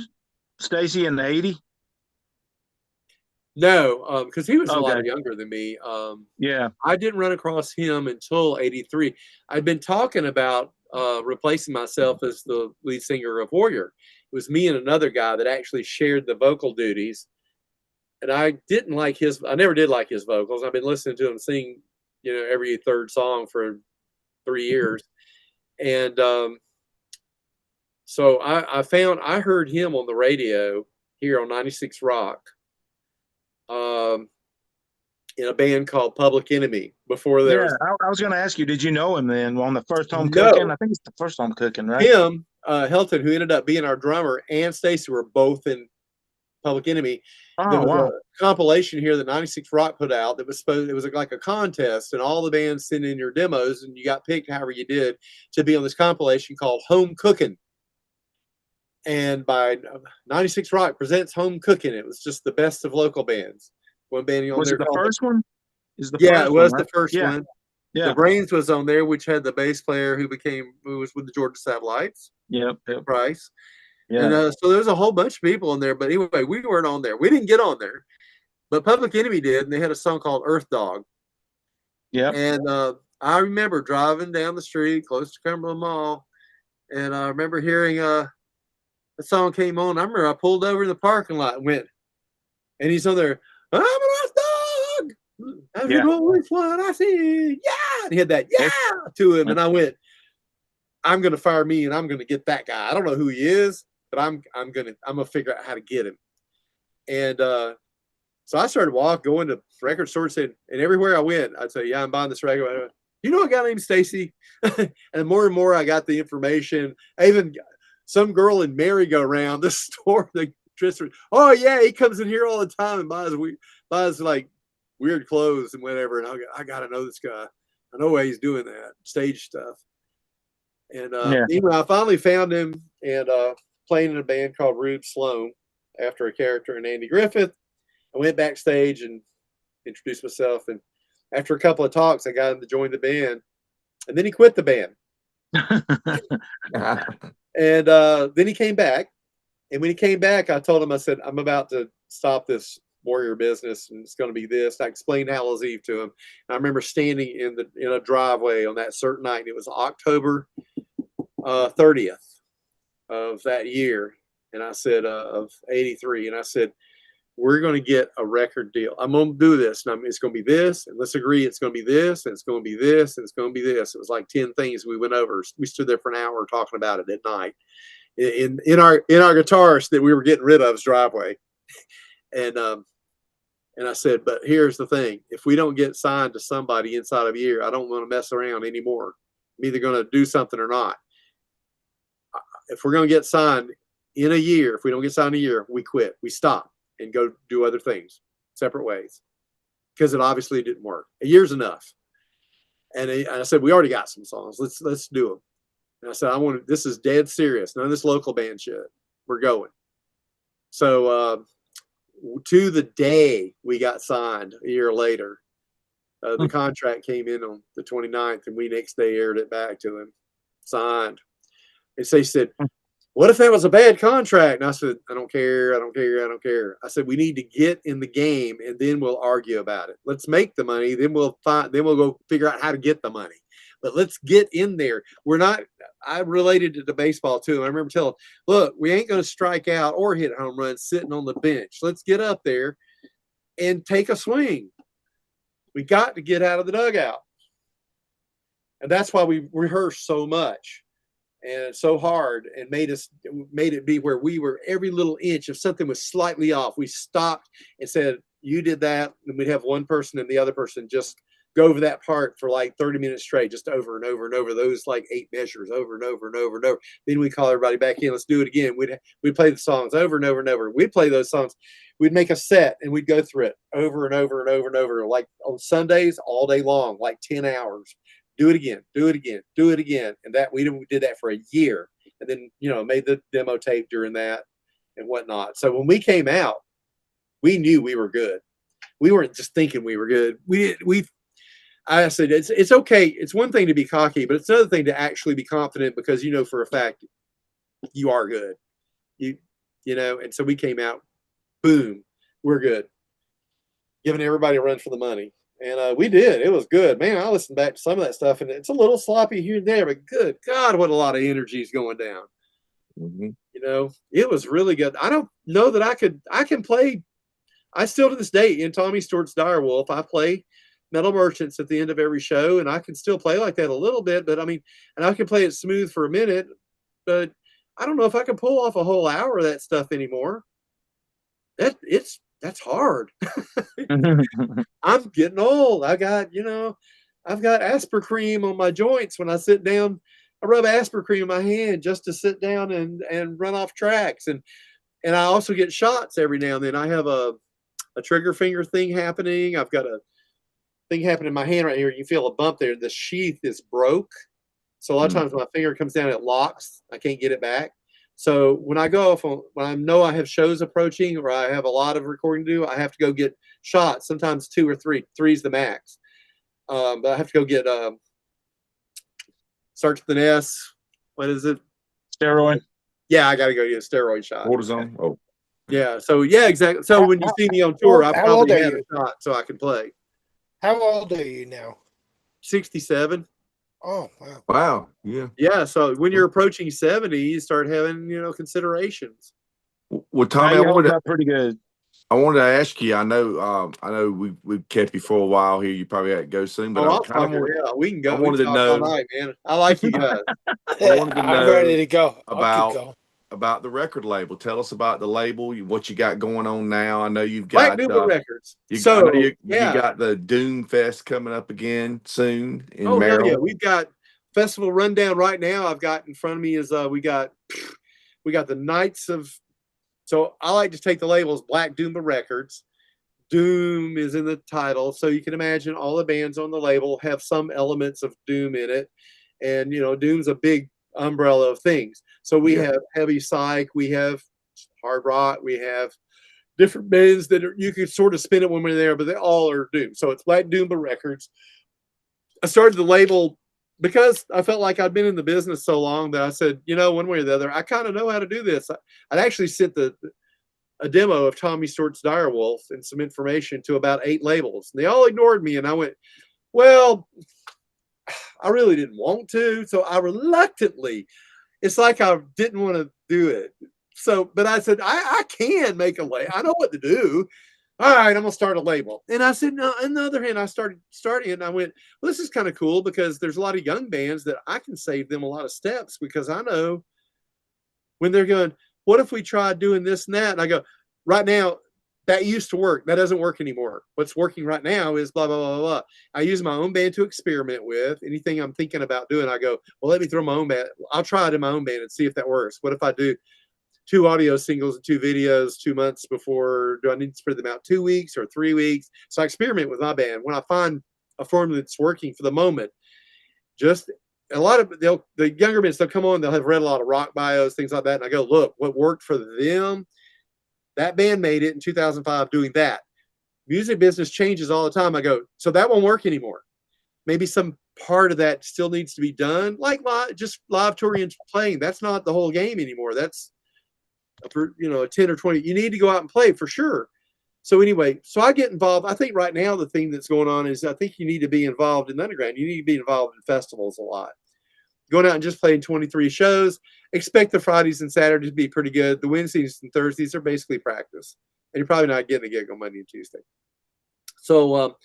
Stacy in the 80s? No, because he was a lot younger than me. Yeah. I didn't run across him until 83. I'd been talking about replacing myself as the lead singer of Warrior. It was me and another guy that actually shared the vocal duties. And I never did like his vocals. I've been listening to him sing, every third song for 3 years. And so I heard him on the radio here on 96 Rock in a band called Public Enemy before there was. I was going to ask you, did you know him then on the first Home Cooking? I think it's the first Home Cooking, right? Him, Helton, who ended up being our drummer, and Stacy were both in Public Enemy. There was a compilation here that 96 Rock put out that was it was like a contest, and all the bands sent in your demos, and you got picked however you did to be on this compilation called Home Cooking. And by 96 Rock presents Home Cooking, it was just the best of local bands. One band on was there. Was it the first one? It was the first one. The Brains was on there, which had the bass player who was with the Georgia Satellites. Yep. Price. Yeah. And so there's a whole bunch of people in there. But anyway, we weren't on there. We didn't get on there. But Public Enemy did, and they had a song called Earth Dog. Yep. And I remember driving down the street close to Cumberland Mall, and I remember hearing the song came on. I remember I pulled over in the parking lot and went, and he's on there, I'm an Earth Dog. Every always what I see. Yeah. And he had that to him. And I went, I'm gonna fire me and I'm gonna get that guy. I don't know who he is, but I'm gonna figure out how to get him. And so I started going to record stores, and everywhere I went, I'd say, yeah, I'm buying this record. You know a guy named Stacy? And more I got the information. I even some girl in merry-go-round the store, oh yeah, he comes in here all the time and buys like weird clothes and whatever. And I gotta know this guy. I know why he's doing that stage stuff. And anyway, I finally found him and playing in a band called Rube Sloan after a character in Andy Griffith. I went backstage and introduced myself. And after a couple of talks, I got him to join the band. And then he quit the band. And then he came back. And when he came back, I told him, I said, I'm about to stop this Warrior business, and it's going to be this. I explained Hallows Eve to him. And I remember standing in a driveway on that certain night. And it was October 30th of that year. And I said, of 83. And I said, we're going to get a record deal. I'm going to do this. And it's going to be this. And let's agree it's going to be this. And it's going to be this. And it's going to be this. It was like 10 things we went over. We stood there for an hour talking about it at night in our guitars that we were getting rid of's driveway. And I said, but here's the thing. If we don't get signed to somebody inside of a year, I don't want to mess around anymore. I'm either going to do something or not. If we're going to get signed in a year, if we don't get signed in a year, we quit. We stop and go do other things, separate ways, because it obviously didn't work. A year's enough. And I said, we already got some songs. Let's do them. And I said, this is dead serious. None of this local band shit. We're going. So to the day we got signed a year later, the contract came in on the 29th, and we next day aired it back to him, signed. And so he said, what if that was a bad contract? And I said, I don't care. I said, we need to get in the game, and then we'll argue about it. Let's make the money. Then we'll go figure out how to get the money. But let's get in there. I related it to baseball too. I remember telling, look, we ain't going to strike out or hit home runs sitting on the bench. Let's get up there and take a swing. We got to get out of the dugout. And that's why we rehearsed so much and so hard, and made it be where we were every little inch. If something was slightly off, we stopped and said, you did that. And we'd have one person and the other person just go over that part for like 30 minutes straight, just over and over and over, those like 8 measures over and over and over and over. Then we call everybody back in. Let's do it again. We'd play the songs over and over and over. We'd play those songs. We'd make a set and we'd go through it over and over and over and over, like on Sundays all day long, like 10 hours. Do it again, do it again, do it again. And that we did that for a year, and then, made the demo tape during that and whatnot. So when we came out, we knew we were good. We weren't just thinking we were good. I said, it's okay. It's one thing to be cocky, but it's another thing to actually be confident, because for a fact you are good. And so we came out, boom, we're good. Giving everybody a run for the money. And we did. It was good. Man, I listened back to some of that stuff, and it's a little sloppy here and there, but good God, what a lot of energy is going down. Mm-hmm. It was really good. I don't know that I can play. I still to this day in Tommy Stewart's Direwolf, I play Metal Merchants at the end of every show, and I can still play like that a little bit, but and I can play it smooth for a minute, but I don't know if I can pull off a whole hour of that stuff anymore. That's hard. I'm getting old. I've got Aspercream on my joints when I sit down. I rub Aspercream in my hand just to sit down and run off tracks. And I also get shots every now and then. I have a trigger finger thing happening. I've got a thing happening in my hand right here. You feel a bump there. The sheath is broke. So a lot of times when my finger comes down, it locks. I can't get it back. So when I go off when I know I have shows approaching, or I have a lot of recording to do, I have to go get shots. Sometimes 2 or 3. 3's the max. But I have to go get starts with an S. What is it? Steroid. Yeah, I got to go get a steroid shot. Cortisone. Oh, Yeah. So yeah, exactly. So when you see me on tour, I how old probably are had you? a shot so I can play. How old are you now? 67. Oh, wow. wow. Yeah. Yeah. So when you're approaching 70, you start having, considerations. Well, Now Tommy, you hold up pretty good. I wanted to ask you. I know we've kept you for a while here. You probably had to go soon, but Oh, I I'll kind talk. of want. Yeah, we can go. I We wanted can to talk all know night, man. I like you guys. I wanted to I'm know ready to go. I'll keep about going. about the record label. Tell us about the label. What you got going on now. I know you've Black got. Newman Records. I know So you yeah. got the Doom Fest coming up again soon in Oh hell yeah, Maryland. we've got festival rundown right now. I've got in front of me is we got the Knights of. So I like to take the labels Black Doomba Records. Doom is in the title, so you can imagine all the bands on the label have some elements of doom in it, and doom's a big umbrella of things. So we have heavy psych, we have hard rock, we have different bands that you could sort of spin it when we're there, but they all are doom. So it's Black Doomba Records. I started the label because I felt like I'd been in the business so long that I said, one way or the other, I kind of know how to do this. I'd actually sent a demo of Tommy Stewart's Direwolf and some information to about 8 labels. And they all ignored me. And I went, well, I really didn't want to. So I reluctantly, it's like I didn't want to do it. So, but I said, I can make a label. I know what to do. All right, I'm going to start a label. And I said, no, on the other hand, I started starting it and I went, well, this is kind of cool because there's a lot of young bands that I can save them a lot of steps because I know when they're going, what if we tried doing this and that? And I go, right now, that used to work. That doesn't work anymore. What's working right now is blah, blah, blah, blah, blah. I use my own band to experiment with. Anything I'm thinking about doing, I go, well, let me throw my own band. I'll try it in my own band and see if that works. What if I do 2 audio singles and 2 videos 2 months before? Do I need to spread them out 2 weeks or 3 weeks? So I experiment with my band. When I find a formula that's working for the moment, just a lot of the younger bands, they'll come on, they'll have read a lot of rock bios, things like that. And I go, look, what worked for them, that band made it in 2005 doing that. Music business changes all the time. I go, so that won't work anymore. Maybe some part of that still needs to be done, like just live touring and playing. That's not the whole game anymore. That's a 10 or 20. You need to go out and play for sure. So anyway, so I get involved. I think right now the thing that's going on is I think you need to be involved in the underground. You need to be involved in festivals a lot. Going out and just playing 23 shows, expect the Fridays and Saturdays to be pretty good. The Wednesdays and Thursdays are basically practice. And you're probably not getting a gig on Monday and Tuesday. So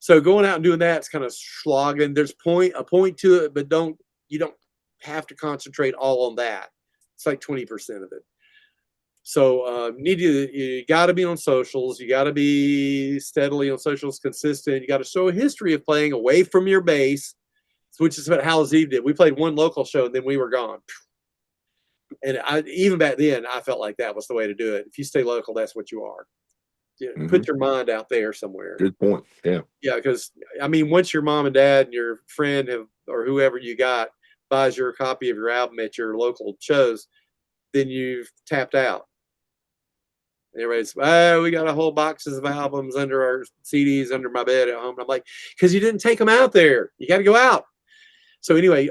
so going out and doing that is kind of slogging. There's a point to it, but you don't have to concentrate all on that. It's like 20% of it. So you got to be on socials. You got to be steadily on socials, consistent. You got to show a history of playing away from your base, which is what Hallows Eve did. We played one local show and then we were gone. And even back then, I felt like that was the way to do it. If you stay local, that's what you are. Put your mind out there somewhere. Good point. Yeah. Yeah, because once your mom and dad and your friend or whoever you got buys your copy of your album at your local shows, then you've tapped out. Everybody's, we got a whole boxes of albums under our CDs under my bed at home. And I'm like, because you didn't take them out there. You got to go out. So anyway,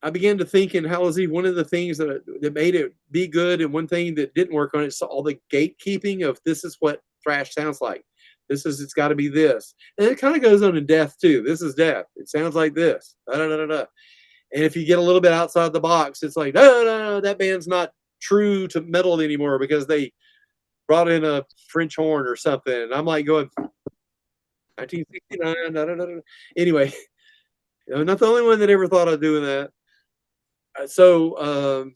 I began to think in Hallows Eve, one of the things that made it be good and one thing that didn't work on it is all the gatekeeping of this is what thrash sounds like. It's got to be this. And it kind of goes on in death too. This is death. It sounds like this. Da, da, da, da, da. And if you get a little bit outside the box, it's like, no, that band's not true to metal anymore because they brought in a French horn or something. And I'm like going, 1969. Da, da, da, da. Anyway, I'm not the only one that ever thought of doing that. So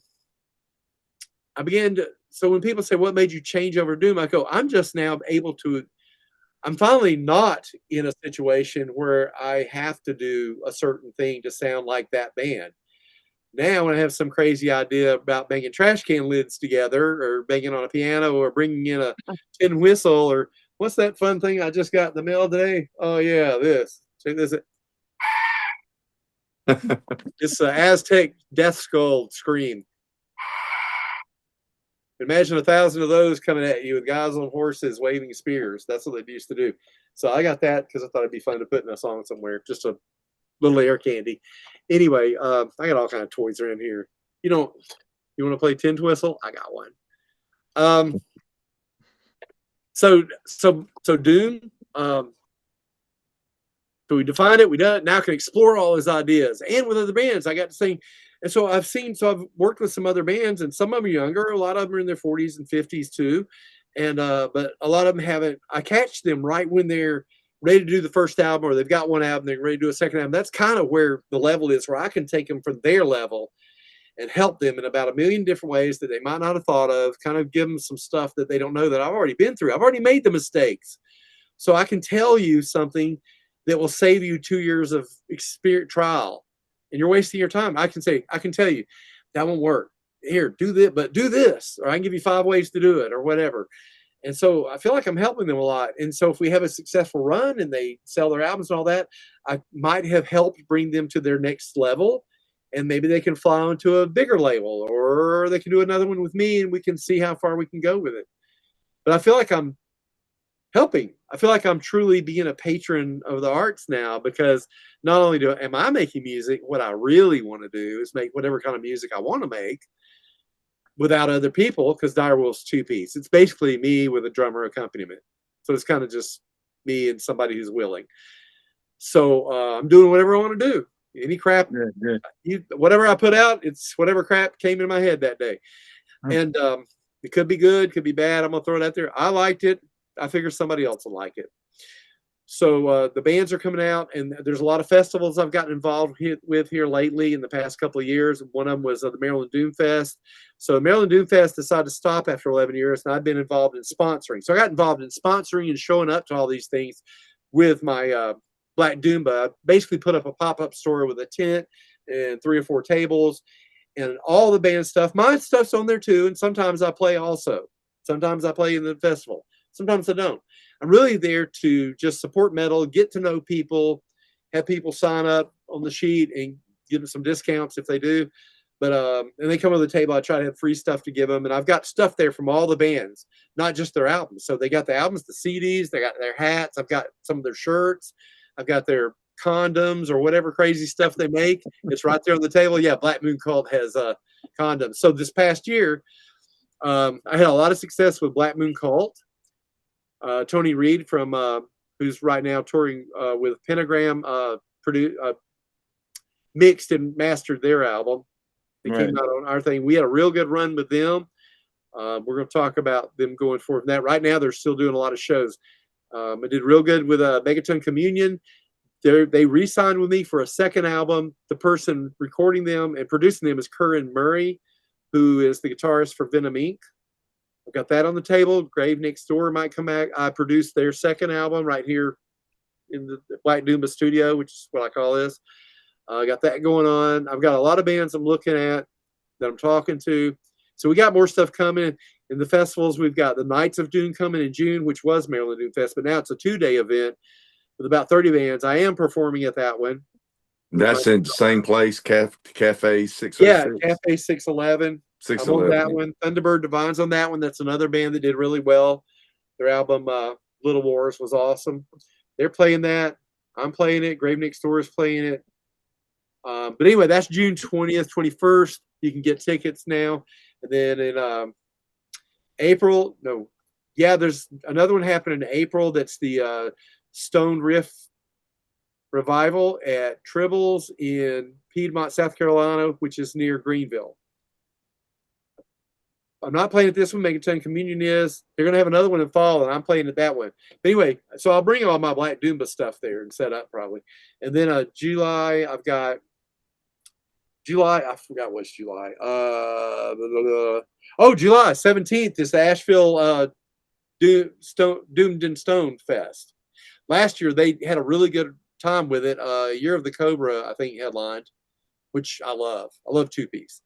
I began to. So when people say, "What made you change over doom?" I go, "I'm just now able to. I'm finally not in a situation where I have to do a certain thing to sound like that band. Now, when I have some crazy idea about banging trash can lids together, or banging on a piano, or bringing in a tin whistle, or what's that fun thing I just got in the mail today? Oh yeah, this. Check this. It's an Aztec death skull scream. Imagine 1,000 of those coming at you with guys on horses waving spears. That's what they used to do. So I got that because I thought it'd be fun to put in a song somewhere, just a little air candy. Anyway, I got all kind of toys around here. You want to play tin whistle? I got one. So Doom. So we defined it. We done it. Now I can explore all his ideas, and with other bands, I got to sing. And so I've worked with some other bands, and some of them are younger. A lot of them are in their 40s and 50s too. And but a lot of them haven't. I catch them right when they're ready to do the first album, or they've got one album, they're ready to do a second album. That's kind of where the level is, where I can take them from their level and help them in about a million different ways that they might not have thought of. Kind of give them some stuff that they don't know that I've already been through. I've already made the mistakes, so I can tell you something that will save you 2 years of experience trial, and you're wasting your time. I can tell you that won't work. Here, do this, but do this, or I can give you 5 ways to do it, or whatever. And so I feel like I'm helping them a lot. And so if we have a successful run and they sell their albums and all that, I might have helped bring them to their next level, and maybe they can fly onto a bigger label, or they can do another one with me, and we can see how far we can go with it. But I feel like I'm helping. I feel like I'm truly being a patron of the arts now, because not only am I making music, what I really want to do is make whatever kind of music I want to make without other people, because Direwolf's 2-piece. It's basically me with a drummer accompaniment. So it's kind of just me and somebody who's willing. So I'm doing whatever I want to do. Any crap, whatever I put out, it's whatever crap came in my head that day. And it could be good, could be bad. I'm going to throw it out there. I liked it. I figure somebody else will like it. So the bands are coming out, and there's a lot of festivals I've gotten involved with here lately in the past couple of years. One of them was the Maryland Doom Fest. So the Maryland Doom Fest decided to stop after 11 years, and I've been involved in sponsoring. So I got involved in sponsoring and showing up to all these things with my Black Doomba. I basically put up a pop-up store with a tent and 3 or 4 tables and all the band stuff. My stuff's on there too, and sometimes I play also. Sometimes I play in the festival. Sometimes I don't. I'm really there to just support metal, get to know people, have people sign up on the sheet and give them some discounts if they do. But and they come to the table, I try to have free stuff to give them. And I've got stuff there from all the bands, not just their albums. So they got the albums, the CDs, they got their hats, I've got some of their shirts, I've got their condoms or whatever crazy stuff they make. It's right there on the table. Yeah, Black Moon Cult has condoms. So this past year, I had a lot of success with Black Moon Cult. Tony Reed from who's right now touring with Pentagram, mixed and mastered their album. They came out on our thing. We had a real good run with them. We're going to talk about them going forward from that. Right now, they're still doing a lot of shows. I did real good with Megaton Communion. They re-signed with me for a second album. The person recording them and producing them is Curran Murray, who is the guitarist for Venom Inc. I've got that on the table. Grave Next Door might come back. I produced their second album right here in the Black Doomba studio, which is what I call this. I got that going on. I've got a lot of bands I'm looking at that I'm talking to. So we got more stuff coming. In the festivals, we've got the Nights of Doom coming in June, which was Maryland Doom Fest, but now it's a 2-day event with about 30 bands. I am performing at that one. That's in the same place, Cafe 606. Yeah, Cafe 611. 611. I'm on that one. Thunderbird Divine's on that one. That's another band that did really well. Their album Little Wars was awesome. They're playing that. I'm playing it. Grave Next Door is playing it. But anyway, that's June 20th, 21st. You can get tickets now. And then in April, there's another one happening in April. That's the Stone Riff Revival at Tribbles in Piedmont, South Carolina, which is near Greenville. I'm not playing at this one. Megaton Communion is. They're going to have another one in fall, and I'm playing at that one. But anyway, so I'll bring all my Black Doomba stuff there and set up probably. And then July, I forgot what's July. July 17th is the Asheville Doomed and Stoned Fest. Last year, they had a really good time with it. Year of the Cobra, I think, headlined, which I love. I love 2-piece.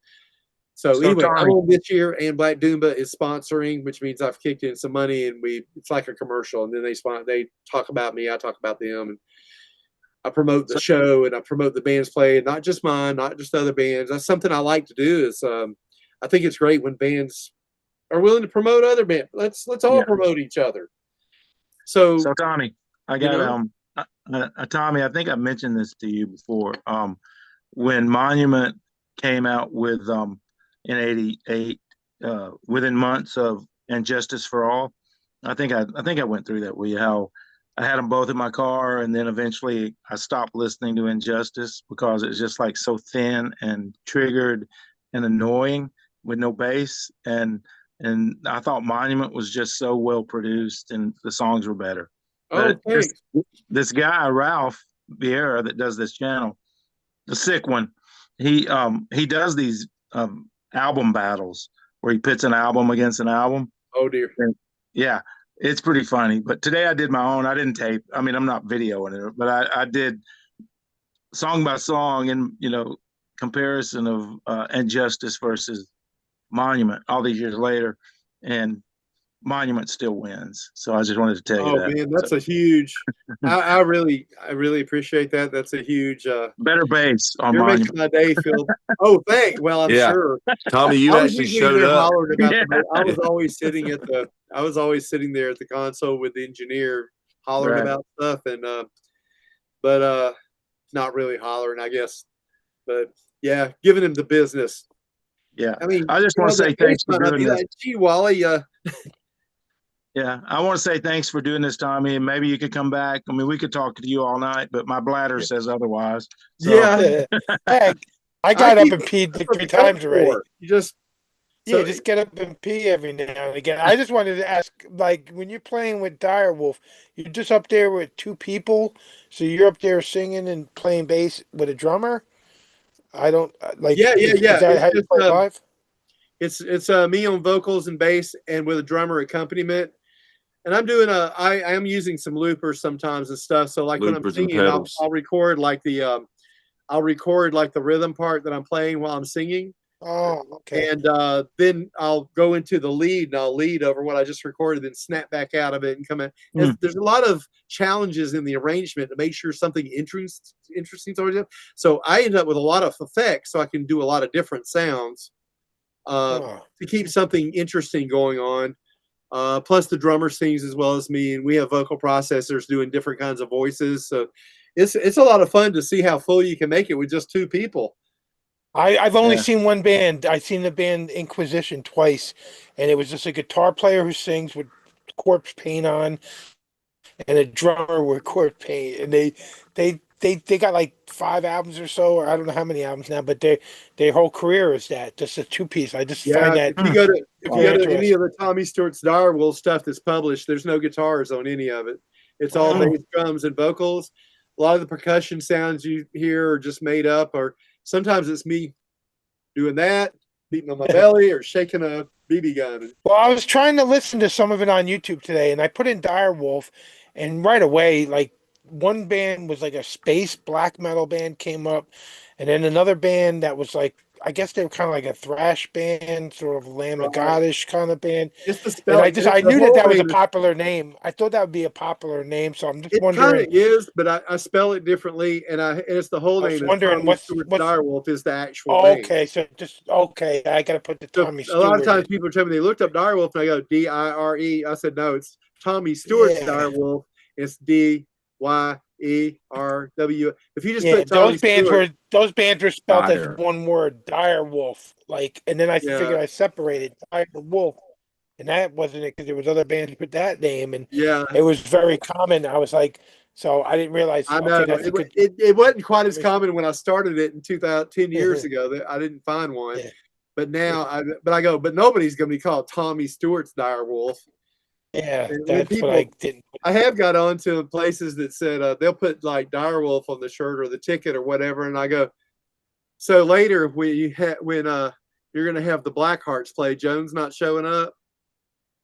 So anyway, Tommy, I'm on this year, and Black Doomba is sponsoring, which means I've kicked in some money, and it's like a commercial. And then they talk about me, I talk about them, and I promote the show, and I promote the bands playing, not just mine, not just other bands. That's something I like to do. Is I think it's great when bands are willing to promote other bands. Let's all Yeah. promote each other. So, So Tommy, I you got know, Tommy, I think I mentioned this to you before. When Monument came out with in '88, within months of And Justice for All, I think I went through that with you. How I had them both in my car, and then eventually I stopped listening to Injustice because it's just like so thin and triggered and annoying with no bass. And I thought Monument was just so well produced and the songs were better. oh, But thanks. this guy Ralph Vieira that does this channel, the sick one, he does these album battles where he pits an album against an album. Oh dear. And yeah, it's pretty funny. But today I did my own. I didn't tape. I mean, I'm not videoing it, but I did song by song and comparison of Injustice versus Monument all these years later, and Monument still wins. So I just wanted to tell you Oh that. man, that's a huge. I really appreciate that. That's a huge. Better bass on You're Monument. making my day, Phil. Oh, thanks. Well, I'm Yeah. sure. Tommy, you I was actually usually showed there up. hollering about Yeah. I was always sitting at the. I was always sitting there at the console with the engineer, hollering Right. about stuff, and but not really hollering, I guess. But yeah, giving him the business. Yeah. I mean, I just want to say the thanks for baseline, doing this. gee, Wally, Yeah, I want to say thanks for doing this, Tommy. And maybe you could come back. I mean, we could talk to you all night, but my bladder says otherwise. So, yeah, Heck, I I got up keep and peed that's like what 3 the code's times already. for. You just Yeah, so just get up and pee every now and again. I just wanted to ask, like, when you're playing with Direwolf, you're just up there with 2 people, so you're up there singing and playing bass with a drummer. I don't like. yeah. Is that It's how you just play live? it's me on vocals and bass and with a drummer accompaniment. And I'm doing I am using some loopers sometimes and stuff. So like when I'm Loopers and singing, pedals. I'll record like I'll record like the rhythm part that I'm playing while I'm singing. Oh, okay. And then I'll go into the lead and I'll lead over what I just recorded, then snap back out of it and come in. There's a lot of challenges in the arrangement to make sure something interesting is always up. So I end up with a lot of effects, so I can do a lot of different sounds Oh. to keep something interesting going on. Plus the drummer sings as well as me, and we have vocal processors doing different kinds of voices. So it's a lot of fun to see how full you can make it with just 2 people. I've only Yeah. seen one band. I've seen the band Inquisition twice, and it was just a guitar player who sings with corpse paint on, and a drummer with corpse paint, and they got like 5 albums or so, or I don't know how many albums now, but their whole career is that just a 2-piece. I just Yeah, find that if you go to very any interesting. of the Tommy Stewart's Direwolf stuff that's published, there's no guitars on any of it. It's all Wow. bass, drums, and vocals. A lot of the percussion sounds you hear are just made up, or sometimes it's me doing that, beating on my belly, or shaking a BB gun. Well, I was trying to listen to some of it on YouTube today, and I put in Direwolf, and right away, like one band was like a space black metal band came up, and then another band that was like, I guess they were kind of like a thrash band, sort of Lamb of Right. God-ish kind of band. It's the And spelling. I The knew whole that was a name is popular name. I thought that would be a popular name, so I'm just it kind wondering. of is, but I spell it differently, and it's the whole I was name is wondering Tommy Stewart's what's. Direwolf is the actual Oh, name. okay, so just okay. I got to put the So Tommy a lot of Stewart times in. people tell me they looked up Direwolf and I go Dire. I said no, it's Tommy Stewart's Yeah. Direwolf. It's Dyerw. If you just Yeah, put Tommy Stewart, those bands were spelled as Dire. one word, Dire Wolf. Like, and then I Yeah. figured I separated Dire Wolf, and that wasn't it because there was other bands with that name, and yeah, it was very common. I was like, so I didn't realize. I Okay, know that's a good. it wasn't quite as common when I started it in 10 years Yeah, ago. That I didn't find one, yeah, but now I go, but nobody's going to be called Tommy Stewart's Direwolf. yeah, And when that's what I people, didn't. I have got onto places that said they'll put like Direwolf on the shirt or the ticket or whatever, and I go. So later, when you're going to have the Blackhearts play, Jones not showing up.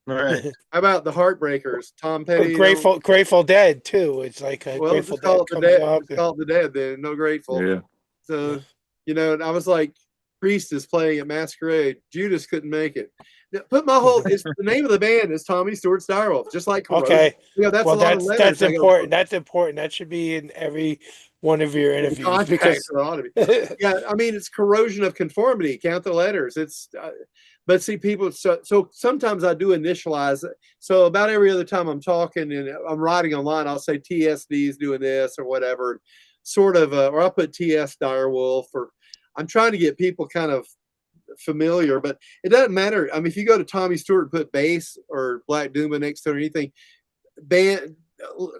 right. How about the Heartbreakers? Tom Petty. Grateful Dead too. It's like a Well, Grateful just call Dead it the comes dead. up. Just call it the dead. Then no Grateful. Yeah. So and I was like, Priest is playing at Masquerade. Judas couldn't make it. Put my whole. It's the name of the band is Tommy Stewart's Direwolf, just like Corrosion. Okay, That's well a lot of letters. that's I go, important. That's important. That should be in every one of your In interviews contract, because so it ought to be. Yeah, I mean, it's corrosion of conformity. Count the letters. But see, people. So sometimes I do initialize it. So about every other time I'm talking and I'm writing online, I'll say TSD is doing this or whatever, sort of, or I'll put TS Direwolf, or I'm trying to get people kind of familiar. But it doesn't matter. I mean, if you go to Tommy Stewart and put bass or Black Doomba next to it or anything, band,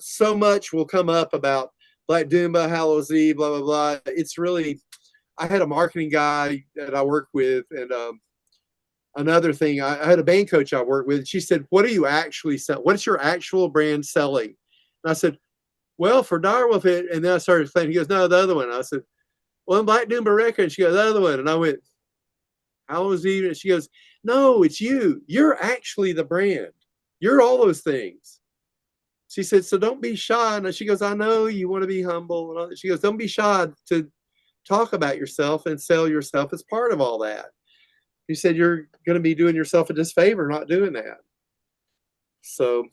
so much will come up about Black Doomba, Hallows, blah blah blah. It's really, I had a marketing guy that I worked with, and another thing, I had a band coach I worked with. And she said, "What are you actually selling? What's your actual brand selling?" And I said, "Well, for Direwolf it." And then I started explaining. He goes, "No, the other one." I said, "Well, in Black Doomba record." And she goes, "The other one." And I went, "Hallows Eve." And she goes, "No, it's you. You're actually the brand. You're all those things." She said, "So don't be shy." And she goes, "I know you want to be humble." And she goes, "Don't be shy to talk about yourself and sell yourself as part of all that." He said, "You're going to be doing yourself a disfavor not doing that." So,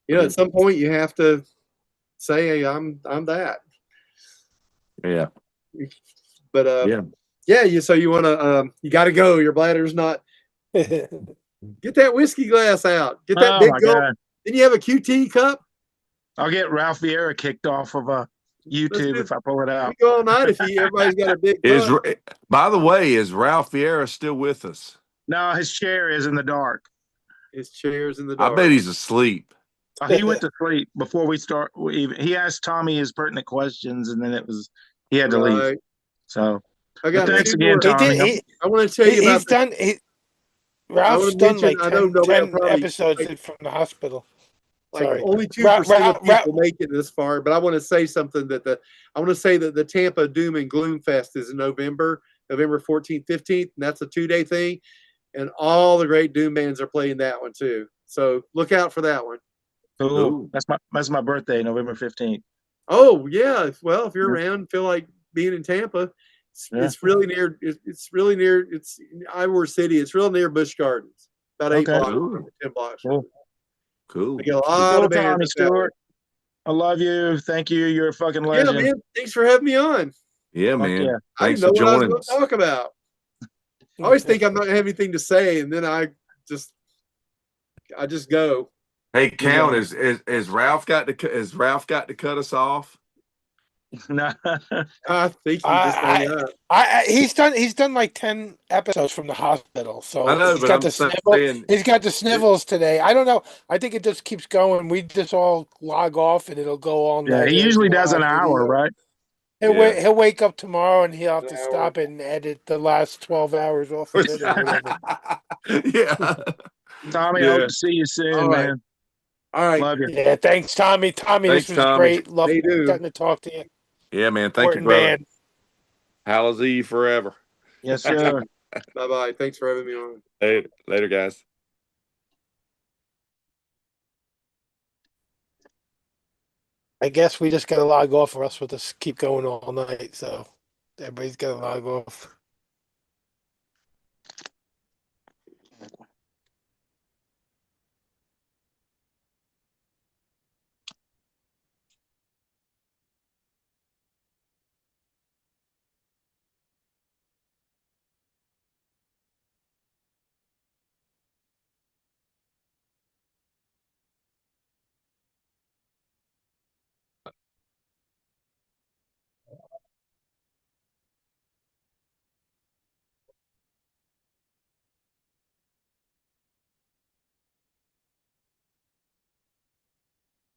at some point you have to say, "Hey, I'm that." Yeah. But yeah. So you want to, you got to go. Your bladder's not. Get that whiskey glass out. Get that Oh big my gulp. God. Then you have a QT cup. I'll get Ralph Vieira kicked off of YouTube if I pull it We out. go all night if everybody's got a big Is cup. by the way, is Ralph Vieira still with us? No, his chair is in the dark. His chair's in the I dark. bet he's asleep. He went to sleep before we start. He asked Tommy his pertinent questions, and then he had to leave. Right. So, I got thanks two again, more. Tommy. I want to tell you about he's done. I Ralph's want to done mention, like I know 10, nobody will 10 probably episodes like, from the hospital. Sorry. only 2% of Ralph, people make it this far, but I want to say something I want to say that the Tampa Doom and Gloom Fest is in November 14th, 15th, and that's a 2-day thing. And all the great Doom bands are playing that one too. So look out for that one. Cool. Ooh. That's my birthday, November 15th. Oh yeah. Well, if you're around, feel like being in Tampa, it's really near. It's really near. It's Iowa City. It's real near Busch Gardens. About 8 Okay. blocks, Cool. 10 blocks. Cool. They got a lot Cool, of bands. Tommy Stewart. I love you. Thank you. You're a fucking Yeah, legend. man. Thanks for having me on. Yeah, Fuck man. yeah. I Thanks didn't for know what I was joining going us. to talk about. I always think I'm not gonna have anything to say, and then I just go. Hey, Count, is Ralph got to cut us off? No. I think he just hung up. He's done like 10 episodes from the hospital. So I know, he's but got I'm the snivel. saying, He's got the snivels today. I don't know. I think it just keeps going. We just all log off and it'll go all Yeah, night. he As usually does an live hour, video. right? He'll wake up tomorrow and he'll have An to hour. stop it and edit the last 12 hours off of it or whatever. yeah, Tommy, I yeah. hope to see you soon, All right. man. All right. Love you. Yeah, thanks, Tommy. Tommy, Thanks, this was Tommy. great. Love They do. getting to talk to you. Yeah, man. Thank you, Important brother. man. Hallows Eve forever. Yes, sir. Bye bye. Thanks for having me on. Later, guys. I guess we just got to log off or else we'll just keep going all night. So everybody's got to log off.